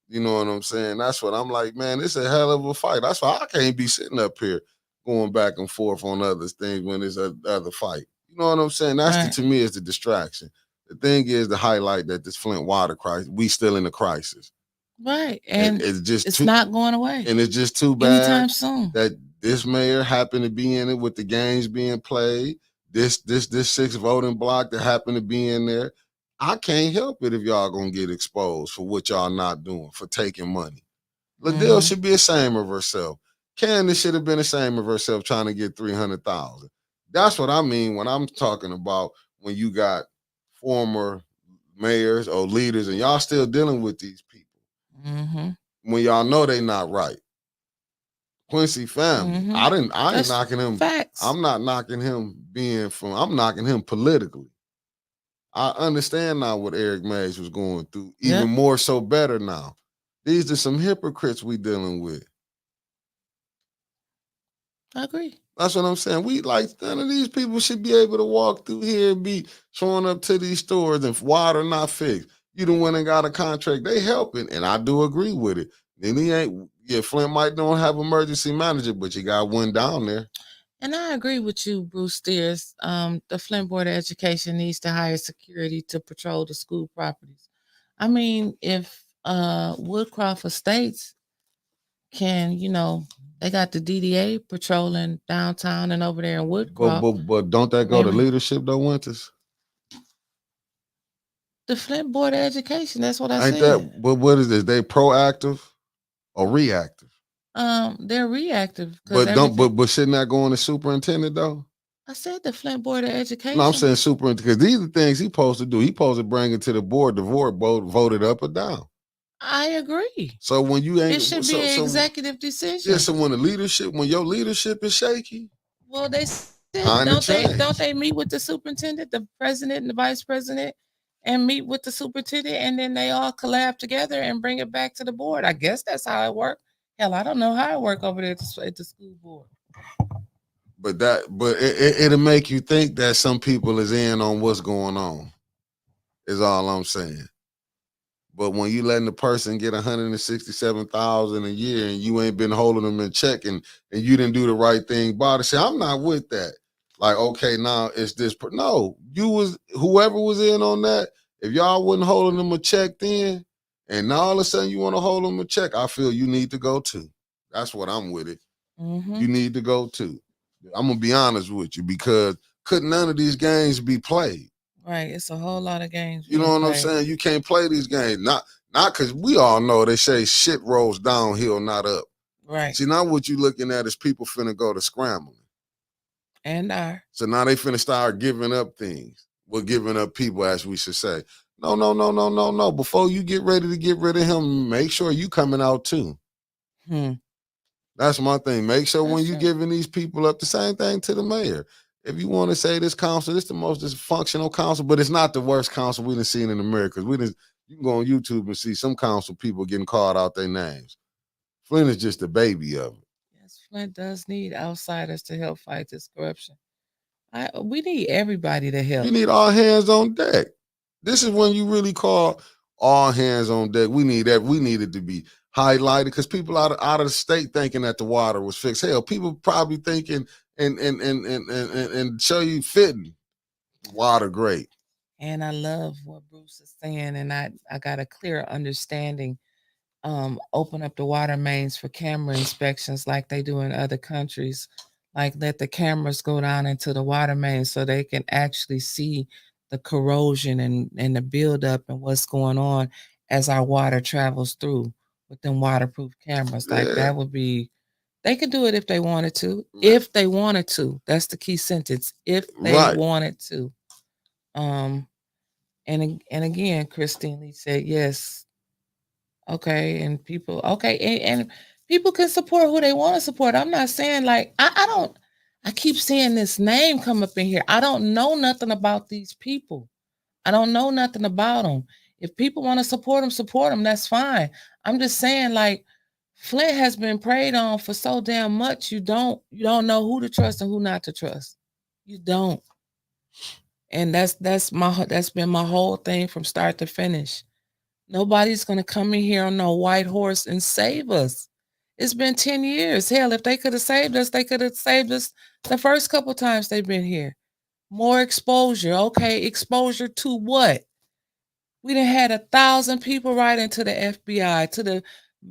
You know what I'm saying? That's what I'm like, man, it's a hell of a fight. That's why I can't be sitting up here going back and forth on other things when there's other fight. You know what I'm saying? That's to me is the distraction. The thing is to highlight that this Flint water crisis, we still in a crisis. Right. And it's too, not going away. And it's just too bad anytime soon that this mayor happened to be in it with the games being played. this 6 voting block that happened to be in there. I can't help it if y'all gonna get exposed for what y'all not doing, for taking money. Liddell should be ashamed of herself. Candace should have been ashamed of herself trying to get 300,000. That's what I mean when I'm talking about when you got former mayors or leaders and y'all still dealing with these people. When y'all know they not right. Quincy family. I ain't knocking him. Facts. I'm not knocking him I'm knocking him politically. I understand now what Eric Mays was going through, even more so better now. These are some hypocrites we dealing with. I agree. That's what I'm saying. We like none of these people should be able to walk through here and be showing up to these stores and water not fixed. You done went and got a contract. They helping, and I do agree with it. Then he ain't. Yeah, Flint might don't have emergency manager, but you got one down there. And I agree with you, Bruce Steers. The Flint Board of Education needs to hire security to patrol the school properties. I mean, if Woodcroft Estates can, they got the DDA patrolling downtown and over there in Woodcroft. But don't that go to leadership though, Winters? The Flint Board of Education, that's what I said. But what is this? They proactive or reactive? They're reactive. But shouldn't that go on the superintendent though? I said the Flint Board of Education. No, I'm saying superintendent, because these are things he's supposed to do. He's supposed to bring it to the board. The board voted up or down. I agree. So when you ain't, it should be an executive decision. Yeah. So when your leadership is shaky, well, they said don't they meet with the superintendent, the president, and the vice president, and meet with the superintendent, and then they all collab together and bring it back to the board. I guess that's how it works. Hell, I don't know how it works over there at the school board. But it'll make you think that some people is in on what's going on. Is all I'm saying. But when you letting the person get $167,000 a year and you ain't been holding them in check and you didn't do the right thing, body say, I'm not with that. Like, okay, now it's this. No, whoever was in on that. If y'all wasn't holding them a check then, and now all of a sudden you want to hold them a check, I feel you need to go too. That's what I'm with it. You need to go too. I'm gonna be honest with you, because couldn't none of these games be played? Right, it's a whole lot of games. You know what I'm saying? You can't play these games. Not because we all know they say shit rolls downhill, not up. Right. See, now what you looking at is people finna go to scrambling. And are. So now they finna start giving up things. We're giving up people, as we should say. No. Before you get ready to get rid of him, make sure you coming out too. That's my thing. Make sure when you giving these people up, the same thing to the mayor. If you want to say this council, this is the most dysfunctional council, but it's not the worst council we've seen in America. You can go on YouTube and see some council people getting called out their names. Flint is just a baby of it. Yes, Flint does need outsiders to help fight this corruption. We need everybody to help. You need all hands on deck. This is when you really call all hands on deck. We need that. We need it to be highlighted, because people out of the state thinking that the water was fixed. Hell, people probably thinking and show you fitting water great. And I love what Bruce is saying, and I got a clear understanding. Open up the water mains for camera inspections like they do in other countries. Like, let the cameras go down into the water mains so they can actually see the corrosion and the buildup and what's going on as our water travels through with them waterproof cameras. Like, that would be, they could do it if they wanted to. If they wanted to. That's the key sentence. If they wanted to. And again, Christine Lee said, yes. Okay. And people, and people can support who they want to support. I'm not saying like, I keep seeing this name come up in here. I don't know nothing about these people. I don't know nothing about them. If people want to support them, that's fine. I'm just saying, like, Flint has been preyed on for so damn much. You don't know who to trust and who not to trust. You don't. And that's been my whole thing from start to finish. Nobody's gonna come in here on no white horse and save us. It's been 10 years. Hell, if they could have saved us, they could have saved us the first couple times they've been here. More exposure. Okay, exposure to what? We done had 1,000 people write into the FBI, to the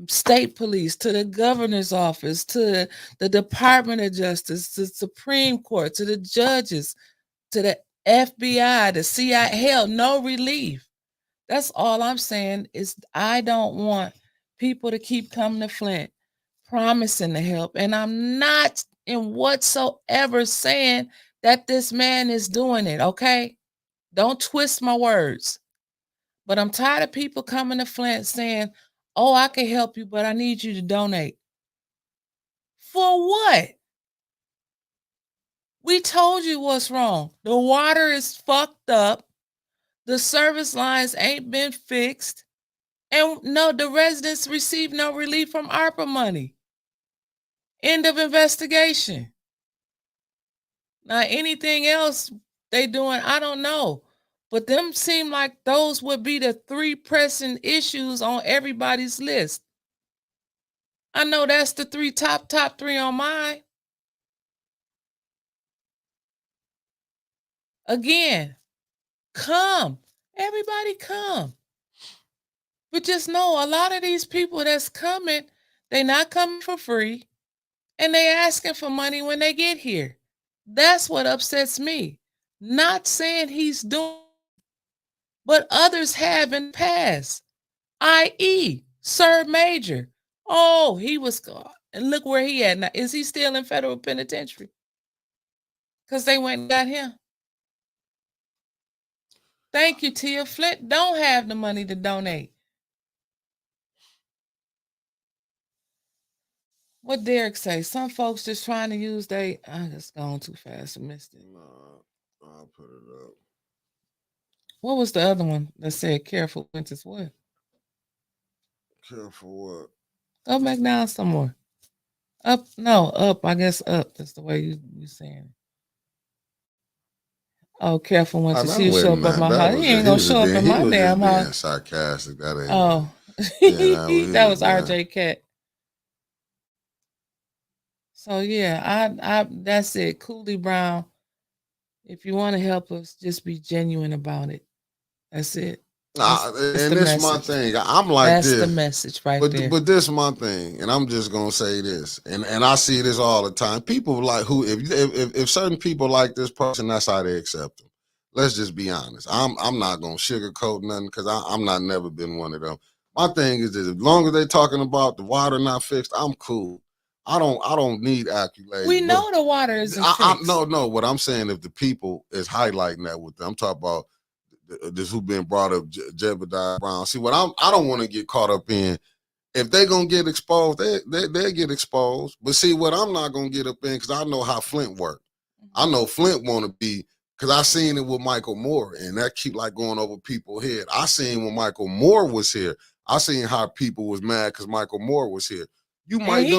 state police, to the governor's office, to the Department of Justice, to the Supreme Court, to the judges. to the FBI, the CIA, hell, no relief. That's all I'm saying is I don't want people to keep coming to Flint promising to help. And I'm not in whatsoever saying that this man is doing it, okay? Don't twist my words. But I'm tired of people coming to Flint saying, oh, I can help you, but I need you to donate. For what? We told you what's wrong. The water is fucked up. The service lines ain't been fixed. And no, the residents received no relief from ARPA money. End of investigation. Now, anything else they doing, I don't know. But them seem like those would be the 3 pressing issues on everybody's list. I know that's the top 3 on mine. Again, come. Everybody come. But just know a lot of these people that's coming, they not coming for free. And they asking for money when they get here. That's what upsets me. Not saying he's doing, but others have in the past. I.e., Sir Major. Oh, he was, and look where he at now. Is he still in federal penitentiary? Because they went and got him. Thank you, Tia. Flint don't have the money to donate. What Derek say? Some folks just trying to use I just gone too fast. I missed it. No, I'll put it up. What was the other one that said careful winters what? Careful what? Go back down some more. Up, no, up. I guess up. That's the way you saying it. Oh, careful winters. He'll show up at my house. He ain't gonna show up at my damn house. Being sarcastic. That ain't. Oh, that was RJ Cat. So yeah, I that's it. Cooley Brown. If you want to help us, just be genuine about it. That's it. And this my thing. I'm like that's this. That's the message right there. But this my thing, and I'm just gonna say this, and I see this all the time. People like who, if certain people like this person, that's how they accept them. Let's just be honest. I'm not gonna sugarcoat nothing because I'm not never been one of them. My thing is this: as long as they talking about the water not fixed, I'm cool. I don't need accolades. We know the water isn't fixed. No. What I'm saying, if the people is highlighting that with them, I'm talking about this who been brought up, Jebediah Brown. See, what I don't want to get caught up in. If they gonna get exposed, they get exposed. But see, what I'm not gonna get up in, because I know how Flint worked. I know Flint want to be, because I seen it with Michael Moore, and that keep like going over people's head. I seen when Michael Moore was here. I seen how people was mad because Michael Moore was here. You might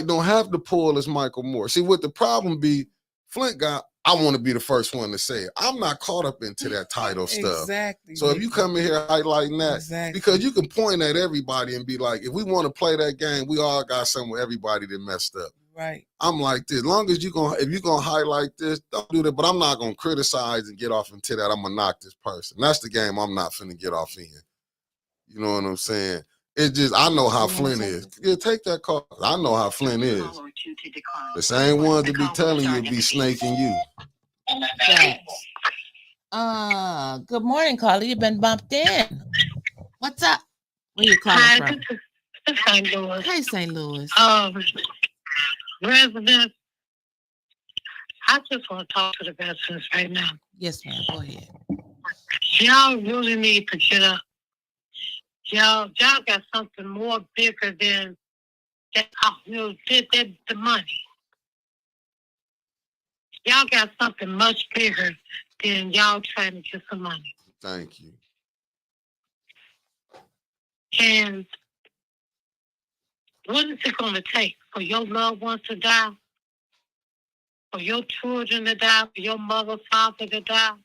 don't have to pull as Michael Moore. See, what the problem be, Flint got, I want to be the first one to say it. I'm not caught up into that title stuff. Exactly. So if you come in here highlighting that, because you can point at everybody and be like, if we want to play that game, we all got some with everybody that messed up. Right. I'm like this. As long as if you're gonna highlight this, don't do that. But I'm not gonna criticize and get off into that. I'm gonna knock this person. That's the game I'm not finna get off in. You know what I'm saying? It's just, I know how Flint is. Yeah, take that call. I know how Flint is. The same ones that be telling you be snaking you. Good morning, Carly. You've been bumped in. What's up? Where you calling from? This is St. Louis. Hey, St. Louis. Residents, I just want to talk to the residents right now. Yes, ma'am. Go ahead. Y'all really need to get up. Y'all got something more bigger than that. The money. Y'all got something much bigger than y'all trying to get some money. Thank you. And what is it going to take for your loved ones to die? For your children to die? For your mother, father to die?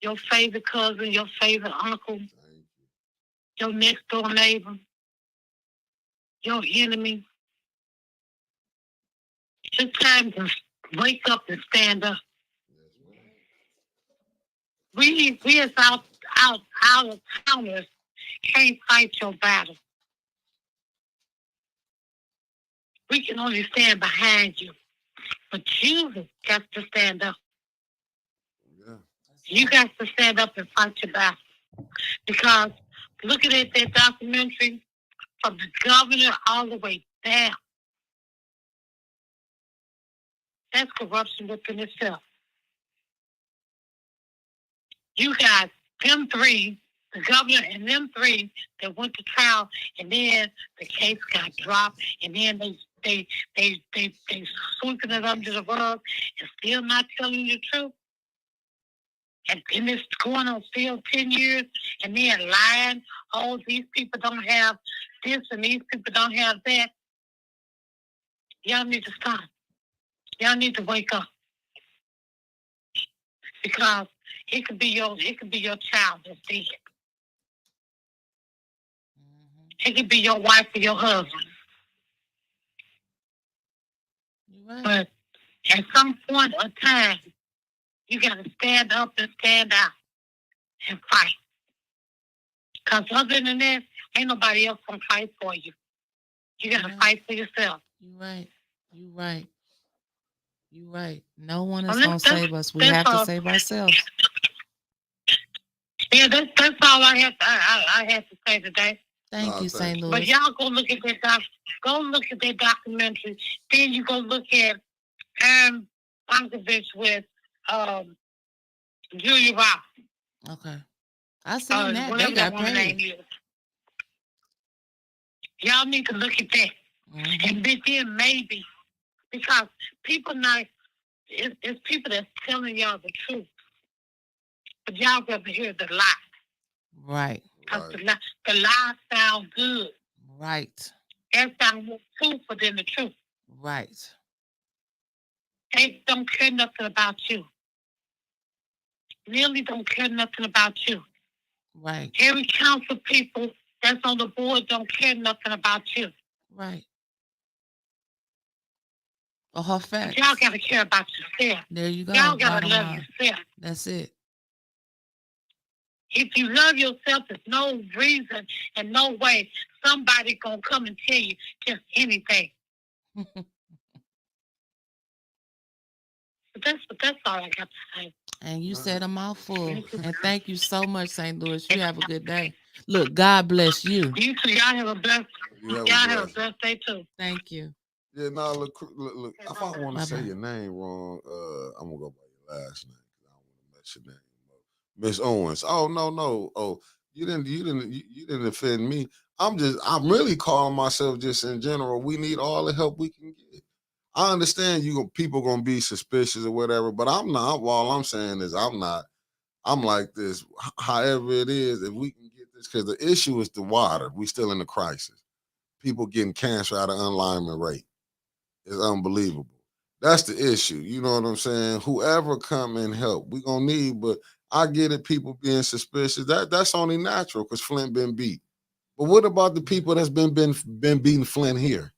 Your favorite cousin, your favorite uncle? Your next door neighbor? Your enemy? It's time to wake up and stand up. We as out of towners can't fight your battle. We can only stand behind you. But you got to stand up. You got to stand up and fight your battle. Because looking at that documentary from the governor all the way down, that's corruption within itself. You got them three, the governor and them three that went to trial, and then the case got dropped, and then they sweeping it under the rug and still not telling the truth. And it's going on still 10 years, and then lying. Oh, these people don't have this, and these people don't have that. Y'all need to stop. Y'all need to wake up, because it could be your child that's dead. It could be your wife or your husband. Right. But at some point of time, you got to stand up and stand out and fight. Because other than that, ain't nobody else going to fight for you. You got to fight for yourself. You're right. You're right. You're right. No one is going to save us. We have to save ourselves. Yeah, that's all I have to say today. Thank you, St. Louis. But y'all go look at that documentary. Then you go look at Bonkovich with Julia Roberts. Okay. I seen that. They got paid. Y'all need to look at that. And then maybe, because people it's people that's telling y'all the truth. But y'all rather hear the lie. Right. Because the lie sounds good. Right. That sounds more truthful than the truth. Right. They don't care nothing about you. Really don't care nothing about you. Right. Every council people that's on the board don't care nothing about you. Right. Or her facts. Y'all got to care about yourself. There you go. Y'all got to love yourself. That's it. If you love yourself, there's no reason and no way somebody going to come and tell you just anything. That's all I got to say. And you said a mouthful. And thank you so much, St. Louis. You have a good day. Look, God bless you. You too. Y'all have a blessed day too. Thank you. Yeah, no, look. If I want to say your name wrong, I'm gonna go by your last name. I don't want to mess your name up. Miss Owens. Oh no. Oh, you didn't offend me. I'm really calling myself just in general. We need all the help we can get. I understand people gonna be suspicious or whatever, but I'm not. All I'm saying is I'm not. I'm like this. However it is, if we can get this, because the issue is the water. We still in the crisis. People getting cancer out of unalignment rate. It's unbelievable. That's the issue. You know what I'm saying? Whoever come and help, we gonna need. But I get it. People being suspicious. That's only natural because Flint been beat. But what about the people that's been beating Flint here?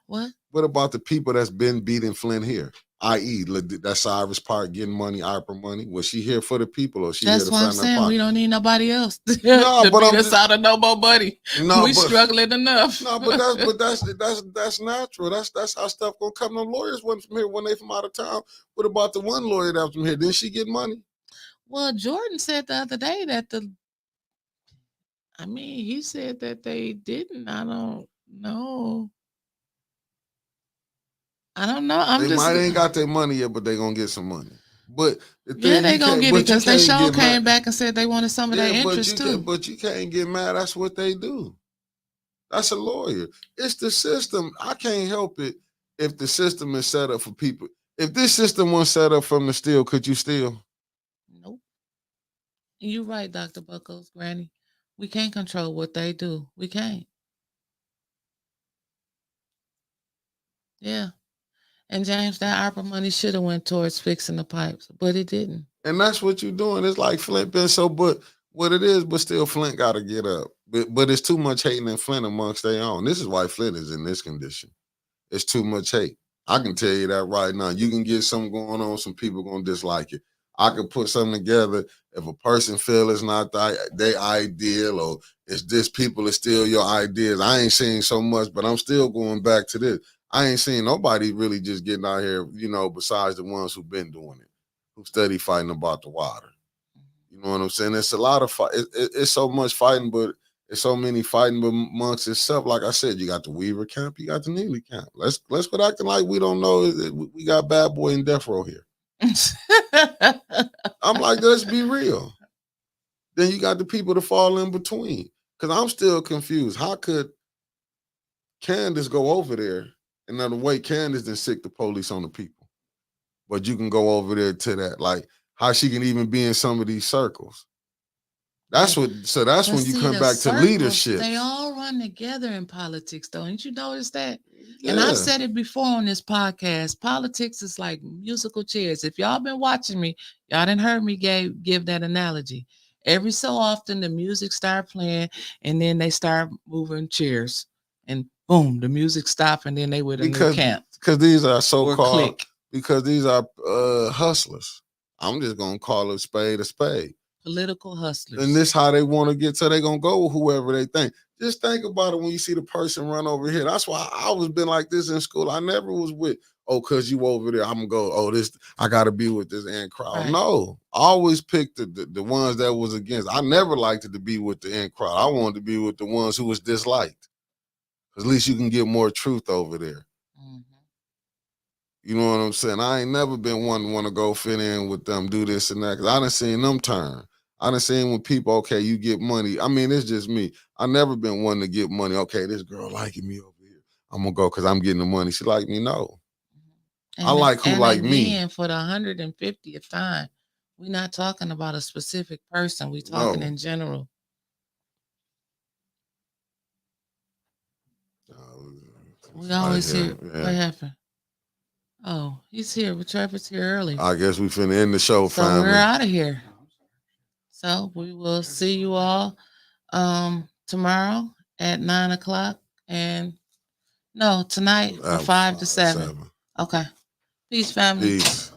What? What about the people that's been beating Flint here? I.e., that's Cyrus Park getting money, ARPA money. Was she here for the people, or she that's here to what I'm saying. Park? We don't need nobody else to but beat us out of no more money. We struggling enough. No, but that's natural. That's how stuff gonna come. No lawyers went from here when they from out of town. What about the one lawyer that was from here? Didn't she get money? Well, Jordan said the other day that he said that they didn't. I don't know. They might ain't got their money yet, but they gonna get some money. But they gonna get it because they sure came back and said they wanted some of their interest too. But you can't get mad. That's what they do. That's a lawyer. It's the system. I can't help it if the system is set up for people. If this system was set up from the steal, could you steal? Nope. You're right, Dr. Buckles, Granny. We can't control what they do. We can't. Yeah. And James, that ARPA money should have went towards fixing the pipes, but it didn't. And that's what you're doing. It's like Flint been but what it is, but still Flint got to get up. But it's too much hating in Flint amongst their own. This is why Flint is in this condition. It's too much hate. I can tell you that right now. You can get something going on, some people going to dislike it. I could put something together. If a person feel it's not their ideal, or it's this people are still your ideas. I ain't seeing so much, but I'm still going back to this. I ain't seen nobody really just getting out here, besides the ones who've been doing it. who study fighting about the water. You know what I'm saying? It's a lot of fight. It's so much fighting, but it's so many fighting amongst itself. Like I said, you got the Weaver camp, you got the Neely camp. Let's quit acting like we don't know that we got Bad Boy and Death Row here. I'm like, let's be real. Then you got the people to fall in between. Because I'm still confused. How could Candace go over there and then the way Candace didn't sick the police on the people? But you can go over there to that. Like, how she can even be in some of these circles. That's what. So that's when you come back to leadership. They all run together in politics, though. Ain't you noticed that? Yeah. And I've said it before on this podcast. Politics is like musical chairs. If y'all been watching me, y'all didn't heard me give that analogy. Every so often, the music start playing, and then they start moving chairs, and boom, the music stop, and then they with a new camp. Because these are so-called. Because these are hustlers. I'm just gonna call a spade a spade. Political hustlers. And this how they want to get, so they gonna go with whoever they think. Just think about it when you see the person run over here. That's why I always been like this in school. I never was with, cause you over there, I'm gonna go, this, I gotta be with this in crowd. Right. No, I always picked the ones that was against. I never liked it to be with the in crowd. I wanted to be with the ones who was disliked. Cause at least you can get more truth over there. You know what I'm saying? I ain't never been one to want to go fit in with them, do this and that. Cause I done seen them turn. I done seen when people, okay, you get money. I mean, it's just me. I never been one to get money. Okay, this girl liking me over here. I'm gonna go because I'm getting the money. She like me? No. I like who like me. And for the 150th time, we're not talking about a specific person. We're talking in general. We always hear, what happened? Oh, he's here, but Trevor's here early. I guess we finna end the show, family. So we're out of here. So we will see you all tomorrow at 9 o'clock. And no, tonight from 5 to 7. Okay. Peace, family. Peace.